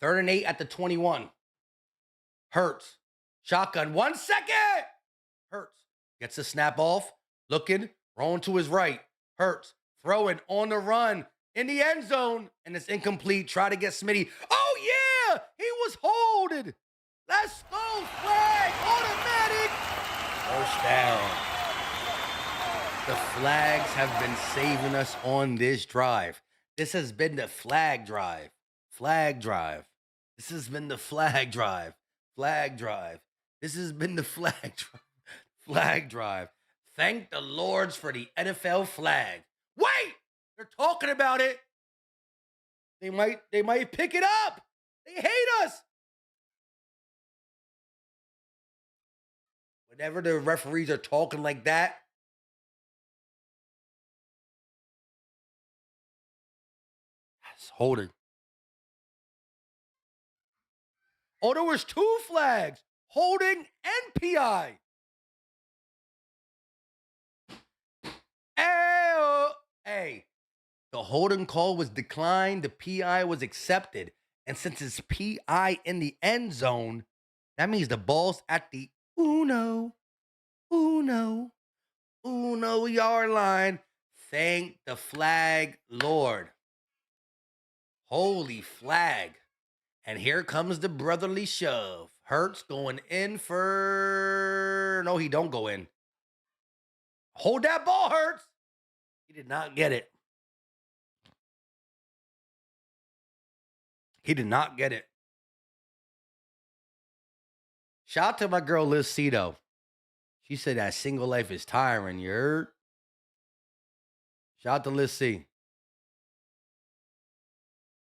3rd and 8 at the 21. Hurts. Shotgun. 1 second. Hurts. Gets the snap off. Looking. Rolling to his right. Hurts. Throwing on the run. In the end zone. And it's incomplete. Try to get Smitty. Oh, yeah. He was holded. Let's go. Flag. Automatic. First down. The flags have been saving us on this drive. This has been the flag drive. Flag drive. This has been the flag drive. Flag drive. This has been the flag drive. Flag drive. Thank the Lords for the NFL flag. Wait! They're talking about it. They might pick it up. They hate us. Whenever the referees are talking like that, that's holding. Oh, there was 2 flags. Holding and PI. Hey, the holding call was declined. The PI was accepted. And since it's PI in the end zone, That means the ball's at the uno yard line. Thank the flag, Lord. Holy flag. And here comes the brotherly shove. Hurts going in for... No, he don't go in. Hold that ball, Hurts. He did not get it. He did not get it. Shout out to my girl Liz Cito. She said that single life is tiring, you heard? Shout out to Liz C.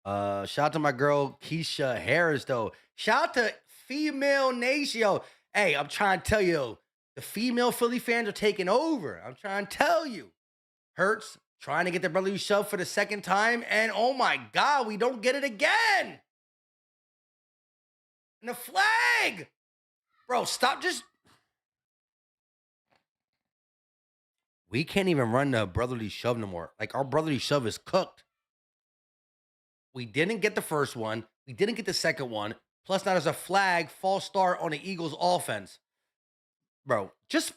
Shout out to my girl Keisha Harris, though. Shout out to Female Nation. Yo, hey, I'm trying to tell you, the female Philly fans are taking over. I'm trying to tell you. Hurts trying to get the brotherly shove for the second time, and oh my God, we don't get it again. And the flag. Bro, stop just... We can't even run the brotherly shove no more. Like, our brotherly shove is cooked. We didn't get the first one. We didn't get the second one. Plus, now there's a flag, false start on the Eagles offense. Bro, just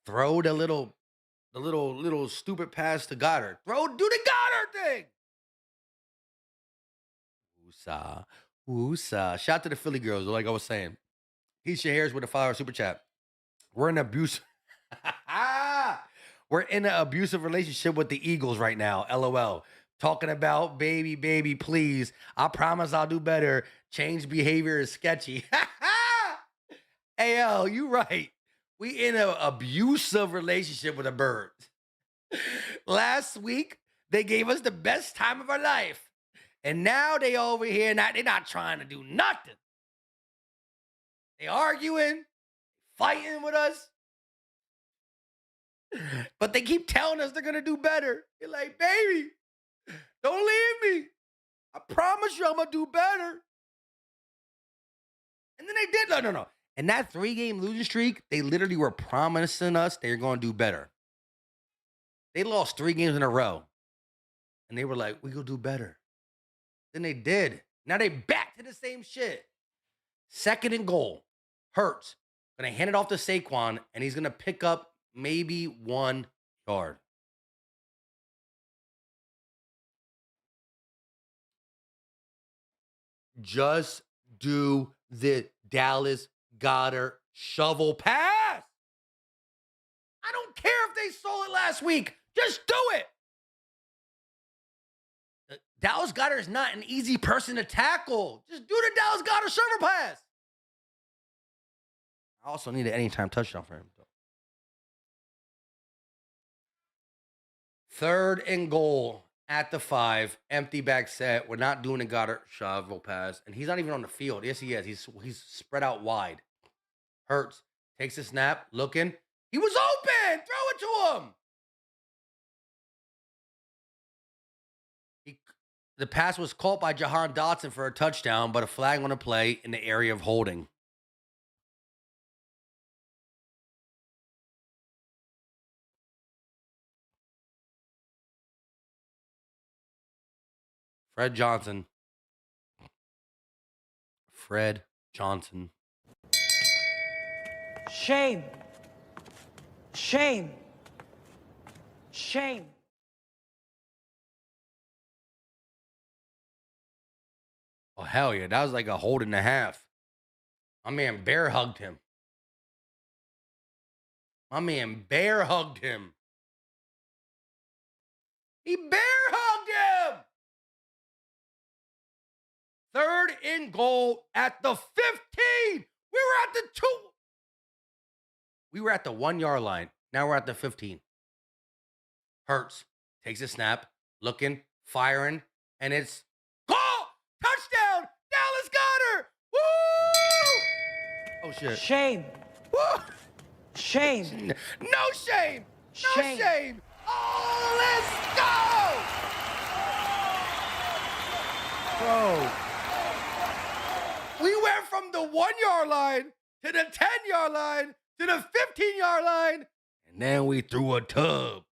throw the little stupid pass to Goddard. Do the Goddard thing. Woosah. Shout out to the Philly girls, like I was saying. Keisha Harris with a $5 super chat. We're in an abusive relationship with the Eagles right now. LOL. Talking about baby, please. I promise I'll do better. Change behavior is sketchy. Hey, yo, you right. We in an abusive relationship with the Birds. Last week, they gave us the best time of our life. And now they over here, they're not trying to do nothing. They arguing, fighting with us. But they keep telling us they're going to do better. You're like, baby, don't leave me. I promise you I'm going to do better. And then they did. No. And that 3-game losing streak, they literally were promising us they're going to do better. They lost 3 games in a row. And they were like, we going to do better. Then they did. Now they back to the same shit. 2nd and goal. Hurts. Going to hand it off to Saquon, and he's going to pick up maybe 1 yard. Just do the Dallas Goedert shovel pass. I don't care if they stole it last week. Just do it. Dallas Goedert is not an easy person to tackle. Just do the Dallas Goedert shovel pass. I also need an anytime touchdown for him, though. 3rd and goal at the 5. Empty back set. We're not doing a Goddard shovel pass. And he's not even on the field. Yes, he is. He's spread out wide. Hurts. Takes a snap. Looking. He was open. Throw it to him. The pass was caught by Jahan Dotson for a touchdown, but a flag on a play in the area of holding. Fred Johnson. Shame. Oh, hell yeah. That was like a hold and a half. My man bear hugged him. He bear hugged him. 3rd and goal at the 15. We were at the 2. We were at the 1 yard line. Now we're at the 15. Hurts takes a snap, looking, firing, and it's goal! Touchdown! Dallas Goedert! Woo! Oh shit! Shame. Woo! Shame. No shame! No shame! Oh, let's go! Bro. We went from the 1 yard line to the 10 yard line to the 15 yard line, and then we threw a tub.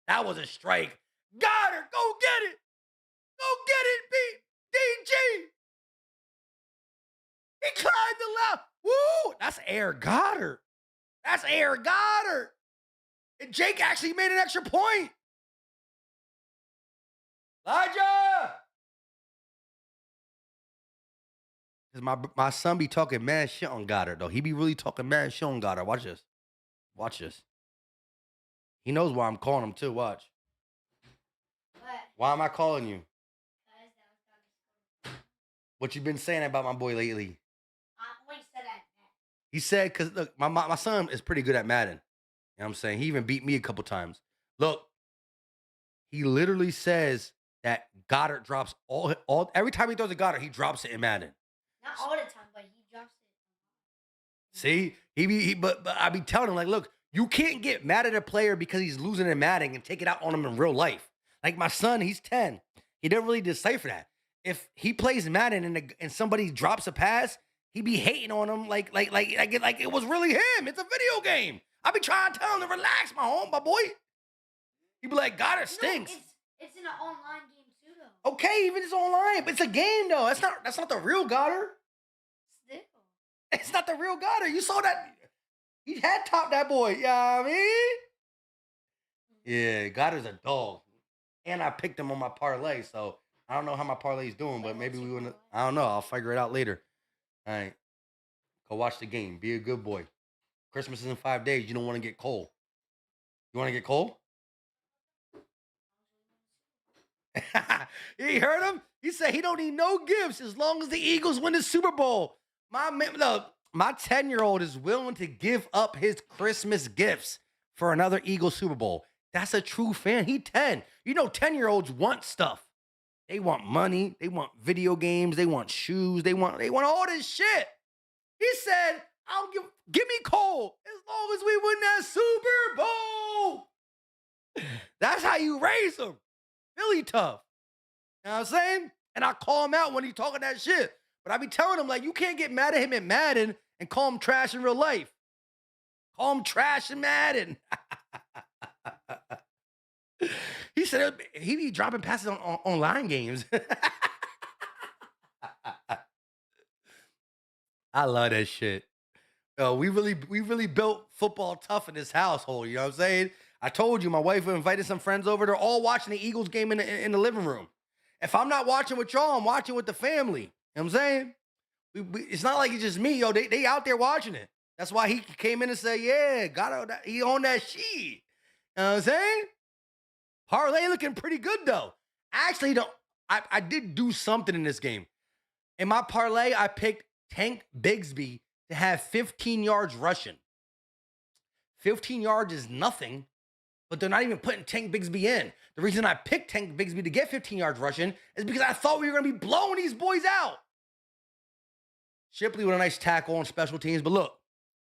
That was a strike. Goddard, go get it! Go get it, DG! Air Goddard. That's Air Goddard. And Jake actually made an extra point. Elijah! Because my son be talking mad shit on Goddard, though. He be really talking mad shit on Goddard. Watch this. Watch this. He knows why I'm calling him, too. Watch. What? Why am I calling you? What you been saying about my boy lately? When you said that. He said, because, look, my son is pretty good at Madden. You know what I'm saying? He even beat me a couple times. Look, he literally says that Goddard drops all every time he throws a Goddard, he drops it in Madden. Not all the time, but he drops it. See? But I be telling him, like, look, you can't get mad at a player because he's losing in Madden and take it out on him in real life. Like my son, he's 10. He didn't really decipher that. If he plays Madden and somebody drops a pass, he be hating on him like it was really him. It's a video game. I be trying to tell him to relax, my boy. He be like, Goddard stinks. No, it's in an online game too, though. Okay, even it's online, but it's a game though. That's not the real Goddard. Still. It's not the real Goddard. You saw that. He had topped that boy. You know what I mean? Yeah, Goddard's a dog. And I picked him on my parlay, so I don't know how my parlay's doing, but maybe we want to. I don't know. I'll figure it out later. All right. Go watch the game. Be a good boy. Christmas is in 5 days. You don't want to get cold. You want to get cold? You heard him? He said he don't need no gifts as long as the Eagles win the Super Bowl. My 10-year-old is willing to give up his Christmas gifts for another Eagles Super Bowl. That's a true fan. He 10. You know, 10-year-olds want stuff. They want money. They want video games. They want shoes. They want all this shit. He said, give me Cole as long as we win that Super Bowl. That's how you raise them. Really tough. You know what I'm saying? And I call him out when he's talking that shit. But I be telling him, like, you can't get mad at him in Madden and call him trash in real life. Call him trash in Madden. He said he be dropping passes on online games. I love that shit. We really built football tough in this household. You know what I'm saying? I told you my wife invited some friends over. They're all watching the Eagles game in the living room. If I'm not watching with y'all, I'm watching with the family. You know what I'm saying? It's not like it's just me, yo. They out there watching it. That's why he came in and said, yeah, he on that sheet. You know what I'm saying? Parlay looking pretty good, though. Actually, I did do something in this game. In my parlay, I picked Tank Bigsby to have 15 yards rushing. 15 yards is nothing, but they're not even putting Tank Bigsby in. The reason I picked Tank Bigsby to get 15 yards rushing is because I thought we were going to be blowing these boys out. Shipley with a nice tackle on special teams, but look,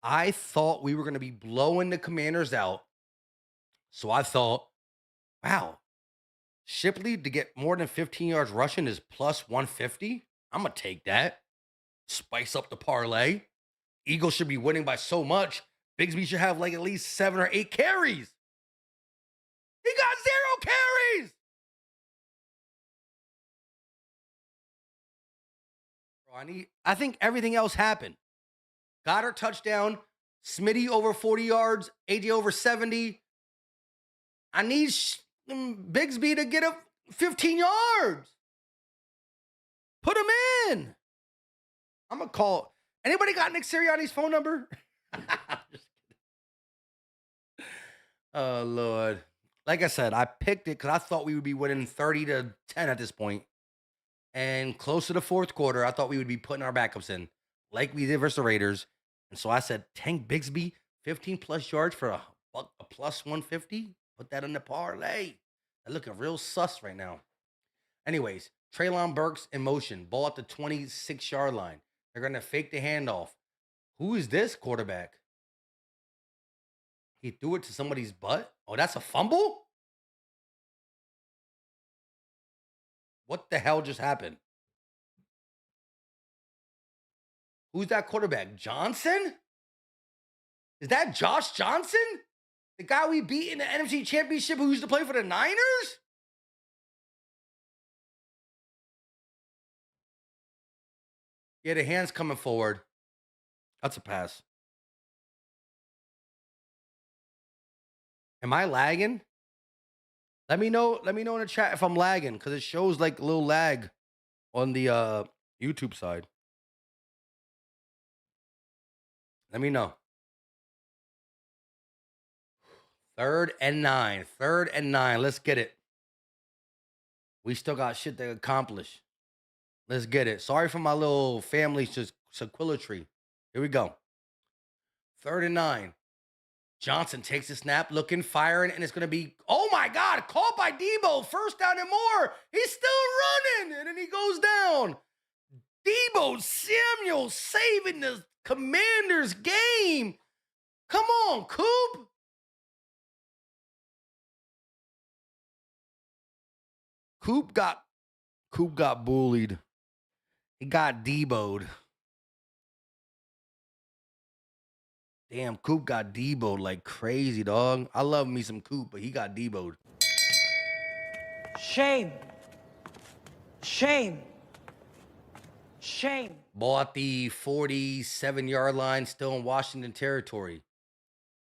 I thought we were going to be blowing the Commanders out. So I thought, wow, Shipley to get more than 15 yards rushing is plus 150. I'm going to take that. Spice up the parlay. Eagles should be winning by so much. Bigsby should have like at least 7 or 8 carries. He got 0 carries. Bro, I think everything else happened. Goddard touchdown. Smitty over 40 yards. AJ over 70. I need Bigsby to get up 15 yards. Put him in. I'm going to call. Anybody got Nick Sirianni's phone number? Oh, Lord. Like I said, I picked it because I thought we would be winning 30-10 at this point. And close to the fourth quarter, I thought we would be putting our backups in like we did versus the Raiders. And so I said, Tank Bigsby, 15-plus yards for a plus 150. Put that in the parlay. That looking real sus right now. Anyways, Treylon Burks in motion. Ball at the 26-yard line. They're going to fake the handoff. Who is this quarterback? He threw it to somebody's butt? Oh, that's a fumble? What the hell just happened? Who's that quarterback? Johnson? Is that Josh Johnson? The guy we beat in the NFC Championship who used to play for the Niners? Yeah, the hand's coming forward. That's a pass. Am I lagging? Let me know in the chat if I'm lagging, because it shows like a little lag on the YouTube side. Let me know. 3rd and 9. 3rd and 9. Let's get it. We still got shit to accomplish. Let's get it. Sorry for my little family sequilatory. Here we go. 3rd and 9. Johnson takes the snap, looking, firing, and it's going to be, oh my God, caught by Debo. 1st down and more. He's still running, and then he goes down. Debo Samuel saving the Commanders game. Come on, Coop. Coop got bullied. He got Debo'd. Damn, Coop got Debo'd like crazy, dog. I love me some Coop, but he got Debo'd. Shame. Shame. Shame. Ball at the 47-yard line, still in Washington territory.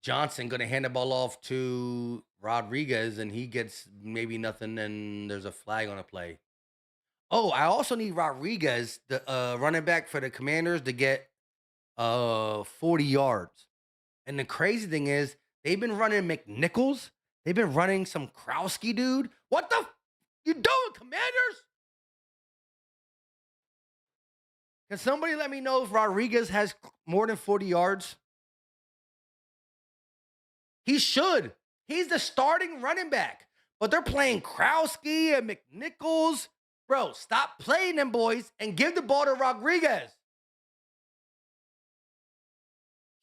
Johnson going to hand the ball off to Rodriguez, and he gets maybe nothing, and there's a flag on a play. Oh, I also need Rodriguez, the running back for the Commanders, to get 40 yards. And the crazy thing is, they've been running McNichols. They've been running some Krowski dude. What the you doing, Commanders? Can somebody let me know if Rodriguez has more than 40 yards? He should. He's the starting running back. But they're playing Krowski and McNichols. Bro, stop playing them boys and give the ball to Rodriguez.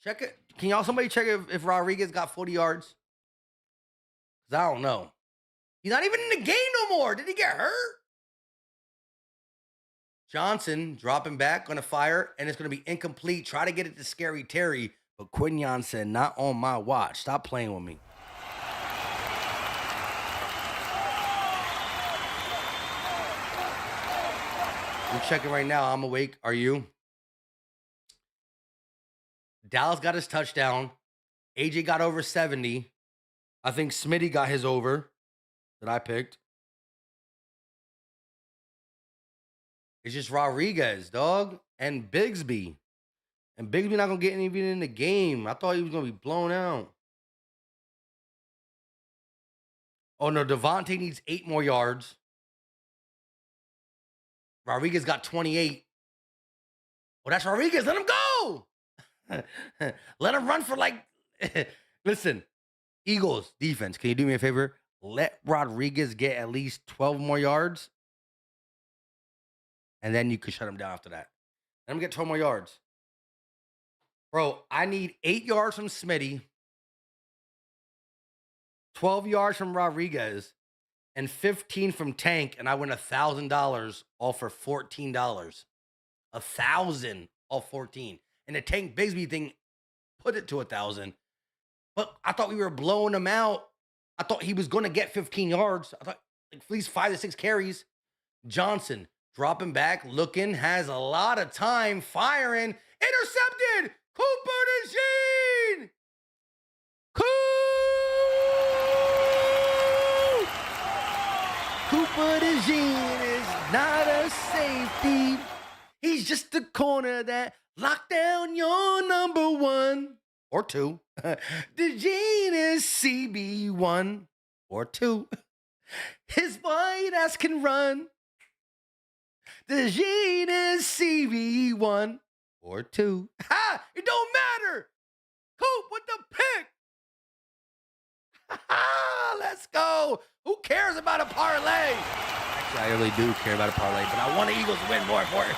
Check it. Can y'all somebody check if Rodriguez got 40 yards? Because I don't know. He's not even in the game no more. Did he get hurt? Johnson dropping back, going to fire, and it's going to be incomplete. Try to get it to Scary Terry, but Quinion said, not on my watch. Stop playing with me. I'm checking right now. I'm awake. Are you? Dallas got his touchdown. AJ got over 70. I think Smitty got his over that I picked. It's just Rodriguez, dog, and Bigsby. And Bigsby not going to get anything in the game. I thought he was going to be blown out. Oh, no, Devontae needs 8 more yards. Rodriguez got 28. Well, that's Rodriguez. Let him go. Let him run for like... Listen, Eagles defense, can you do me a favor? Let Rodriguez get at least 12 more yards. And then you could shut him down after that. Let him get 12 more yards. Bro, I need 8 yards from Smitty, 12 yards from Rodriguez, and 15 from Tank, and I win $1,000 all for $14. 1,000 all 14. And the Tank Bigsby thing put it to 1,000. But I thought we were blowing him out. I thought he was going to get 15 yards. I thought at least 5 to 6 carries. Johnson dropping back, looking, has a lot of time, firing, intercepted. Cooper DeJean. Cooper DeJean is not a safety. He's just the corner that locked down your number 1 or 2. DeJean is CB1 or 2. His white ass can run. DeJean is CB1 or 2. Ha! It don't matter. Coop with the pick. Let's go. Who cares about a parlay? Actually, I really do care about a parlay, but I want the Eagles to win more important.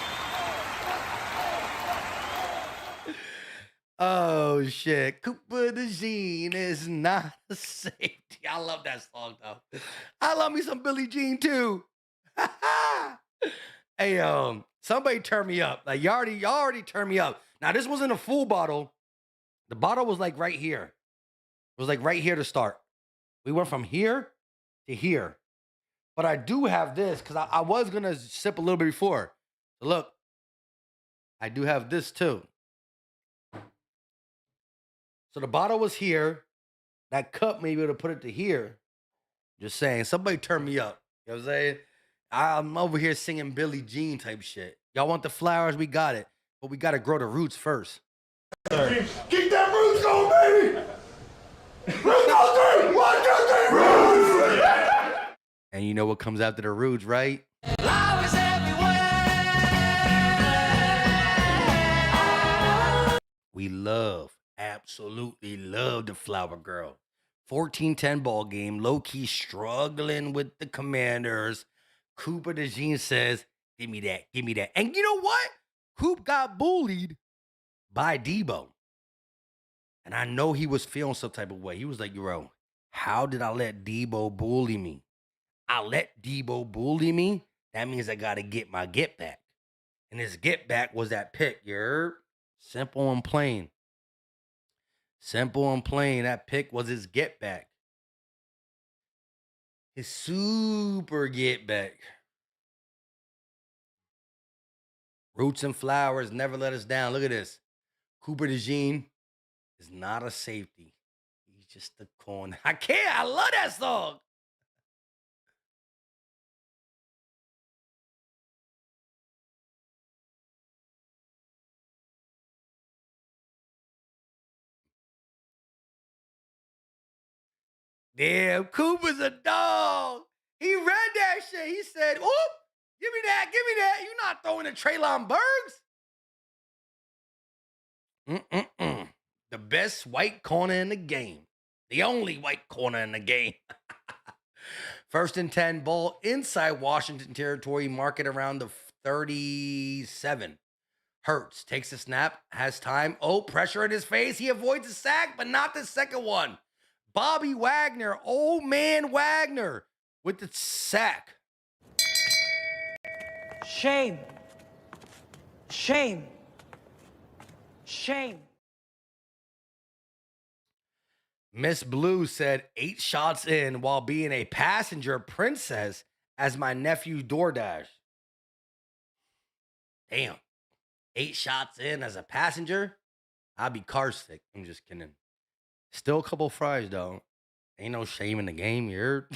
Oh, shit. Cooper DeJean is not a safety. I love that song, though. I love me some Billie Jean, too. Hey, somebody turn me up. Like, y'all already turned me up. Now, this wasn't a full bottle. The bottle was like right here. It was like right here to start. We went from here to here. But I do have this because I was going to sip a little bit before. So look, I do have this too. So the bottle was here. That cup may be able to put it to here. Just saying. Somebody turn me up. You know what I'm saying? I'm over here singing Billie Jean type shit. Y'all want the flowers? We got it. But we got to grow the roots first. Keep them roots going, baby! Roots go 3! 1, 2, 3, roots! And you know what comes after the roots, right? Flowers everywhere. We absolutely love the flower girl. 14-10 ball game, low-key struggling with the Commanders. Cooper DeJean says, give me that, give me that. And you know what? Coop got bullied by Debo. And I know he was feeling some type of way. He was like, yo, how did I let Debo bully me? I let Debo bully me. That means I got to get my get back. And his get back was that pick. You heard? Simple and plain. Simple and plain. That pick was his get back. His super get back. Roots and flowers never let us down. Look at this. Cooper DeJean is not a safety. He's just a corner. I can't. I love that song. Damn, Cooper's a dog. He read that shit. He said, oop, give me that, give me that. You're not throwing a Treylon Burks. The best white corner in the game. The only white corner in the game. 1st and 10 ball inside Washington territory, market around the 37. Hurts takes a snap, has time. Oh, pressure in his face. He avoids a sack, but not the second one. Bobby Wagner, old man Wagner, with the sack. Shame. Shame. Shame. Miss Blue said 8 shots in while being a passenger princess as my nephew DoorDash. Damn. 8 shots in as a passenger? I'd be car sick. I'm just kidding. Still a couple fries, though. Ain't no shame in the game, you heard?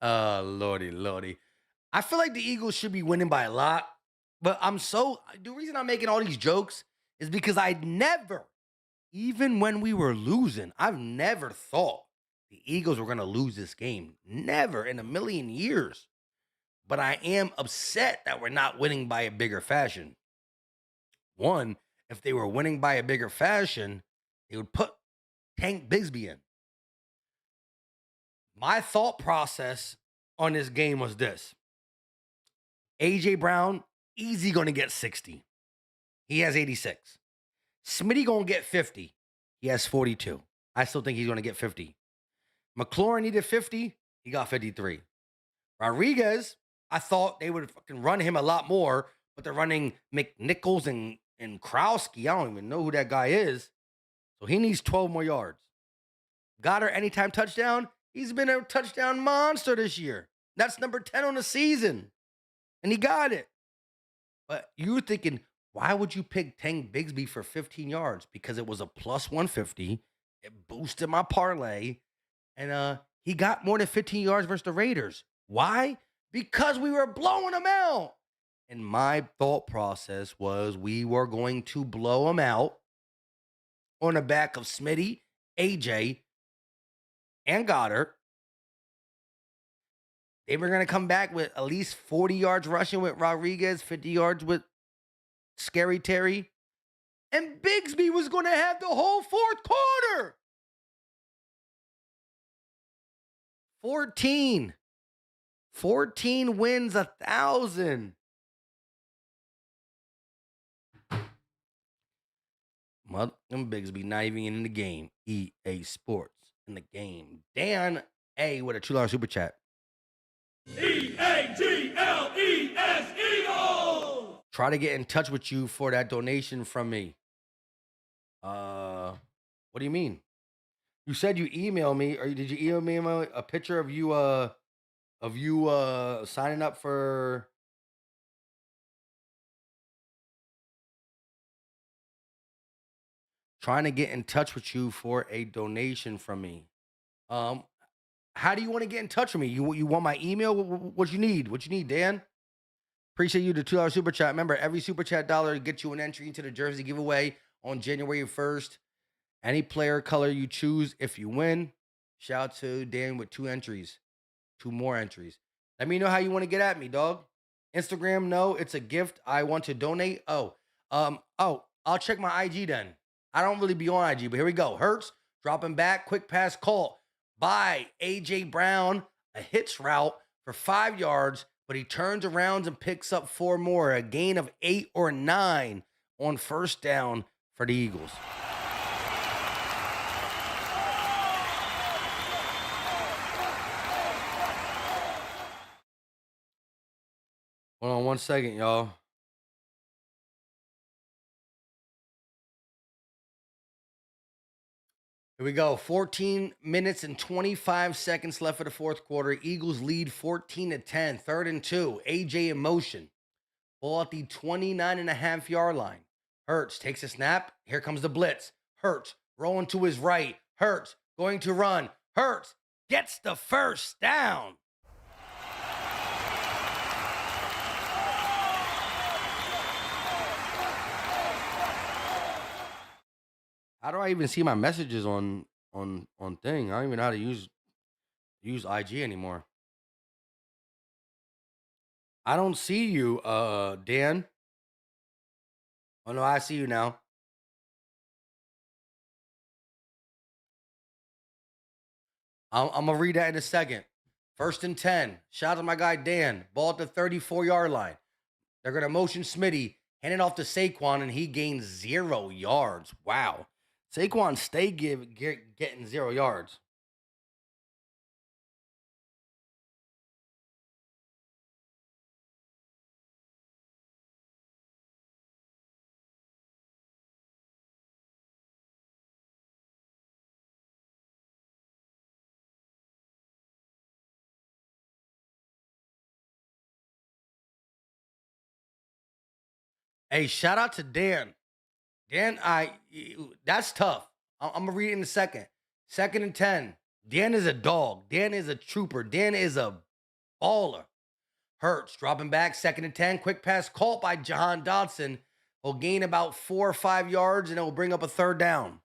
Lordy. I feel like the Eagles should be winning by a lot, but the reason I'm making all these jokes is because I never, even when we were losing, I've never thought the Eagles were going to lose this game. Never in a million years. But I am upset that we're not winning by a bigger fashion. One, if they were winning by a bigger fashion, they would put Tank Bigsby in. My thought process on this game was this. A.J. Brown, easy going to get 60. He has 86. Smitty going to get 50. He has 42. I still think he's going to get 50. McLaurin needed 50. He got 53. Rodriguez, I thought they would fucking run him a lot more, but they're running McNichols and Krowski. I don't even know who that guy is. So he needs 12 more yards. Goddard, anytime touchdown. He's been a touchdown monster this year. That's number 10 on the season. And he got it. But you were thinking, why would you pick Tank Bigsby for 15 yards? Because it was a plus 150. It boosted my parlay. And he got more than 15 yards versus the Raiders. Why? Because we were blowing them out. And my thought process was we were going to blow them out on the back of Smitty, AJ, and Goddard. They were going to come back with at least 40 yards rushing with Rodriguez, 50 yards with Scary Terry. And Bigsby was going to have the whole fourth quarter. 14 wins 1,000. Mother and Bigsby not even in the game. EA Sports in the game. Dan A with a $2 super chat. EAGLES Eagles! Try to get in touch with you for that donation from me. What do you mean? You said you emailed me, or did you email me a picture of you signing up for Trying to get in touch with you for a donation from me. Um, how do you want to get in touch with me? You want my email? What you need? What you need, Dan? Appreciate you the $2 super chat. Remember, every super chat dollar gets you an entry into the jersey giveaway on January 1st. Any player color you choose if you win. Shout out to Dan with 2 entries. 2 more entries. Let me know how you want to get at me, dog. Instagram, no, it's a gift. I want to donate. I'll check my IG then. I don't really be on IG, but here we go. Hurts, dropping back, quick pass caught by A.J. Brown, a hitch route for 5 yards, but he turns around and picks up 4 more, a gain of 8 or 9 on first down for the Eagles. Hold on 1 second, y'all. Here we go. 14 minutes and 25 seconds left for the fourth quarter. Eagles lead 14-10. 3rd and 2. AJ in motion. Ball at the 29.5-yard line. Hurts takes a snap. Here comes the blitz. Hurts rolling to his right. Hurts going to run. Hurts gets the first down. How do I even see my messages on thing? I don't even know how to use IG anymore. I don't see you, Dan. Oh no, I see you now. I'm gonna read that in a second. 1st and 10. Shout out to my guy Dan. Ball at the 34-yard line. They're gonna motion Smitty, hand it off to Saquon, and he gains 0 yards. Wow. Saquon stay getting 0 yards. Hey, shout out to Dan. Dan, that's tough. I'm gonna read it in a second. 2nd and 10. Dan is a dog. Dan is a trooper. Dan is a baller. Hurts dropping back. 2nd and 10. Quick pass caught by Jahan Dodson. Will gain about 4 or 5 yards, and it will bring up a 3rd down.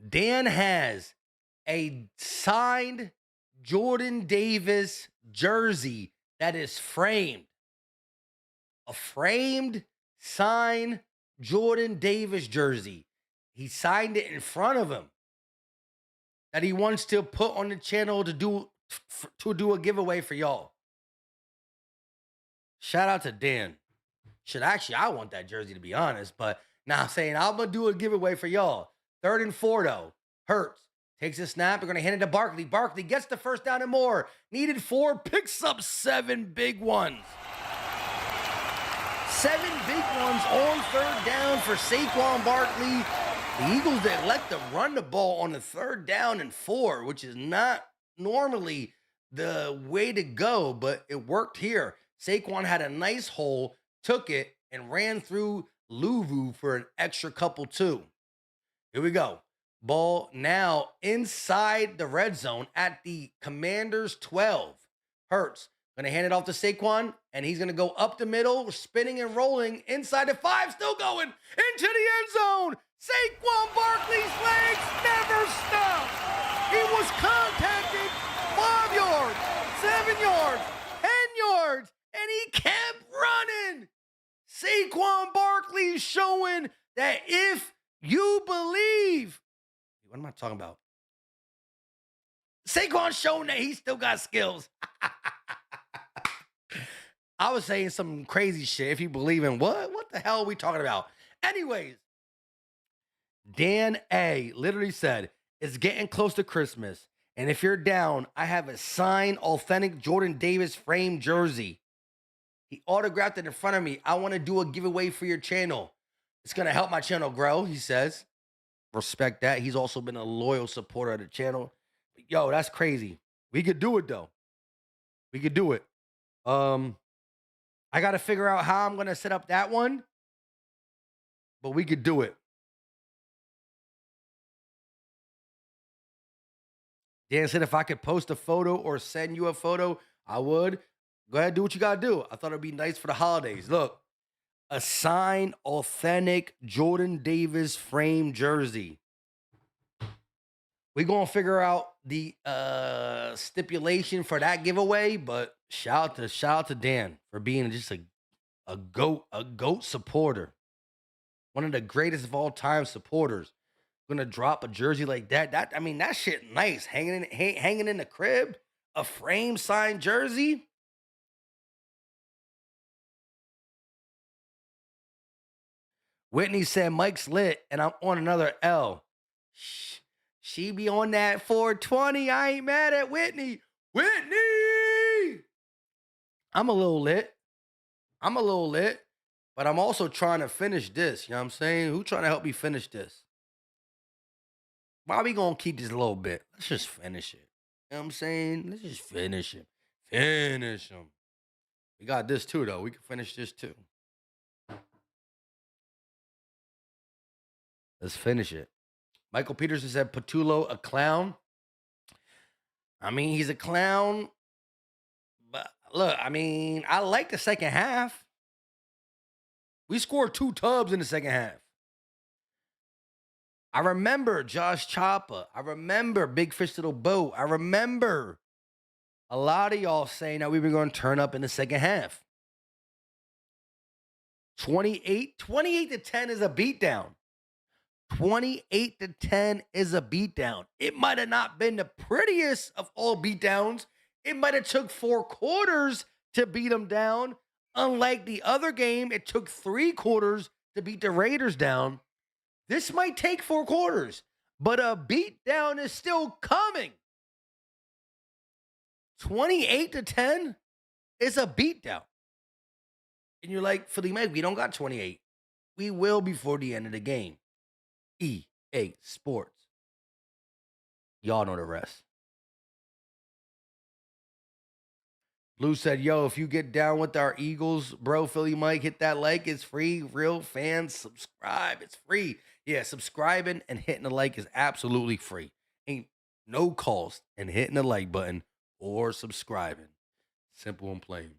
Dan has a signed Jordan Davis jersey that is framed. A framed, signed Jordan Davis jersey. He signed it in front of him that he wants to put on the channel to do a giveaway for y'all. Shout out to Dan. I want that jersey to be honest, but now I'm saying I'm gonna do a giveaway for y'all. 3rd and 4 though. Hurts takes a snap. They're gonna hand it to Barkley. Barkley gets the first down and more. Needed 4, picks up 7 big ones. 7 big ones on 3rd down for Saquon Barkley. The Eagles that elect to run the ball on the 3rd down and 4, which is not normally the way to go, but it worked here. Saquon had a nice hole, took it, and ran through Luvu for an extra couple too. Here we go. Ball now inside the red zone at the Commanders 12. Hurts going to hand it off to Saquon, and he's going to go up the middle, spinning and rolling inside the 5, still going into the end zone. Saquon Barkley's legs never stop. He was contacted 5 yards, 7 yards, 10 yards, and he kept running. Saquon Barkley showing that if you believe, what am I talking about? Saquon showing that he still got skills. I was saying some crazy shit. If you believe in what the hell are we talking about? Anyways, Dan A literally said, it's getting close to Christmas. And if you're down, I have a signed, authentic Jordan Davis framed jersey. He autographed it in front of me. I want to do a giveaway for your channel. It's going to help my channel grow, he says. Respect that. He's also been a loyal supporter of the channel. Yo, that's crazy. We could do it, though. We could do it. I got to figure out how I'm going to set up that one. But we could do it. Dan said if I could post a photo or send you a photo, I would. Go ahead, do what you got to do. I thought it'd be nice for the holidays. Look, a signed, authentic Jordan Davis frame jersey. We're going to figure out the stipulation for that giveaway, but shout out to Dan for being just a GOAT supporter. One of the greatest of all time supporters. Gonna drop a jersey like that. That shit nice. Hanging in the crib, a frame signed jersey. Whitney said Mike's lit, and I'm on another L. She be on that 420. I ain't mad at Whitney. Whitney! I'm a little lit, but I'm also trying to finish this. You know what I'm saying? Who trying to help me finish this? Why we gonna keep this a little bit? Let's just finish it. You know what I'm saying? Let's just finish it. Finish them. We got this too, though. We can finish this too. Let's finish it. Michael Peterson said Patullo a clown. I mean, he's a clown. But look, I mean, I like the second half. We scored 2 tubs in the second half. I remember Josh Choppa. I remember Big Fish Little Boat. I remember a lot of y'all saying that we were going to turn up in the second half. 28 to 10 is a beatdown. 28 to 10 is a beatdown. It might have not been the prettiest of all beatdowns. It might have took 4 quarters to beat them down. Unlike the other game, it took 3 quarters to beat the Raiders down. This might take 4 quarters, but a beatdown is still coming. 28 to 10 is a beatdown. And you're like, Philly Mike, we don't got 28. We will before the end of the game. EA Sports. Y'all know the rest. Blue said, yo, if you get down with our Eagles, bro, Philly Mike, hit that like. It's free. Real fans, subscribe. It's free. Yeah, subscribing and hitting the like is absolutely free. Ain't no cost in hitting the like button or subscribing. Simple and plain.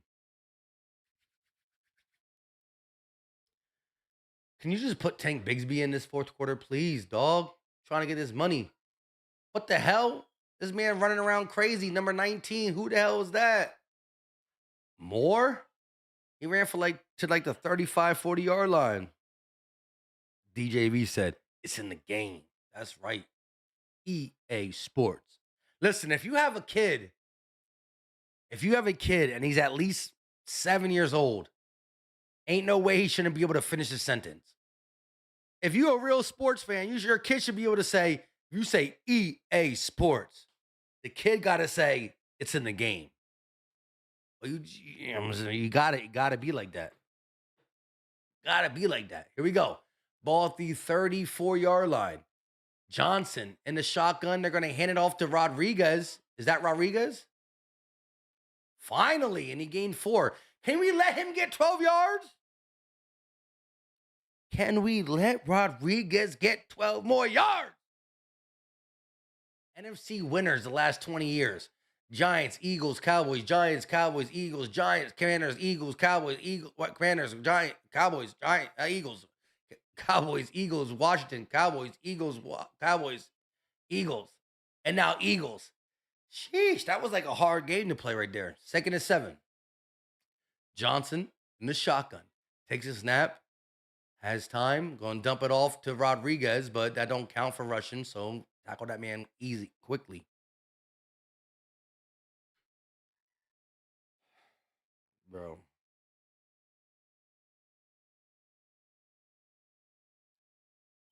Can you just put Tank Bigsby in this 4th quarter, please, dog? Trying to get his money. What the hell? This man running around crazy. Number 19. Who the hell is that? Moore? He ran for to the 35, 40-yard line. DJV said, it's in the game. That's right. EA Sports. Listen, if you have a kid and he's at least 7 years old, ain't no way he shouldn't be able to finish his sentence. If you're a real sports fan, your kid should be able to say, you say EA Sports. The kid got to say, it's in the game. Well, you gotta be like that. Gotta be like that. Here we go. Ball at the 34-yard line. Johnson in the shotgun. They're going to hand it off to Rodriguez. Is that Rodriguez? Finally, and he gained 4. Can we let him get 12 yards? Can we let Rodriguez get 12 more yards? NFC winners the last 20 years. Giants, Eagles, Cowboys, Giants, Cowboys, Eagles, Giants, Commanders, Eagles, Cowboys, Eagles, Commanders, Giants, Cowboys, Giants, Eagles, Cowboys, Eagles, Washington, Cowboys, Eagles, Cowboys, Eagles, and now Eagles. Sheesh, that was like a hard game to play right there. 2nd and 7. Johnson in the shotgun. Takes a snap. Has time. Going to dump it off to Rodriguez, but that don't count for rushing, so tackle that man easy, quickly. Bro.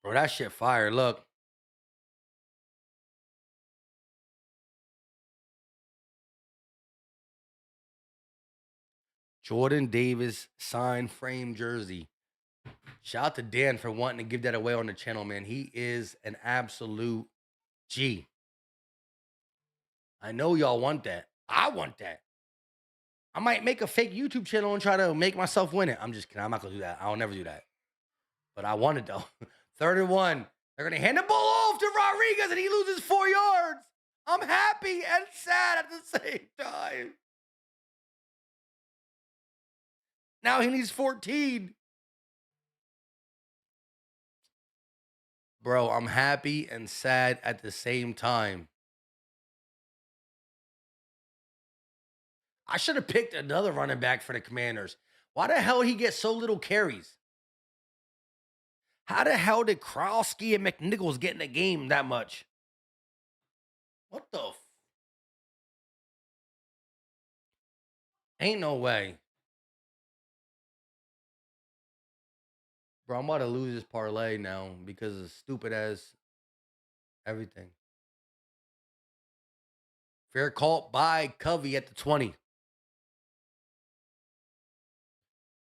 Bro, that shit fire. Look. Jordan Davis signed frame jersey. Shout out to Dan for wanting to give that away on the channel, man. He is an absolute G. I know y'all want that. I want that. I might make a fake YouTube channel and try to make myself win it. I'm just kidding. I'm not going to do that. I'll never do that. But I want it, though. 3rd and 1. They're going to hand the ball off to Rodriguez, and he loses 4 yards. I'm happy and sad at the same time. Now he needs 14. Bro, I'm happy and sad at the same time. I should have picked another running back for the Commanders. Why the hell did he get so little carries? How the hell did Krowski and McNichols get in the game that much? What the Ain't no way. Bro, I'm about to lose this parlay now because of stupid ass everything. Fair call by Covey at the 20.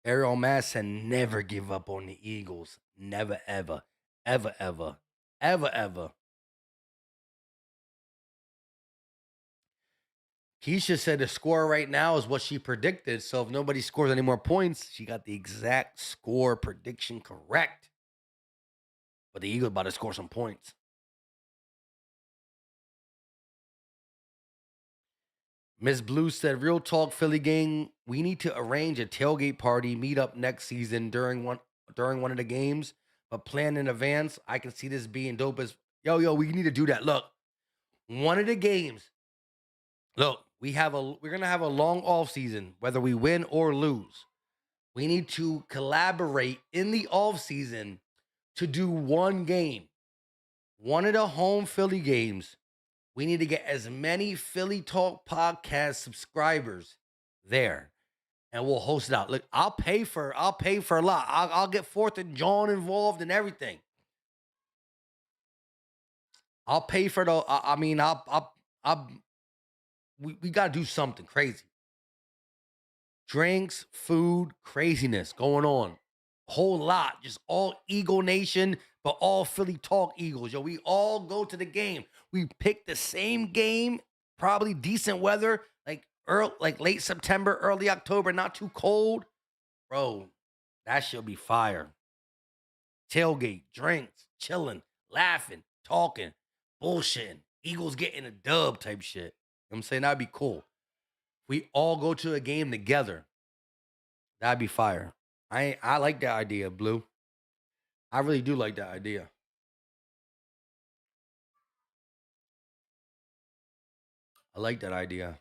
Ariel Mass said never give up on the Eagles. Never, ever. Ever, ever. Ever, ever. Keisha said the score right now is what she predicted. So if nobody scores any more points, she got the exact score prediction correct. But the Eagles about to score some points. Miss Blue said, real talk, Philly gang, we need to arrange a tailgate party meetup next season during one of the games, but plan in advance. I can see this being dope as yo, we need to do that. Look, one of the games. Look, we're gonna have a long off season, whether we win or lose. We need to collaborate in the off season to do one game. One of the home Philly games. We need to get as many Philly Talk podcast subscribers there, and we'll host it out. Look, I'll pay for a lot. I'll get 4th and John involved and everything. I'll pay for the. We gotta do something crazy. Drinks, food, craziness going on. Whole lot, just all Eagle Nation, but all Philly Talk Eagles. Yo, we all go to the game. We pick the same game, probably decent weather, like late September, early October, not too cold. Bro, that should be fire. Tailgate, drinks, chilling, laughing, talking, bullshitting. Eagles getting a dub type shit. You know what I'm saying? That'd be cool. We all go to a game together. That'd be fire. I like that idea, Blue. I really do like that idea. I like that idea.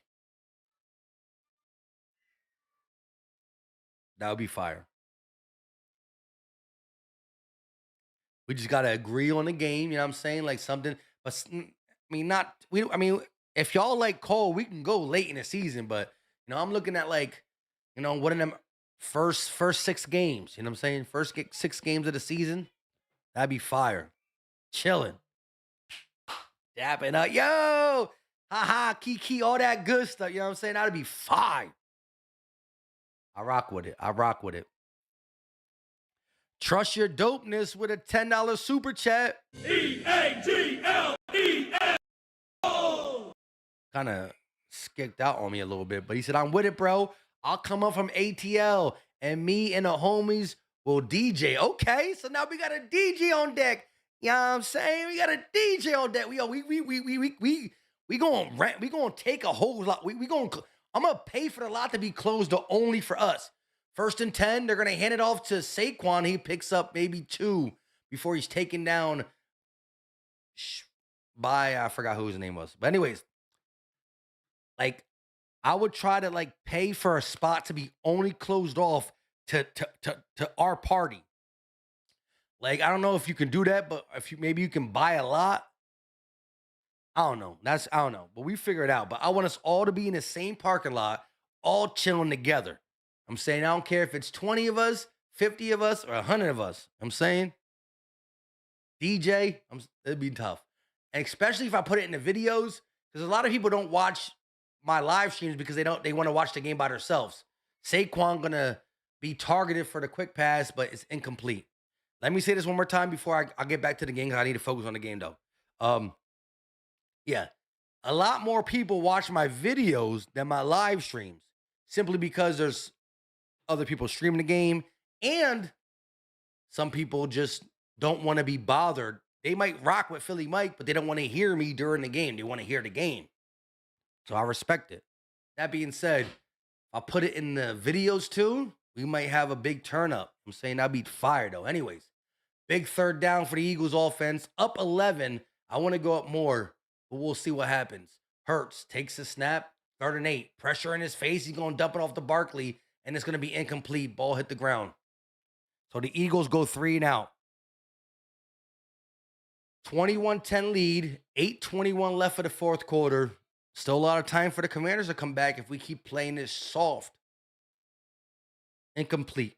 That would be fire. We just gotta agree on the game. You know what I'm saying? Like something, but if y'all like Cole, we can go late in the season. But I'm looking at one of them first 6 games. You know what I'm saying? First 6 games of the season. That'd be fire. Chilling. Dapping up. Yo! Haha, Kiki, all that good stuff. You know what I'm saying? That'd be fire. I rock with it. Trust your dopeness with a $10 super chat. EAGLEO. Kind of skicked out on me a little bit, but he said, I'm with it, bro. I'll come up from ATL and me and the homies will DJ. Okay, so now we got a DJ on deck. You know what I'm saying? We got a DJ on deck. We gonna rent. We gonna take a whole lot. I'm gonna pay for the lot to be closed only for us. 1st and 10, they're gonna hand it off to Saquon. He picks up maybe 2 before he's taken down by I forgot who his name was. But anyways, I would try to pay for a spot to be only closed off to our party. I don't know if you can do that, but maybe you can buy a lot. I don't know. I don't know. But we figure it out. But I want us all to be in the same parking lot, all chilling together. I'm saying I don't care if it's 20 of us, 50 of us, or 100 of us. I'm saying DJ, it'd be tough. And especially if I put it in the videos, because a lot of people don't watch my live streams because they want to watch the game by themselves. Saquon gonna be targeted for the quick pass, but it's incomplete. Let me say this one more time before I get back to the game, because I need to focus on the game though. Yeah, a lot more people watch my videos than my live streams, simply because there's other people streaming the game, and some people just don't want to be bothered They might rock with Philly Mike, but they don't want to hear me during the game. They want to hear the game. So I respect it. That being said, I'll put it in the videos too. We might have a big turn up. I'm saying that'd be fire though. Anyways, big third down for the Eagles offense. Up 11. I want to go up more, but we'll see what happens. Hurts takes a snap. 3rd and 8. Pressure in his face. He's going to dump it off to Barkley, and it's going to be incomplete. Ball hit the ground. So the Eagles go 3 and out. 21-10 lead. 8:21 left for the fourth quarter. Still a lot of time for the Commanders to come back if we keep playing this soft. Incomplete.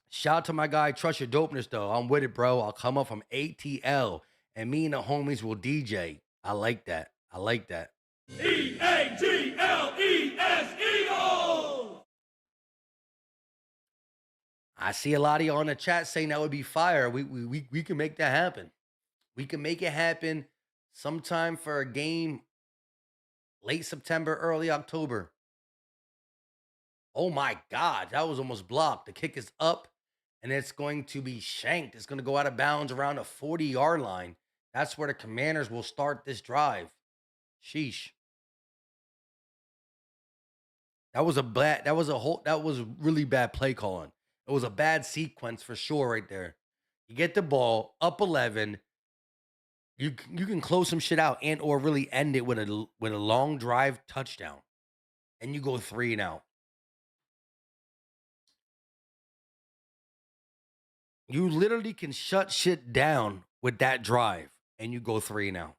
Shout out to my guy, Trust Your Dopeness, though. I'm with it, bro. I'll come up from ATL, and me and the homies will DJ. I like that. I like that. EAGLES Eagles! I see a lot of you on the chat saying that would be fire. We can make that happen. We can make it happen sometime for a game late September, early October. Oh my God, that was almost blocked. The kick is up, and it's going to be shanked. It's going to go out of bounds around the 40-yard line. That's where the Commanders will start this drive. Sheesh. That was really bad play calling. It was a bad sequence for sure right there. You get the ball up 11. You can close some shit out and or really end it with a long drive touchdown. And you go 3 and out. You literally can shut shit down with that drive and you go 3 and out.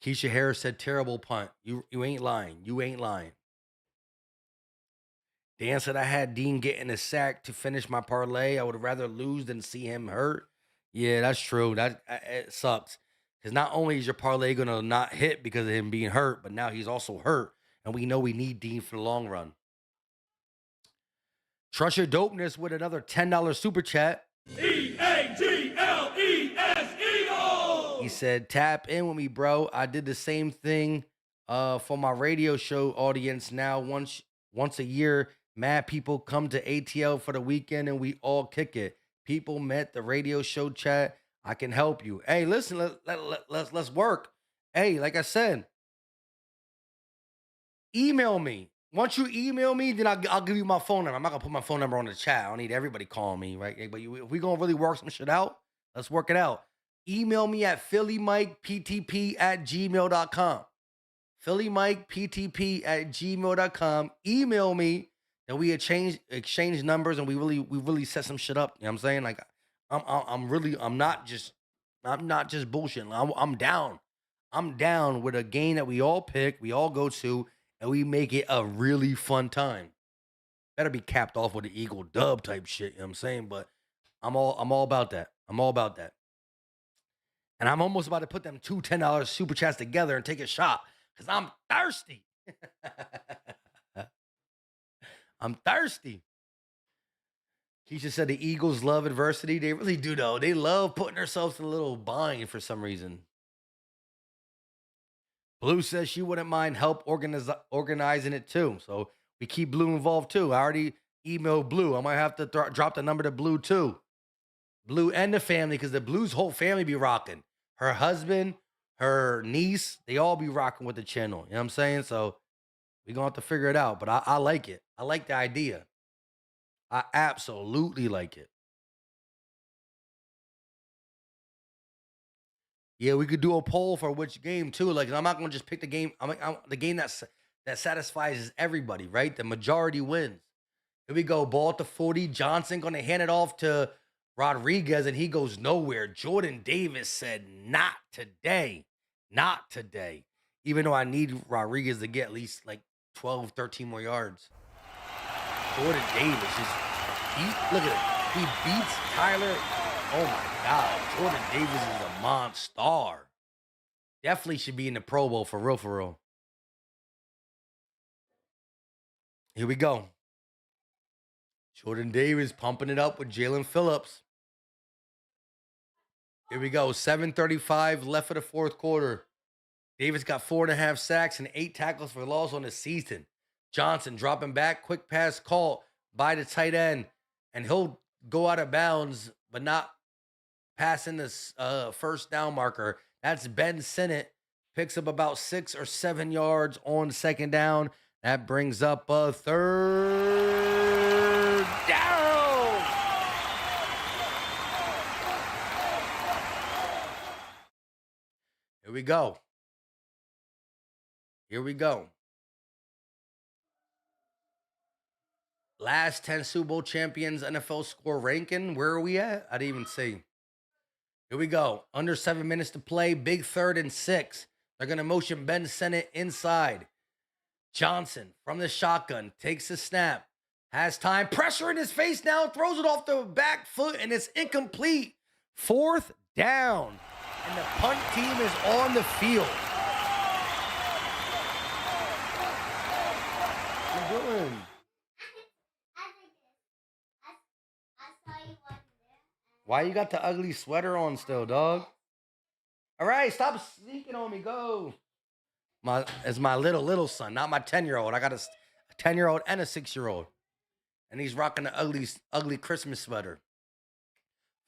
Keisha Harris said terrible punt. You ain't lying. You ain't lying. Dan said I had Dean getting a sack to finish my parlay. I would rather lose than see him hurt. Yeah, that's true. That it sucks. Because not only is your parlay going to not hit because of him being hurt, but now he's also hurt. And we know we need Dean for the long run. Trust Your Dopeness with another $10 super chat. EAGLES Eagles! He said, tap in with me, bro. I did the same thing for my radio show audience. Now, once a year, mad people come to ATL for the weekend and we all kick it. People met the radio show chat. I can help you. Hey, listen, let's work. Hey, like I said, email me. Once you email me, then I'll give you my phone number. I'm not going to put my phone number on the chat. I don't need everybody calling me, right? But if we're going to really work some shit out, let's work it out. Email me at phillymikeptp@gmail.com. phillymikeptp@gmail.com. Email me, and we exchange numbers, and we really set some shit up. You know what I'm saying? Like, I'm not just bullshitting. I'm down. I'm down with a game that we all pick, we all go to, and we make it a really fun time. Better be capped off with the Eagle dub type shit, you know what I'm saying? But I'm all about that. I'm all about that. And I'm almost about to put them two $10 super chats together and take a shot because I'm thirsty. I'm thirsty. Keisha said the Eagles love adversity. They really do, though. They love putting themselves in a little bind for some reason. Blue says she wouldn't mind help organizing it, too. So we keep Blue involved, too. I already emailed Blue. I might have to drop the number to Blue, too. Blue and the family, because the Blue's whole family be rocking. Her husband, her niece, they all be rocking with the channel. You know what I'm saying? So we're going to have to figure it out. But I like it. I like the idea. I absolutely like it. Yeah, we could do a poll for which game, too. Like, I'm not going to just pick the game. The game that satisfies everybody, right? The majority wins. Here we go. Ball to 40. Johnson going to hand it off to Rodriguez, and he goes nowhere. Jordan Davis said, not today. Not today. Even though I need Rodriguez to get at least like 12, 13 more yards. Jordan Davis look at it. He beats Tyler. Oh my God. Jordan Davis is a monster. Definitely should be in the Pro Bowl for real, for real. Here we go. Jordan Davis pumping it up with Jalen Phillips. Here we go. 7:35 left for the fourth quarter. Davis got 4.5 sacks and 8 tackles for loss on the season. Johnson dropping back. Quick pass call by the tight end. and he'll go out of bounds, but not passing this first down marker. That's Ben Sinnott. Picks up about 6 or 7 yards on second down. That brings up a third down. Here we go. Here we go. Last 10 Super Bowl champions NFL score ranking. Where are we at? I didn't even see. Here we go. Under 7 minutes to play. Big 3rd and 6. They're going to motion Ben Sinnott inside. Johnson from the shotgun takes the snap. Has time. Pressure in his face now. Throws it off the back foot, and it's incomplete. 4th down. And the punt team is on the field. What are you doing? Why you got the ugly sweater on still, dog? All right, stop sneaking on me. Go. It's my little son, not my 10-year-old. I got a 10-year-old and a 6-year-old. And he's rocking the ugly Christmas sweater.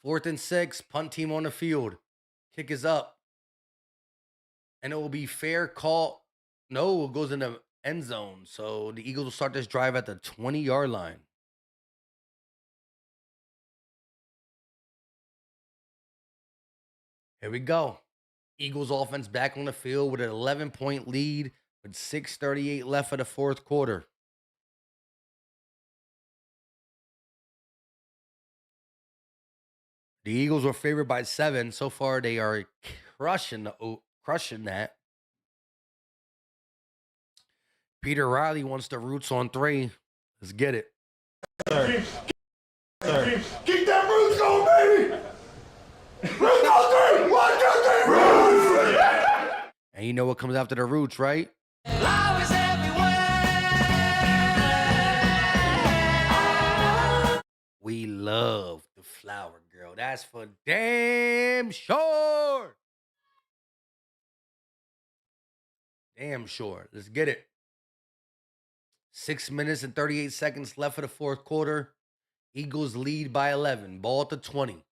4th and 6, punt team on the field. Kick is up. And it will be fair call. No, it goes in the end zone. So the Eagles will start this drive at the 20-yard line. Here we go. Eagles offense back on the field with an 11-point lead with 6:38 left of the 4th quarter. The Eagles were favored by 7. So far, they are crushing that. Peter Riley wants the roots on 3. Let's get it. Keep that roots going, baby! Roots on 3! 1, 2, 3, roots! And you know what comes after the roots, right? Flowers everywhere. We love the flower girl. That's for damn sure. Damn sure. Let's get it. 6 minutes and 38 seconds left for the 4th quarter. Eagles lead by 11. Ball at the 20.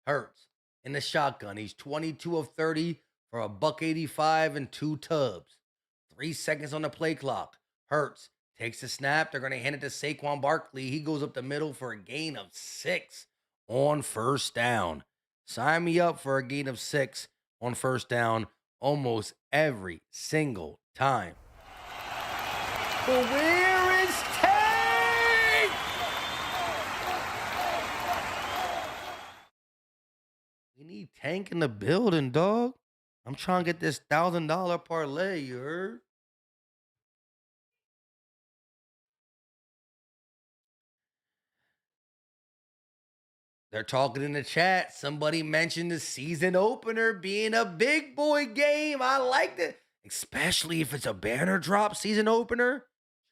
Hurts in the shotgun. He's 22 of 30 for a $185 and 2 tubs. 3 seconds on the play clock. Hurts takes the snap. They're going to hand it to Saquon Barkley. He goes up the middle for a gain of 6 on first down. Sign me up for a gain of 6 on first down almost every single time. But where is Tank? We need Tank in the building, dog. I'm trying to get this $1,000 parlay, you heard? They're talking in the chat. Somebody mentioned the season opener being a big boy game. I liked it, especially if it's a banner drop season opener.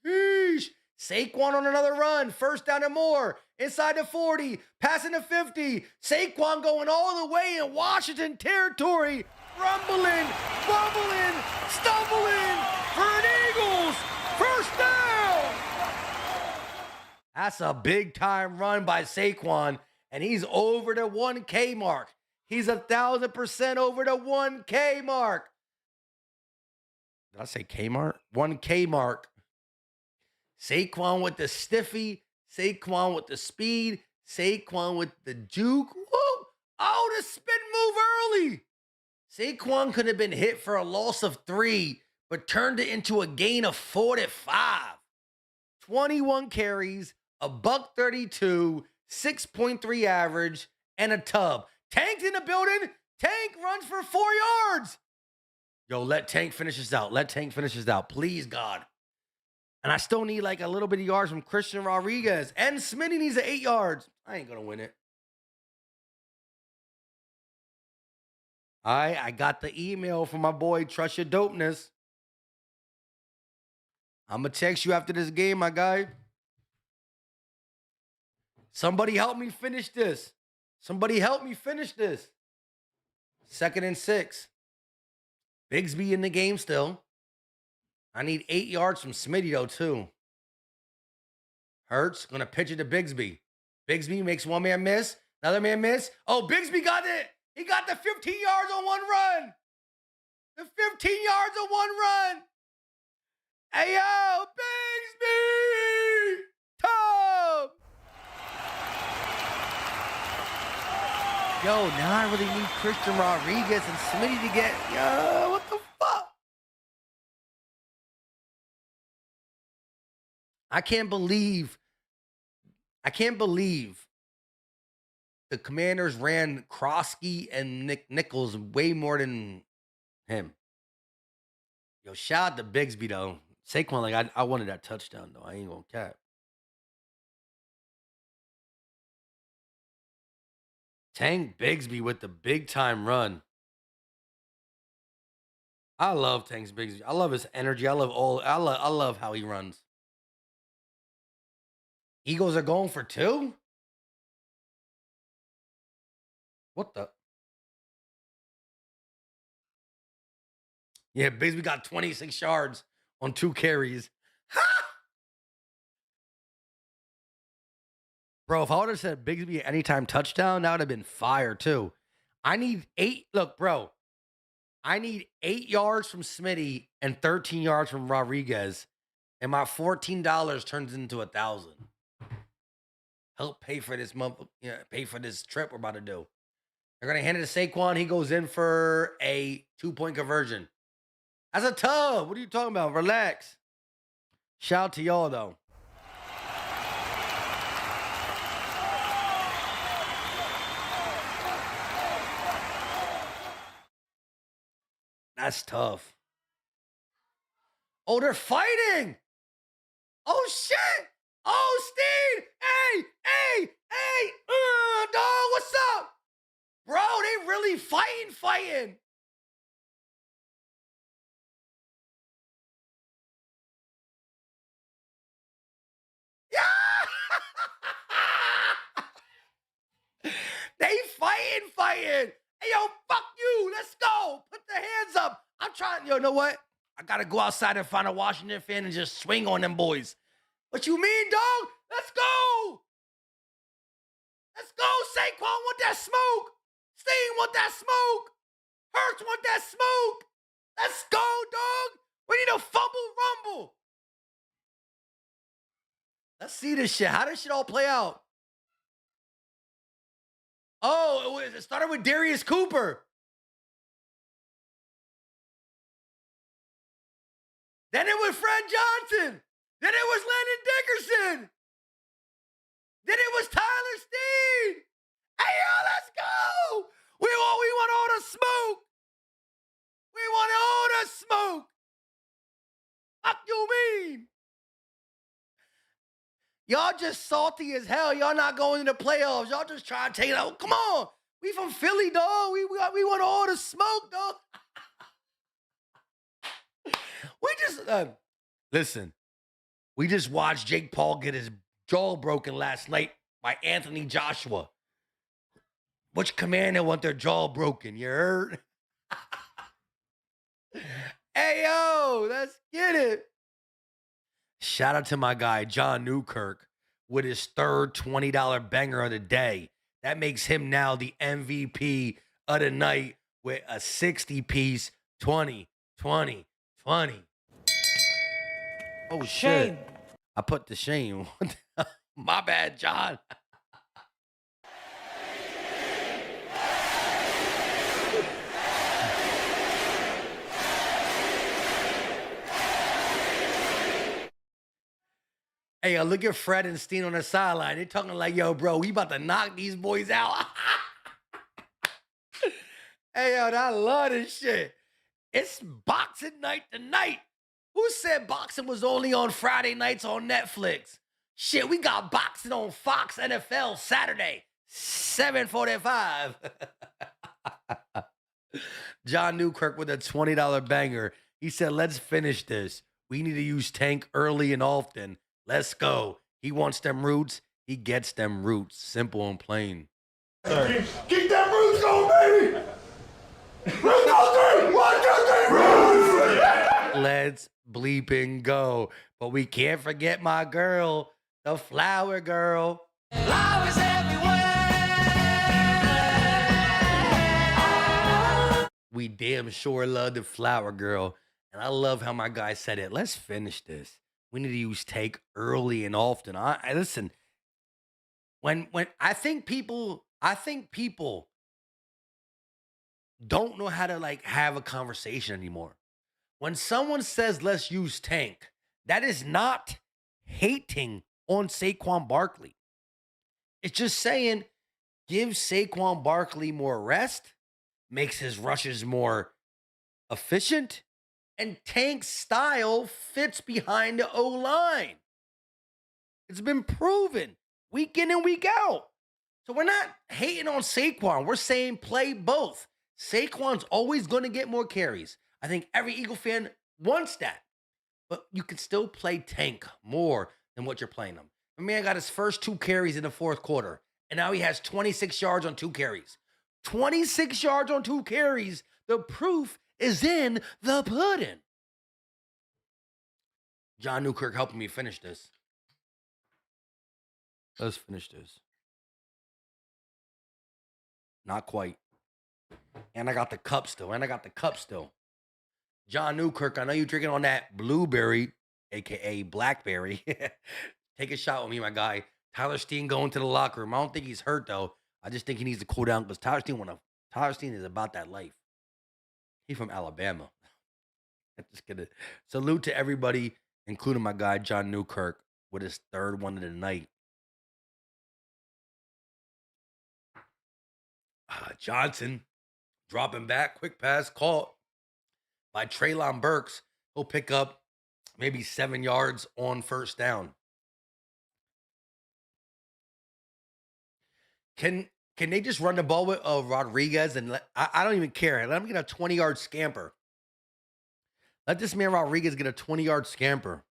Sheesh. Saquon on another run. First down and more. Inside the 40. Passing the 50. Saquon going all the way in Washington territory. Rumbling, bumbling, stumbling for an Eagles first down. That's a big time run by Saquon, and he's over the 1K mark. He's 1,000% over the 1K mark. Did I say Kmart? 1K mark. Saquon with the stiffy. Saquon with the speed. Saquon with the juke. Woo! Oh, the spin move early. Saquon could have been hit for a loss of 3, but turned it into a gain of 45. 21 carries, a $132, 6.3 average, and a tub. Tank's in the building. Tank runs for 4 yards. Yo, let Tank finish this out. Let Tank finish this out. Please, God. And I still need like a little bit of yards from Christian Rodriguez. And Smitty needs 8 yards. I ain't going to win it. All right, I got the email from my boy, Trust Your Dopeness. I'm going to text you after this game, my guy. Somebody help me finish this. Somebody help me finish this. 2nd and 6. Bigsby in the game still. I need 8 yards from Smitty, though, too. Hurts going to pitch it to Bigsby. Bigsby makes one man miss. Another man miss. Oh, Bigsby got it. He got the 15 yards on one run. The 15 yards on one run. Hey, yo, Bigsby! Tom! Yo, now I really need Christian Rodriguez and Smitty to get, yo, what the fuck? I can't believe the Commanders ran Krosky and Nick Nichols way more than him. Yo, shout out to Bigsby, though. Saquon, like, I wanted that touchdown, though. I ain't gonna cap. Tank Bigsby with the big-time run. I love Tank Bigsby. I love his energy. I love how he runs. Eagles are going for 2? What the? Yeah, Bigsby got 26 yards on 2 carries. Ha! Bro, if I would have said Bigsby anytime touchdown, that would have been fire too. I need 8. Look, bro. I need 8 yards from Smitty and 13 yards from Rodriguez. And my $14 turns into 1,000. Help pay for this month, pay for this trip we're about to do. They're gonna hand it to Saquon. He goes in for a 2-point conversion. That's a tub. What are you talking about? Relax. Shout out to y'all though. That's tough. Oh, they're fighting. Oh, shit. Oh, Steve. Hey, dog, what's up? Bro, they really fighting. Yeah. They fighting. Hey, yo, fuck you. Let's go. Put the hands up. I'm trying. Yo, know what? I got to go outside and find a Washington fan and just swing on them boys. What you mean, dog? Let's go. Let's go. Saquon want that smoke. Steen want that smoke. Hurts want that smoke. Let's go, dog. We need a fumble rumble. Let's see this shit. How does shit all play out? Oh, it started with Darius Cooper. Then it was Fred Johnson. Then it was Landon Dickerson. Then it was Tyler Steen. Hey, yo, let's go. We want all the smoke. We want all the smoke. Fuck you mean? Y'all just salty as hell. Y'all not going into the playoffs. Y'all just trying to take it out. Come on. We from Philly, dog. We want all the smoke, dog. We just, listen, we just watched Jake Paul get his jaw broken last night by Anthony Joshua. Which commander want their jaw broken? You heard? Hey, yo, let's get it. Shout out to my guy, John Newkirk, with his third $20 banger of the day. That makes him now the MVP of the night with a 60-piece 20. Oh, Shame. shit. I put the shame. My bad, John. Hey, yo, look at Fred and Steen on the sideline. They're talking like, yo, bro, we about to knock these boys out. Hey, yo, I love this shit. It's boxing night tonight. Who said boxing was only on Friday nights on Netflix? Shit, we got boxing on Fox NFL Saturday, 7:45. John Newkirk with a $20 banger. He said, let's finish this. We need to use Tank early and often. Let's go. He wants them roots. He gets them roots. Simple and plain. Keep them roots going, baby! Roots go 3! 1, 2, 3, roots! Let's bleeping go. But we can't forget my girl, the flower girl. Flowers everywhere. We damn sure love the flower girl. And I love how my guy said it. Let's finish this. We need to use take early and often. I listen, when I think people don't know how to like have a conversation anymore. When someone says let's use tank, that is not hating on Saquon Barkley. It's just saying give Saquon Barkley more rest, makes his rushes more efficient, and Tank's style fits behind the O-line. It's been proven week in and week out. So we're not hating on Saquon. We're saying play both. Saquon's always going to get more carries. I think every Eagle fan wants that. But you can still play Tank more than what you're playing him. My man got his first 2 carries in the fourth quarter, and now he has 26 yards on 2 carries. 26 yards on 2 carries. The proof is in the pudding. John Newkirk helping me finish this. Let's finish this. Not quite. And I got the cup still. John Newkirk, I know you're drinking on that blueberry, a.k.a. blackberry. Take a shot with me, my guy. Tyler Steen going to the locker room. I don't think he's hurt, though. I just think he needs to cool down because Tyler Steen is about that life. He's from Alabama. I'm just kidding. Salute to everybody, including my guy, John Newkirk, with his 3rd one of the night. Johnson dropping back, quick pass caught by Treylon Burks. He'll pick up maybe 7 yards on first down. Can they just run the ball with Rodriguez and I don't even care. Let him get a 20-yard scamper. Let this man Rodriguez get a 20-yard scamper.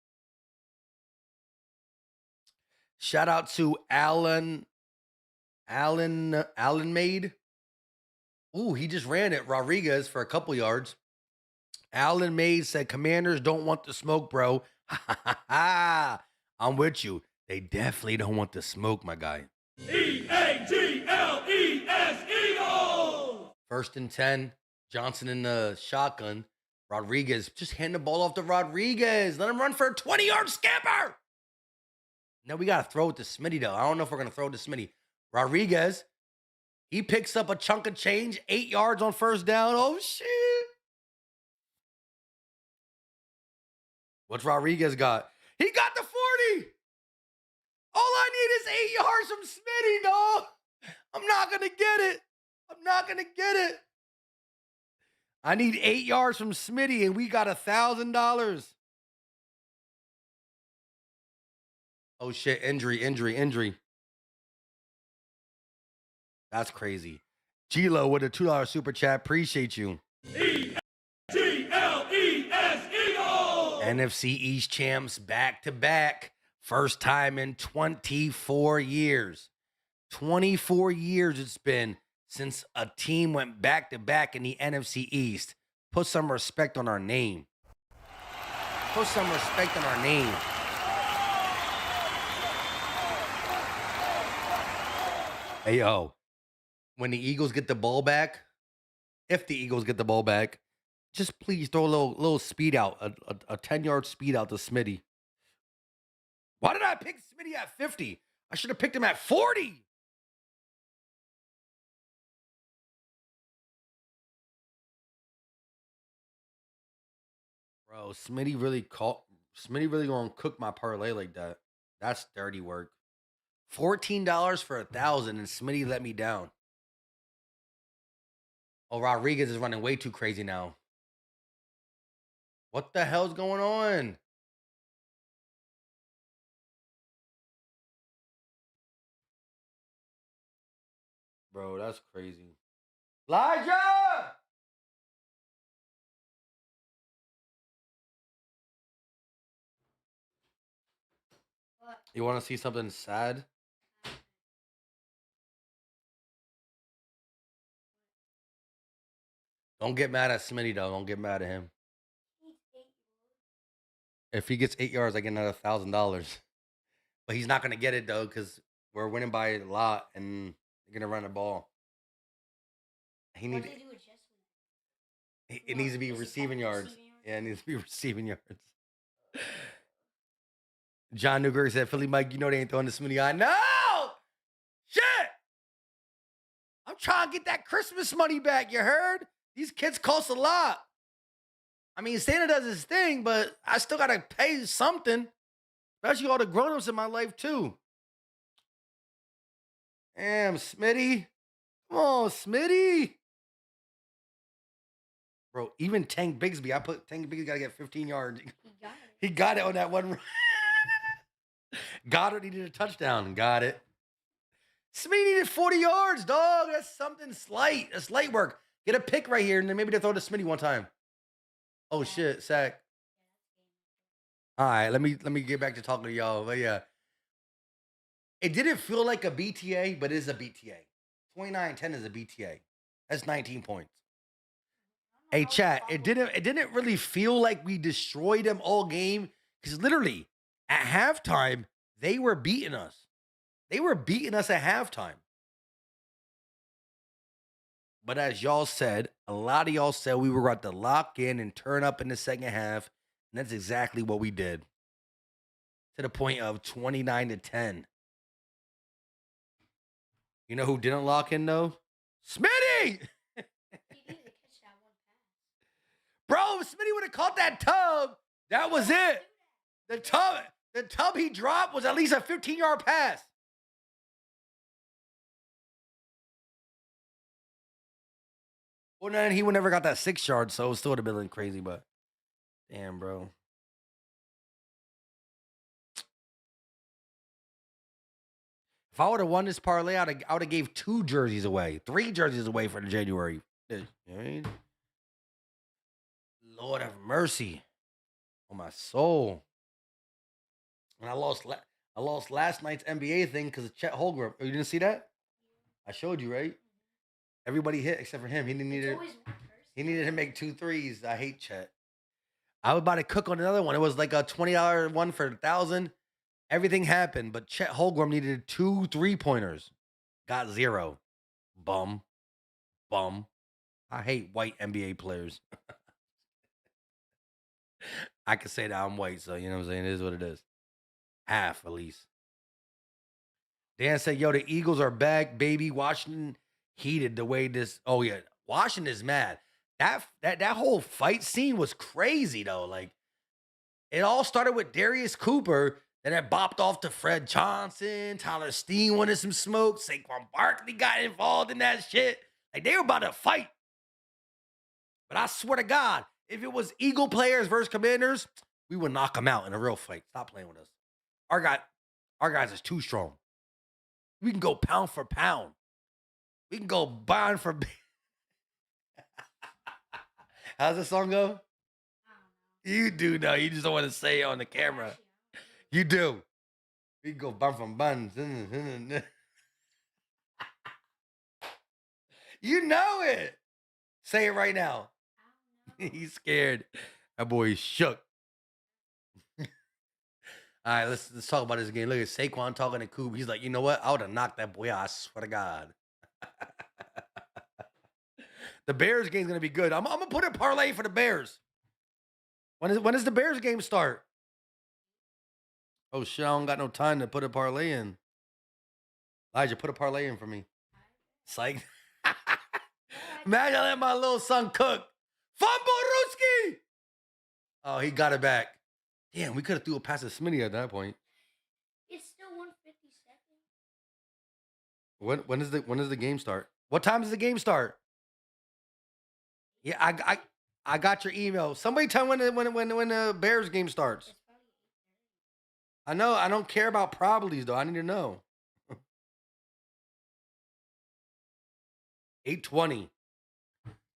Shout out to Allen Made. Ooh, he just ran it. Rodriguez for a couple yards. Allen Mays said, Commanders don't want the smoke, bro. I'm with you. They definitely don't want the smoke, my guy. Eagles! Eagles! 1st and 10. Johnson in the shotgun. Rodriguez, just hand the ball off to Rodriguez. Let him run for a 20-yard scamper. Now we got to throw it to Smitty, though. I don't know if we're going to throw it to Smitty. Rodriguez, he picks up a chunk of change, 8 yards on first down. Oh, shit. What's Rodriguez got? He got the 40. All I need is 8 yards from Smitty, dog. I'm not going to get it. I need 8 yards from Smitty, and we got $1,000. Oh, shit. Injury. That's crazy. G-Lo with a $2 super chat. Appreciate you. E-G-L-E-S, Eagles! NFC East champs back-to-back. First time in 24 years. 24 years it's been since a team went back-to-back in the NFC East. Put some respect on our name. Hey, yo. When the Eagles get the ball back, if the Eagles get the ball back, just please throw a little speed out, a 10-yard speed out to Smitty. Why did I pick Smitty at 50? I should have picked him at 40. Bro, Smitty really gonna cook my parlay like that. That's dirty work. $14 for $1,000, and Smitty let me down. Oh, Rodriguez is running way too crazy now. What the hell's going on? Bro, that's crazy. Elijah! What? You want to see something sad? Don't get mad at Smitty, though. Don't get mad at him. If he gets 8 yards, I get another $1,000. But he's not going to get it, though, because We're winning by a lot, and they're gonna run the ball. He What needs. did they do with Jess? It needs to be Is it receiving technically yards. receiving yards? Yeah, it needs to be receiving yards. John Newkirk said, "Philly Mike, you know they ain't throwing the Smitty eye. No, shit. I'm trying to get that Christmas money back. You heard? These kids cost a lot. I mean, Santa does his thing, but I still gotta pay something, especially all the grown-ups in my life too. Damn, Smitty. Come on, Smitty. Bro, even Tank Bigsby, I put Tank Bigsby got to get 15 yards. He got it. He got it on that one. Goddard needed a touchdown. Got it. Smitty needed 40 yards, dog. That's something slight. That's light work. Get a pick right here, and then maybe they throw to Smitty one time. Oh shit, sack. All right, let me get back to talking to y'all. But yeah, it didn't feel like a BTA, but it is a BTA. 29-10 is a BTA. That's 19 points. Hey, chat, it didn't really feel like we destroyed them all game because literally at halftime, they were beating us. They were beating us at halftime. But as y'all said, a lot of y'all said we were about to lock in and turn up in the second half, and that's exactly what we did. To the point of 29-10. You know who didn't lock in though? Smitty! He needed to catch that one pass. Bro, if Smitty would have caught that tub, that was it. The tub he dropped was at least a 15-yard pass. Well, then he would never got that 6 yard, so it still would have been crazy, but damn, bro. If I would have won this parlay, I would have gave 2 jerseys away, 3 jerseys away for the January. You know what I mean? Lord have mercy on my soul. And I lost last night's NBA thing because of Chet Holmgren. Oh, you didn't see that? I showed you, right? Everybody hit except for him. He needed to make 2 threes. I hate Chet. I was about to cook on another one. It was like a $20 one for 1,000. Everything happened, but Chet Holmgren needed 2 3-pointers. Got 0. Bum. I hate white NBA players. I can say that I'm white, so you know what I'm saying? It is what it is. Half, at least. Dan said, yo, the Eagles are back, baby. Washington heated the way this. Oh, yeah. Washington is mad. That whole fight scene was crazy, though. Like, it all started with Darius Cooper. Then it bopped off to Fred Johnson. Tyler Steen wanted some smoke. Saquon Barkley got involved in that shit. Like, they were about to fight. But I swear to God, if it was Eagle players versus Commanders, we would knock them out in a real fight. Stop playing with us. Our guys is too strong. We can go pound for pound. We can go bond for. How's the song go? You do know. You just don't want to say it on the camera. You do. We can go bun from buns. You know it. Say it right now. He's scared. That boy is shook. All right, let's talk about this game. Look at Saquon talking to Coop. He's like, you know what? I would have knocked that boy out. I swear to God. The Bears game's gonna be good. I'm gonna put a parlay for the Bears. When does the Bears game start? Oh shit! I don't got no time to put a parlay in. Elijah, put a parlay in for me. Psych. Imagine I let my little son cook. Fumble-rooski! Oh, he got it back. Damn, we could have threw a pass to Smitty at that point. It's still 1:57. When does the game start? What time does the game start? Yeah, I got your email. Somebody tell me when the Bears game starts. It's probably 8:30. I know. I don't care about probabilities though. I need to know. 8:20.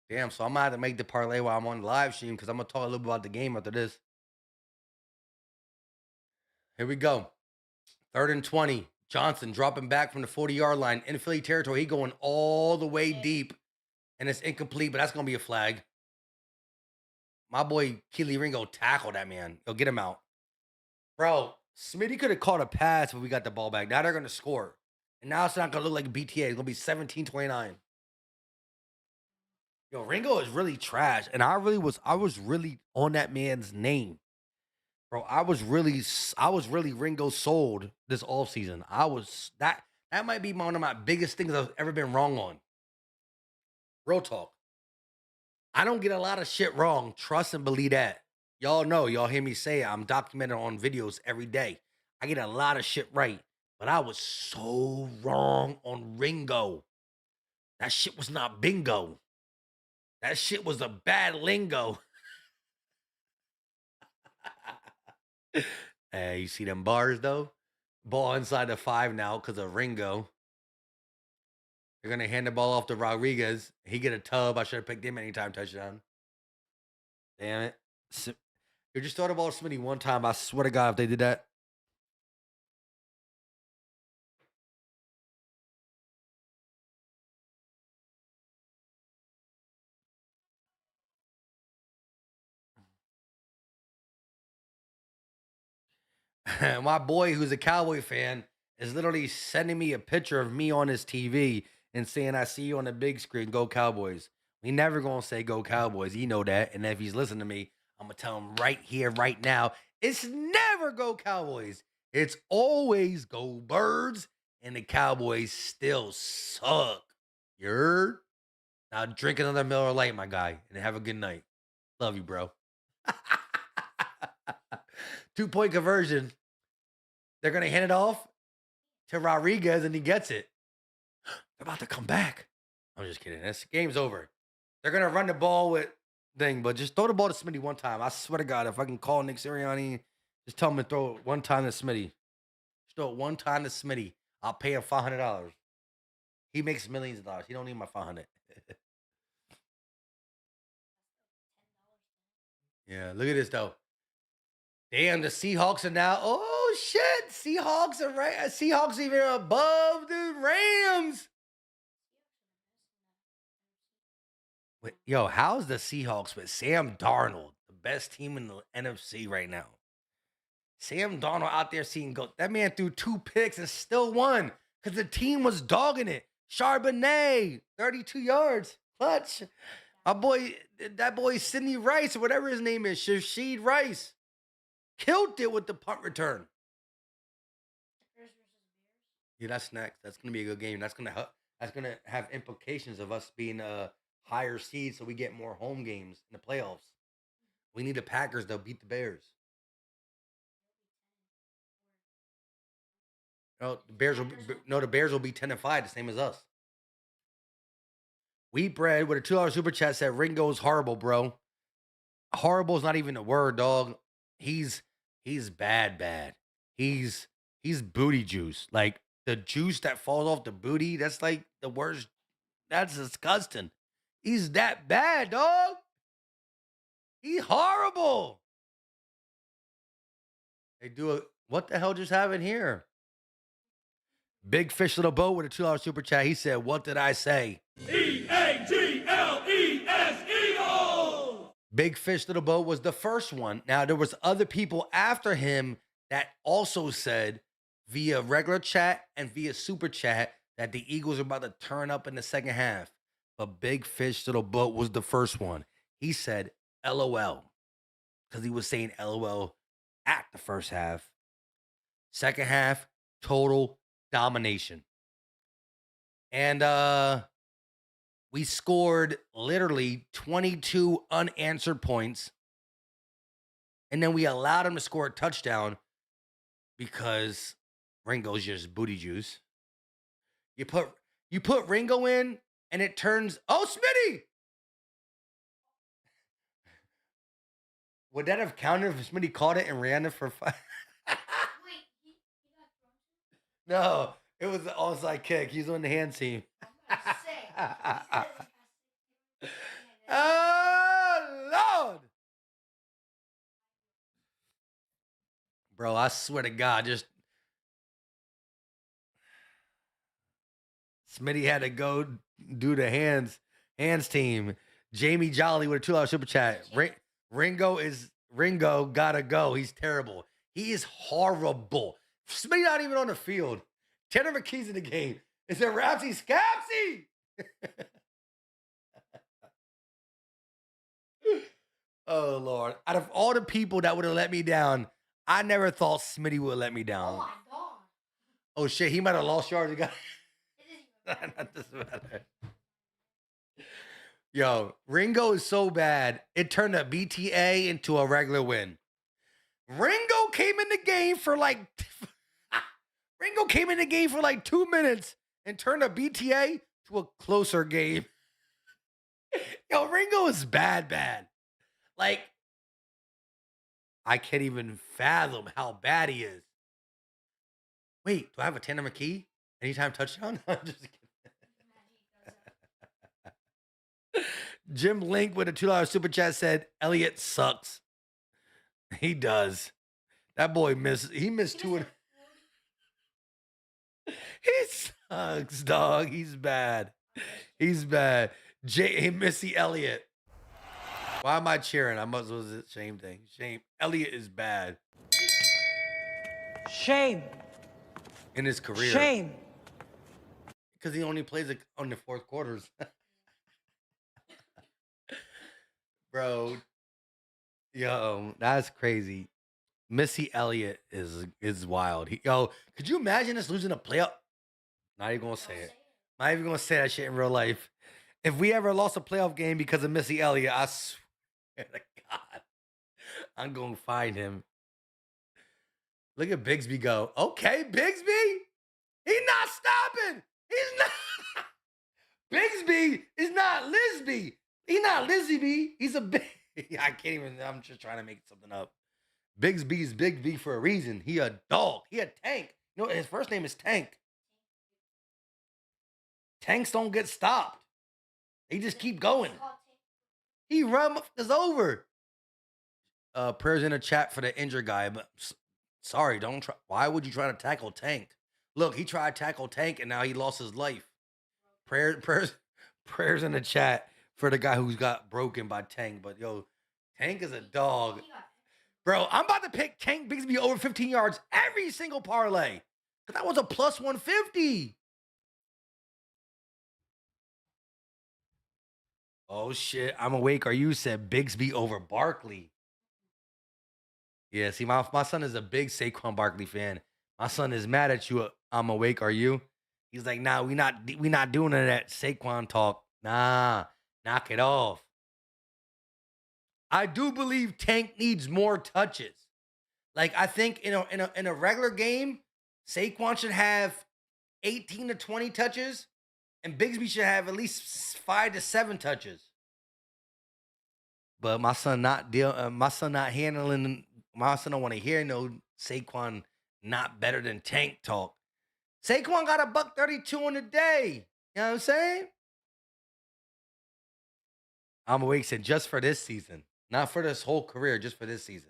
Damn. So I'm gonna have to make the parlay while I'm on the live stream because I'm gonna talk a little bit about the game after this. Here we go. 3rd and 20. Johnson dropping back from the 40-yard line in Philly territory. He going all the way deep, and it's incomplete, but that's going to be a flag. My boy Keely Ringo tackled that man. He'll get him out. Bro, Smitty could have caught a pass if we got the ball back. Now they're going to score. And now it's not gonna look like BTA. It's gonna be 17-29. Yo, Ringo is really trash. And I was really on that man's name. Bro, I was really Ringo sold this offseason. That might be one of my biggest things I've ever been wrong on. Real talk. I don't get a lot of shit wrong. Trust and believe that. Y'all know, y'all hear me say it. I'm documented on videos every day. I get a lot of shit right. But I was so wrong on Ringo. That shit was not bingo. That shit was a bad lingo. Hey, you see them bars though? Ball inside the 5 now because of Ringo. They're gonna hand the ball off to Rodriguez. He get a tub. I should have picked him anytime touchdown. Damn it. You just throw the ball to Smitty one time. I swear to God, if they did that. My boy, who's a Cowboy fan, is literally sending me a picture of me on his TV and saying, I see you on the big screen. Go Cowboys. We never going to say go Cowboys. You know that. And if he's listening to me, I'm going to tell him right here, right now, it's never go Cowboys. It's always go Birds. And the Cowboys still suck. You heard? Now drink another Miller Lite, my guy, and have a good night. Love you, bro. 2-point conversion. They're going to hand it off to Rodriguez, and he gets it. They're about to come back. I'm just kidding. This game's over. They're going to run the ball with thing, but just throw the ball to Smitty one time. I swear to God, if I can call Nick Sirianni, just tell him to throw it one time to Smitty. Just throw it one time to Smitty. I'll pay him $500. He makes millions of dollars. He don't need my $500. Yeah, look at this, though. Damn, the Seahawks are now. Oh shit, Seahawks are right. Seahawks even above the Rams. Wait, yo, how's the Seahawks with Sam Darnold, the best team in the NFC right now? Sam Darnold out there seeing go. That man threw 2 picks and still won because the team was dogging it. Charbonnet, 32 yards, clutch. My boy, that boy Sidney Rice or whatever his name is, Shaheed Rice. Killed it with the punt return. Yeah, that's next. That's gonna be a good game. That's gonna have implications of us being a higher seed, so we get more home games in the playoffs. We need the Packers to beat the Bears. No, the Bears will be 10-5, the same as us. Wheat bread with a $2 super chat said Ringo's horrible, bro. Horrible is not even a word, dog. He's bad. He's booty juice. Like the juice that falls off the booty, that's like the worst. That's disgusting. He's that bad, dog. He's horrible. They do it. What the hell just happened here? Big Fish Little Boat with a $2 super chat. He said, what did I say? EAGLES Eagles! Big Fish Little Boat was the first one. Now, there was other people after him that also said via regular chat and via super chat that the Eagles are about to turn up in the second half. But Big Fish Little Boat was the first one. He said LOL because he was saying LOL at the first half. Second half, total domination. And we scored literally 22 unanswered points. And then we allowed him to score a touchdown because Ringo's just booty juice. You put Ringo in and it turns, oh, Smitty! Would that have counted if Smitty caught it and ran it for 5? Wait, he got thrown to? No, it was an onside kick. He's on the hand team. I'm gonna say. Oh, Lord. Bro, I swear to God, just Smitty had to go do the hands team. Jamie Jolly with a $2 super chat. Ringo gotta go. He's terrible. He is horrible. Smitty not even on the field. Tanner McKee's in the game. Is it Rapsy Scapsy? Oh, Lord. Out of all the people that would have let me down, I never thought Smitty would let me Oh down. my god. Oh, shit. He might have lost yards again. It isn't even That doesn't matter. Yo, Ringo is so bad, it turned a BTA into a regular win. Ringo came in the game for like 2 minutes and turned a BTA to a closer game. Yo, Ringo is bad. Like, I can't even fathom how bad he is. Wait, do I have a Tanner McKee? Anytime touchdown? I'm just kidding. Jim Link with a $2 super chat said, Elliott sucks. He does. That boy missed two. He sucks, dog. He's bad. Hey, Missy Elliott. Why am I cheering? I must was the same thing. Shame. Elliott is bad Shame. in his career. Shame. Because he only plays on the fourth quarters. Bro. Yo, that's crazy. Missy Elliott is wild. Could you imagine us losing a playoff? Not even gonna say it. Not even gonna say that shit in real life. If we ever lost a playoff game because of Missy Elliott, I swear to God, I'm gonna find him. Look at Bigsby go. Okay, Bigsby. He's not stopping. He's not. Bigsby is not Lisby. He's not Lizzie B. He's a big. I can't even. I'm just trying to make something up. Bigsby is Big B for a reason. He a dog. He a tank. You know, his first name is Tank. Tanks don't get stopped. They just keep going. He run is over. Prayers in the chat for the injured guy, but sorry, don't try. Why would you try to tackle Tank? Look, he tried to tackle Tank and now he lost his life. Prayers in the chat for the guy who's got broken by Tank. But yo, Tank is a dog. Bro, I'm about to pick Tank Bigsby over 15 yards every single parlay. Because that was a plus 150. Oh, shit. I'm awake. Are you said Bigsby over Barkley? Yeah, see, my son is a big Saquon Barkley fan. My son is mad at you. I'm awake. Are you? He's like, nah, we not doing none of that Saquon talk. Nah, knock it off. I do believe Tank needs more touches. Like, I think in a regular game, Saquon should have 18 to 20 touches, and Bigsby should have at least 5 to 7 touches. But my son not handling. My son don't want to hear no Saquon not better than Tank talk. Saquon got a $132 in a day. You know what I'm saying? I'm awake said just for this season, not for this whole career, just for this season.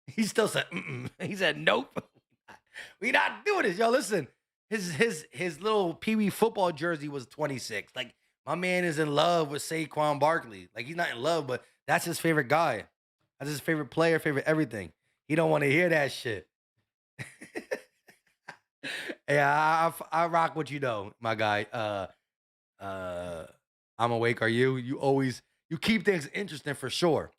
He still said, He said, nope. We not doing this. Yo, listen, his little Pee-wee football jersey was 26. Like, my man is in love with Saquon Barkley. Like, he's not in love, but that's his favorite guy. That's his favorite player, favorite everything. He don't want to hear that shit. Yeah, I rock what you know, my guy. I'm awake. Are you? You keep things interesting for sure.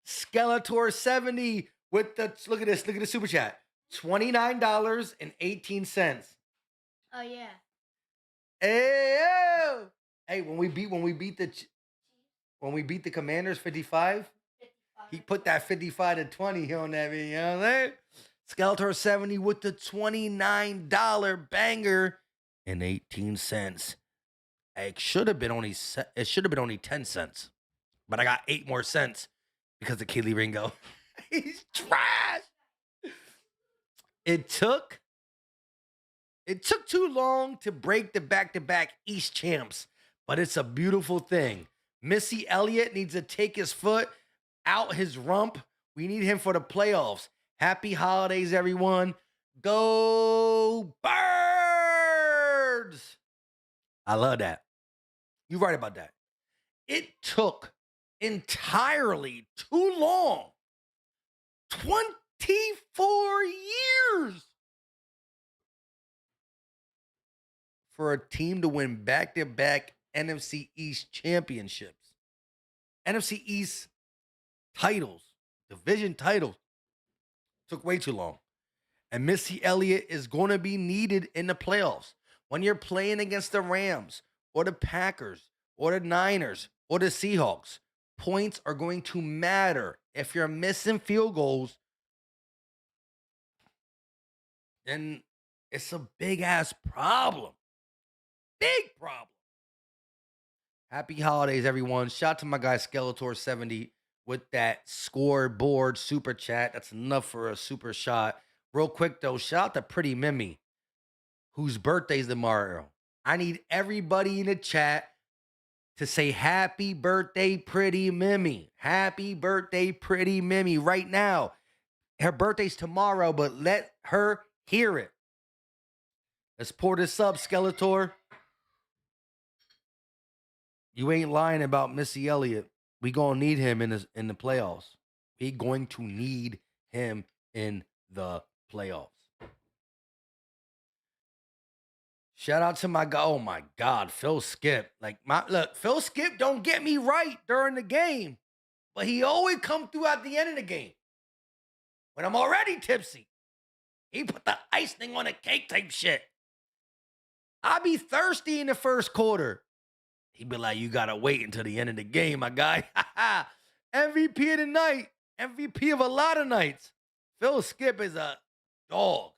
Skeletor 70 with the look at this. Look at the super chat. $29.18. Oh yeah. Hey, when we beat the Commanders 55, he put that 55 to 20 on that video. You know what I'm saying? Skeletor 70 with the $29 banger and 18 cents. It should have been only 10 cents, but I got 8 more cents because of Keely Ringo. He's trash. It took too long to break the back-to-back East champs, but it's a beautiful thing. Missy Elliott needs to take his foot out his rump. We need him for the playoffs. Happy holidays, everyone. Go Birds! I love that. You're right about that. It took entirely too long. 24 years for a team to win back-to-back NFC East championships. NFC East titles, division titles, took way too long. And Missy Elliott is going to be needed in the playoffs. When you're playing against the Rams or the Packers or the Niners or the Seahawks, points are going to matter. If you're missing field goals, then it's a big-ass problem. Big problem. Happy holidays, everyone. Shout out to my guy Skeletor70 with that scoreboard super chat. That's enough for a super shot. Real quick, though, shout out to Pretty Mimi, whose birthday's tomorrow. I need everybody in the chat to say happy birthday, Pretty Mimi. Happy birthday, Pretty Mimi, right now. Her birthday's tomorrow, but let her hear it. Let's pour this up, Skeletor. You ain't lying about Missy Elliott. We gonna need him in the playoffs. We going to need him in the playoffs. Shout out to my guy. Oh my God, Phil Skip. Look, Phil Skip don't get me right during the game, but he always come through at the end of the game when I'm already tipsy. He put the icing on the cake type shit. I be thirsty in the first quarter. He'd be like, you gotta wait until the end of the game, my guy. MVP of the night. MVP of a lot of nights. Phil Skip is a dog.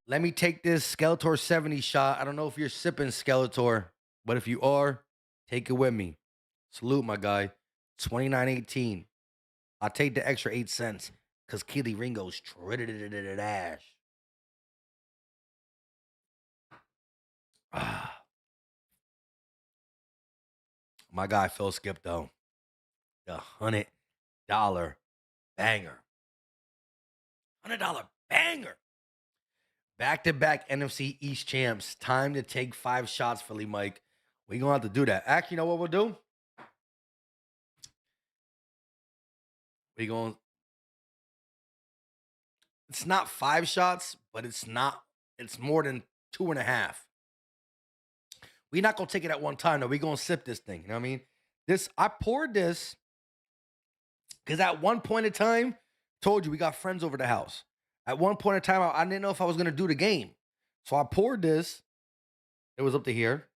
Let me take this Skeletor 70 shot. I don't know if you're sipping Skeletor, but if you are, take it with me. Salute, my guy. 29.18. I'll take the extra 8 cents because Keely Ringo's trash. My guy Phil Skip, though. The $100 banger. $100 banger. Back-to-back NFC East champs. Time to take 5 shots, Philly Mike. We're going to have to do that. Actually, you know what we'll do? We're going... It's not 5 shots, but it's more than 2.5. We're not going to take it at one time, though. We're going to sip this thing. You know what I mean? I poured this because at one point in time, told you we got friends over the house. At one point in time, I didn't know if I was going to do the game. So I poured this. It was up to here.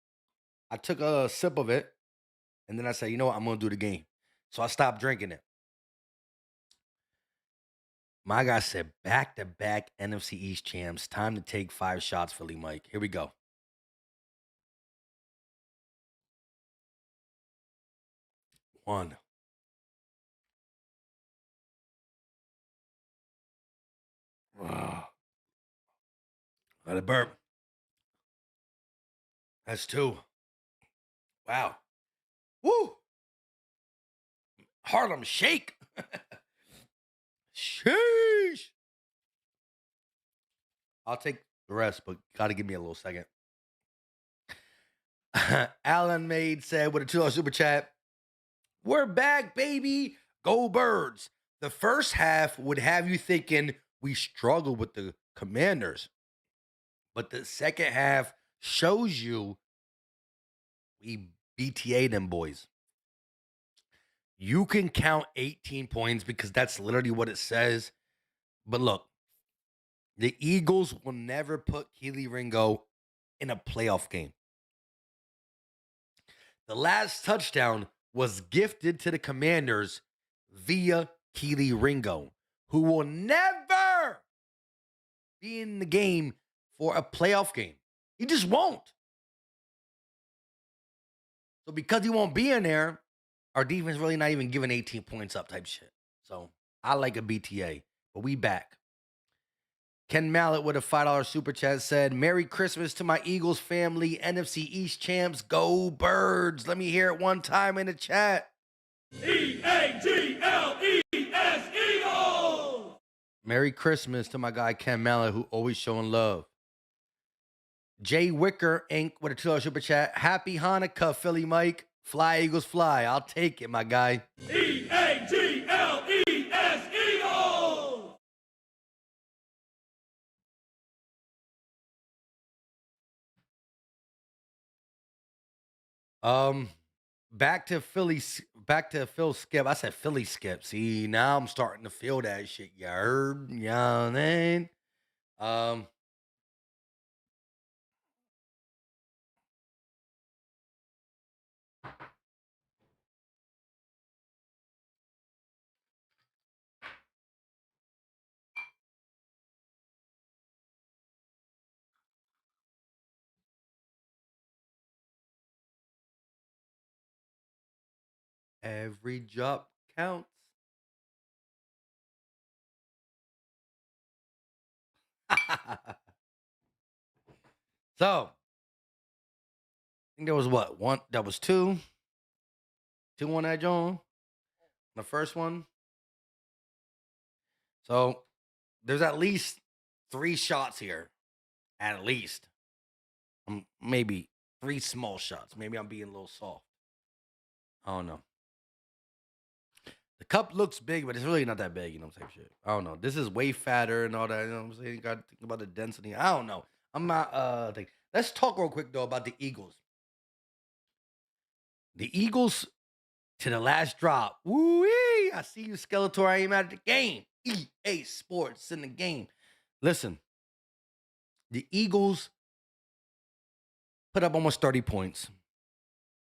I took a sip of it. And then I said, you know what? I'm going to do the game. So I stopped drinking it. My guy said, back-to-back NFC East champs. Time to take 5 shots, Philly Mike. Here we go. One. Let it burp. That's 2. Wow. Woo. Harlem Shake. Sheesh. I'll take the rest, but got to give me a little second. Alan Maid said with a $2 super chat, we're back, baby. Go Birds. The first half would have you thinking we struggled with the Commanders. But the second half shows you we BTA them boys. You can count 18 points because that's literally what it says. But look, the Eagles will never put Keely Ringo in a playoff game. The last touchdown was gifted to the Commanders via Keely Ringo, who will never be in the game for a playoff game. He just won't. So because he won't be in there, our defense really not even giving 18 points up type shit. So I like a BTA, but we back. Ken Mallett with a $5 super chat said, Merry Christmas to my Eagles family, NFC East champs, go Birds. Let me hear it one time in the chat. E-A-G-L-E-S, Eagles! Merry Christmas to my guy Ken Mallett, who always showing love. Jay Wicker Inc. with a $2 super chat. Happy Hanukkah, Philly Mike. Fly, Eagles, fly. I'll take it, my guy. Eagles! Eagles! Back to Phil Skip. I said Philly Skip. See, now I'm starting to feel that shit. You heard? You know what I mean? Every drop counts. So, I think there was what? One, that was two. Two on that, John. The first one. So, there's at least 3 shots here. At least. Maybe 3 small shots. Maybe I'm being a little soft. I don't know. The cup looks big, but it's really not that big, you know what I'm saying? Shit. I don't know. This is way fatter and all that, you know what I'm saying? You got to think about the density. I don't know. I'm not think. Let's talk real quick though about the Eagles. The Eagles to the last drop. Woo-wee! I see you, Skeletor. I ain't mad at the game. EA Sports in the game. Listen, the Eagles put up almost 30 points.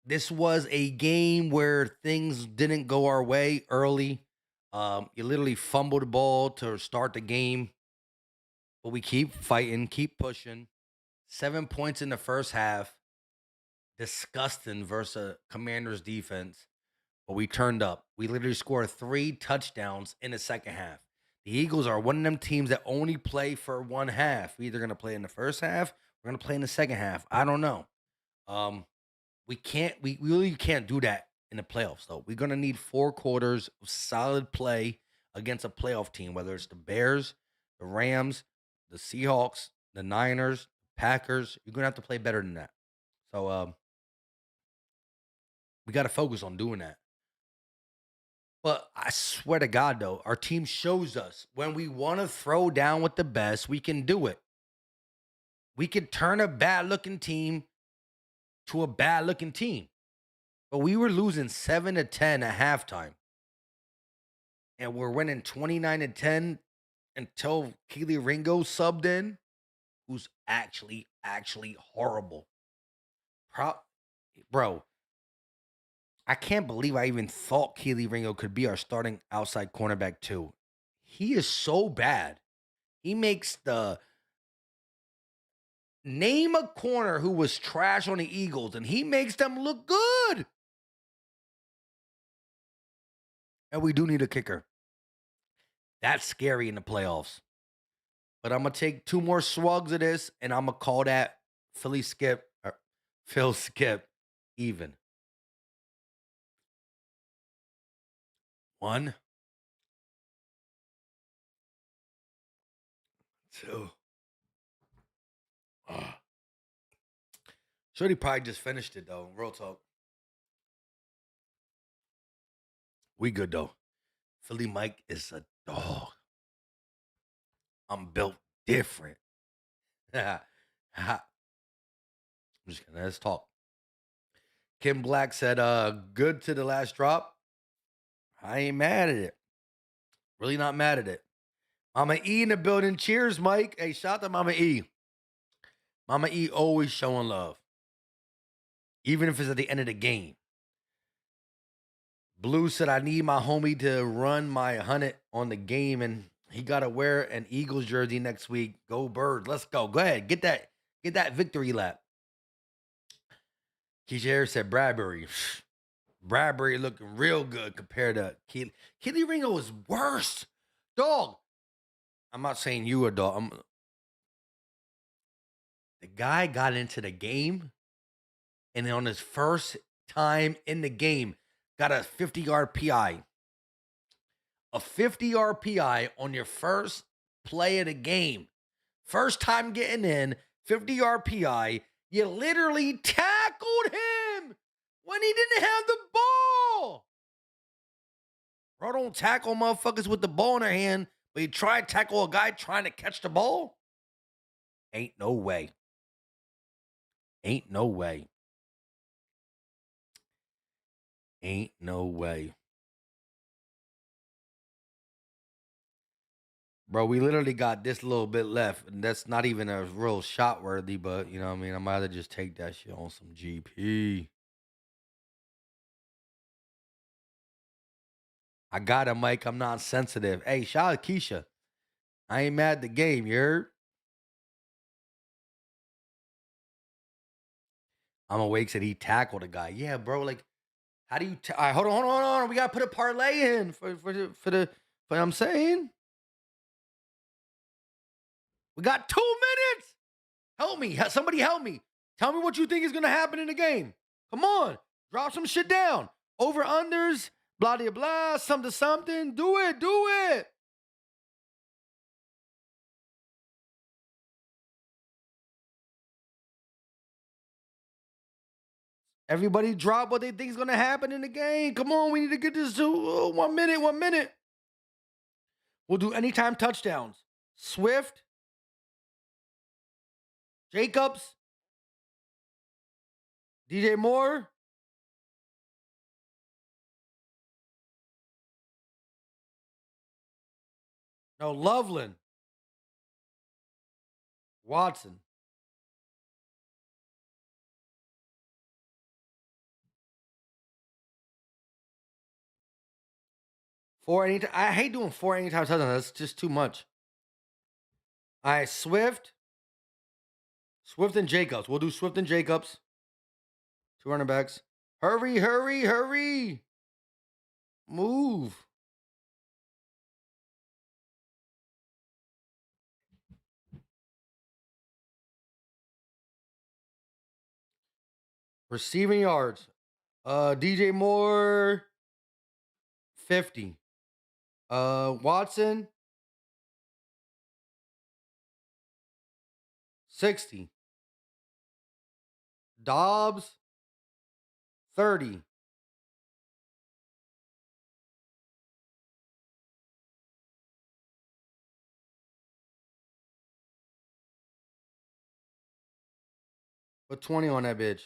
This was a game where things didn't go our way early. You literally fumbled the ball to start the game. But we keep fighting, keep pushing. 7 points in the first half. Disgusting versus Commanders defense. But we turned up. We literally scored 3 touchdowns in the second half. The Eagles are one of them teams that only play for one half. We're either going to play in the first half, we're going to play in the second half. I don't know. We really can't do that in the playoffs, though. We're going to need 4 quarters of solid play against a playoff team, whether it's the Bears, the Rams, the Seahawks, the Niners, Packers. You're going to have to play better than that. So we got to focus on doing that. But I swear to God, though, our team shows us when we want to throw down with the best, we can do it. We could turn a bad-looking team to a bad-looking team. But we were losing 7-10 at halftime. And we're winning 29-10 until Keely Ringo subbed in, who's actually horrible. Bro, I can't believe I even thought Keely Ringo could be our starting outside cornerback too. He is so bad. He makes the... Name a corner who was trash on the Eagles, and he makes them look good. And we do need a kicker. That's scary in the playoffs. But I'm going to take 2 more swags of this, and I'm going to call that Phil Skip even. 1, 2. Shorty probably just finished it, though. Real talk. We good, though. Philly Mike is a dog. I'm built different. I'm just kidding. Let's talk. Kim Black said, good to the last drop. I ain't mad at it. Really not mad at it. Mama E in the building. Cheers, Mike. Hey, shout out to Mama E. Mama E always showing love. Even if it's at the end of the game. Blue said, I need my homie to run my 100 on the game, and he got to wear an Eagles jersey next week. Go Birds. Let's go. Go ahead. Get that victory lap. Keisha Harris said Bradbury. Bradbury looking real good compared to Keely. Keely Ringo is worse. Dog. I'm not saying you a dog. The guy got into the game, and on his first time in the game, got a 50-yard PI. A 50-yard PI on your first play of the game. First time getting in, 50-yard PI. You literally tackled him. when he didn't have the ball. Bro, don't tackle motherfuckers with the ball in their hand, but you try to tackle a guy trying to catch the ball? Ain't no way. Ain't no way. Ain't no way. Bro, we literally got this little bit left, and that's not even a real shot worthy, but you know what I mean? I might have just take that shit on some GP. I got it, Mike. I'm not sensitive. Hey, shout out Keisha. I ain't mad at the game, you heard? I'm awake said he tackled a guy. Yeah, bro. Like, how do you? All right, hold on. We gotta put a parlay in for what I'm saying. We got 2 minutes. Help me. Somebody help me. Tell me what you think is gonna happen in the game. Come on, drop some shit down. Over unders, blah blah blah, something. Do it. Everybody drop what they think is gonna happen in the game. Come on, we need to get this to 1 minute. 1 minute. We'll do anytime touchdowns. Swift, Jacobs, DJ Moore, no, Loveland, Watson. Four anytime. I hate doing 4 anytime touchdowns. That's just too much. All right, Swift and Jacobs. We'll do Swift and Jacobs. 2 running backs. Hurry. Move. Receiving yards. DJ Moore, 50. Watson, 60. Dobbs, 30. Put 20 on that bitch.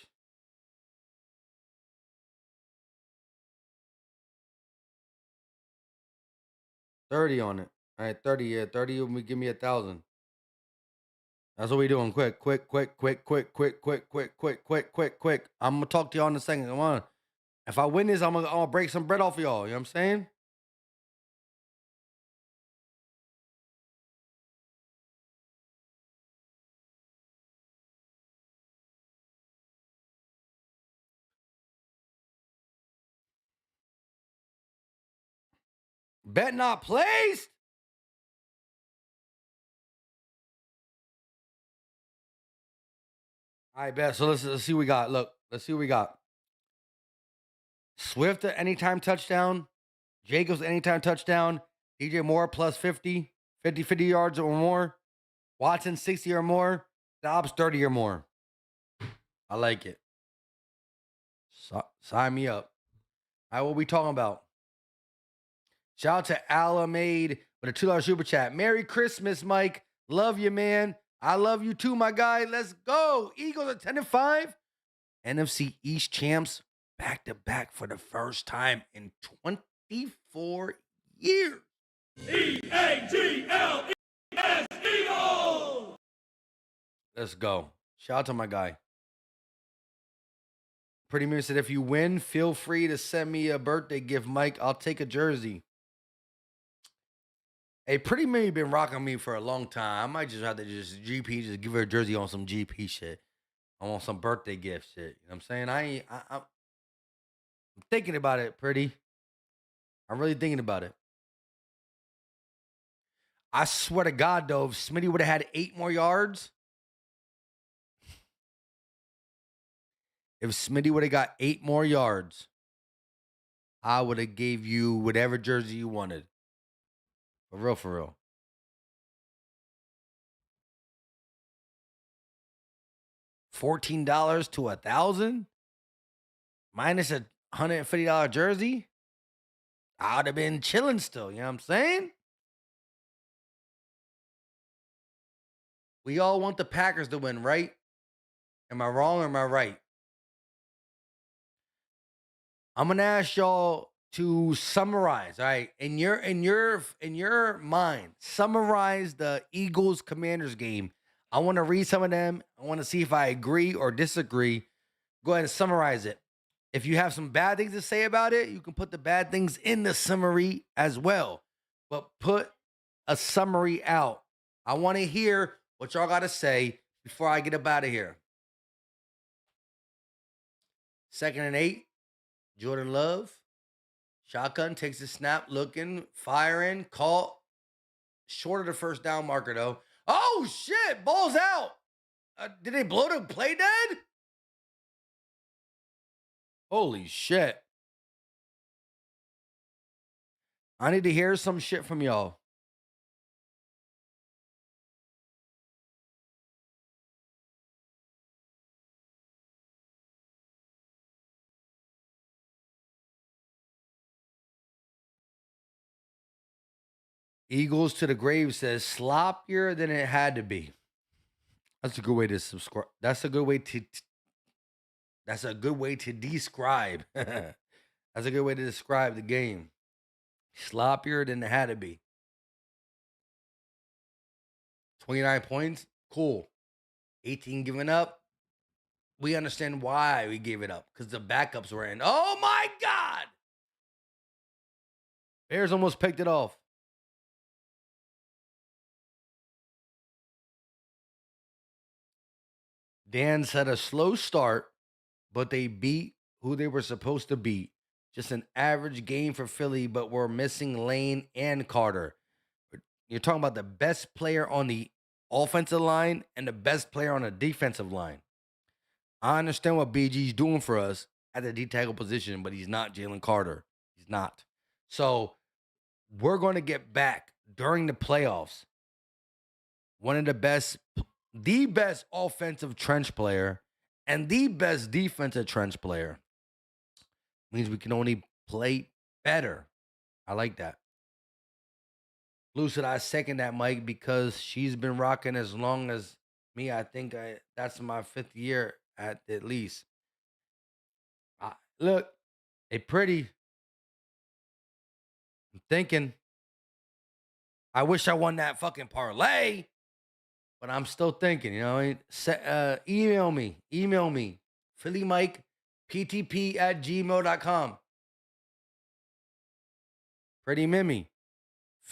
$30 on it. All right, 30. Yeah, 30 will give me 1,000. That's what we doing. Quick. I'm gonna talk to y'all in a second. Come on. If I win this, I'm gonna break some bread off of y'all. You know what I'm saying? Bet not placed. All right, bet. So let's see what we got. Look, let's see what we got. Swift at anytime touchdown. Jacobs anytime touchdown. DJ Moore plus 50 yards or more. Watson 60 or more. Dobbs 30 or more. I like it. Sign me up. All right, what we talking about? Shout out to Alamade with a $2 super chat. Merry Christmas, Mike. Love you, man. I love you too, my guy. Let's go. Eagles at 10-5. NFC East champs back to back for the first time in 24 years. EAGLES Eagles! Let's go. Shout out to my guy. Pretty much said, if you win, feel free to send me a birthday gift, Mike. I'll take a jersey. Hey, Pretty Mary been rocking me for a long time. I might just have to just give her a jersey on some GP shit. I want some birthday gift shit. You know what I'm saying? I'm thinking about it, Pretty. I'm really thinking about it. I swear to God, though, if Smitty would have had 8 more yards, if Smitty would have got 8 more yards, I would have gave you whatever jersey you wanted. For real. $14 to 1,000? minus a $150 jersey, I would have been chilling still. You know what I'm saying? We all want the Packers to win, right? Am I wrong or am I right? I'm gonna ask y'all to summarize, all right? In your mind, summarize the Eagles Commanders game. I want to read some of them. I want to see if I agree or disagree. Go ahead and summarize it. If you have some bad things to say about it, you can put the bad things in the summary as well. But put a summary out. I want to hear what y'all got to say before I get up out of here. 2nd and 8. Jordan Love. Shotgun takes the snap, looking, firing, caught. Short of the first down marker, though. Oh, shit. Ball's out. Did they blow the play dead? Holy shit. I need to hear some shit from y'all. Eagles to the grave says sloppier than it had to be. That's a good way to subscribe. That's a good way to describe. That's a good way to describe the game. Sloppier than it had to be. 29 points, cool. 18 giving up. We understand why we gave it up, because the backups were in. Oh my God! Bears almost picked it off. Dan said a slow start, but they beat who they were supposed to beat. Just an average game for Philly, but we're missing Lane and Carter. You're talking about the best player on the offensive line and the best player on the defensive line. I understand what BG's doing for us at the D-tackle position, but he's not Jalen Carter. He's not. So we're going to get back during the playoffs. One of the best offensive trench player and the best defensive trench player. Means we can only play better. I like that. Blue said, I second that, Mike, because she's been rocking as long as me. I think that's my 5th year at least. Look, they pretty. I'm thinking. I wish I won that fucking parlay, but I'm still thinking, you know. Email me. PhillyMikePTP@gmail.com. Pretty Mimi.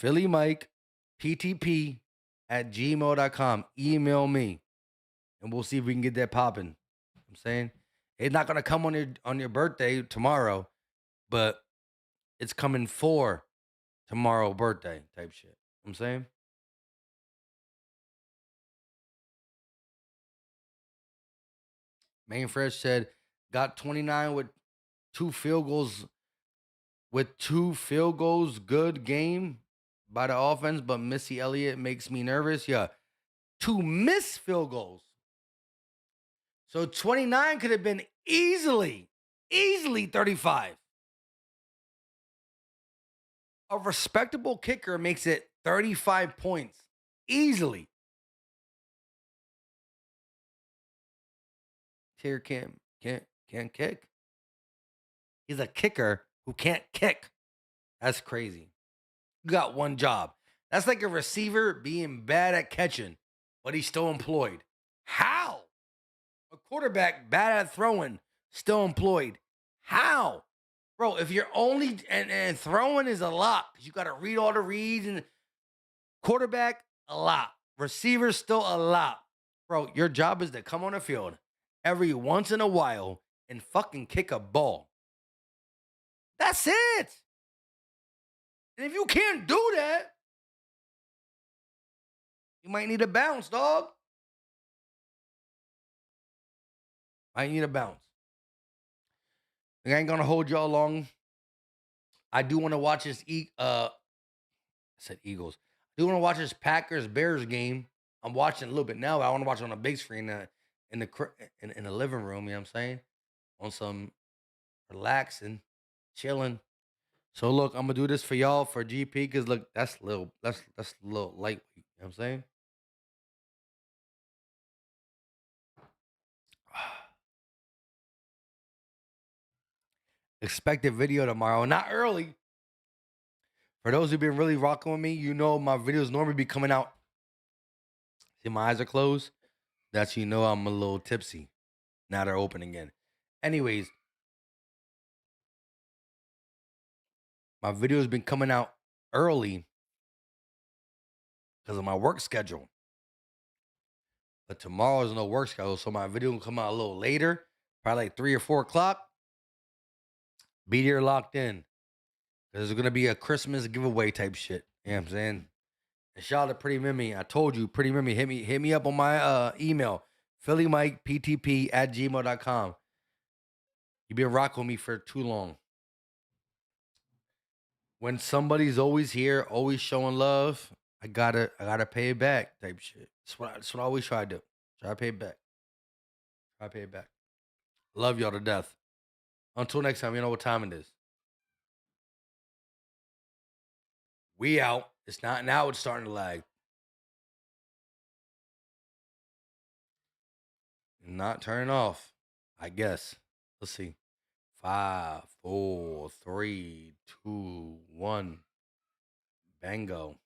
PhillyMikePTP@gmail.com. Email me, and we'll see if we can get that popping. I'm saying it's not gonna come on your birthday tomorrow, but it's coming for tomorrow birthday type shit. I'm saying. Mainfresh said got 29 with 2 field goals. With 2 field goals, good game by the offense, but Missy Elliott makes me nervous. Yeah, 2 missed field goals. So 29 could have been easily 35. A respectable kicker makes it 35 points easily. Tier can't kick. He's a kicker who can't kick. That's crazy. You got one job. That's like a receiver being bad at catching, but he's still employed. How? A quarterback bad at throwing, still employed. How? Bro, if you're only and throwing is a lot, because you got to read all the reads, and quarterback, a lot. Receiver, still a lot. Bro, your job is to come on the field every once in a while and fucking kick a ball. That's it. And if you can't do that, you might need a bounce, dog. I need a bounce. I ain't gonna hold y'all long. I do want to watch this. I said Eagles. I do want to watch this Packers Bears game. I'm watching a little bit now. But I want to watch it on a big screen in the living room. You know what I'm saying? On some relaxing, chilling. So look, I'm gonna do this for y'all for GP because look, that's a little lightweight. You know what I'm saying? Expected video tomorrow, not early. For those who've been really rocking with me, you know my videos normally be coming out. See, my eyes are closed. That's you know I'm a little tipsy. Now they're open again. Anyways, my video's been coming out early because of my work schedule. But tomorrow's no work schedule, so my video will come out a little later, probably like 3 or 4 o'clock. Be there locked in. There's gonna be a Christmas giveaway type shit. You know what I'm saying? And shout out to Pretty Mimi. I told you, Pretty Mimi, hit me up on my email, phillymikeptp@gmail.com. You've been rocking with me for too long. When somebody's always here, always showing love, I gotta pay it back type shit. That's what I always try to do. Try to pay it back. Try to pay it back. Love y'all to death. Until next time, you know what time it is. We out. It's not now, it's starting to lag. Not turning off, I guess. Let's see. 5, 4, 3, 2, 1. Bango.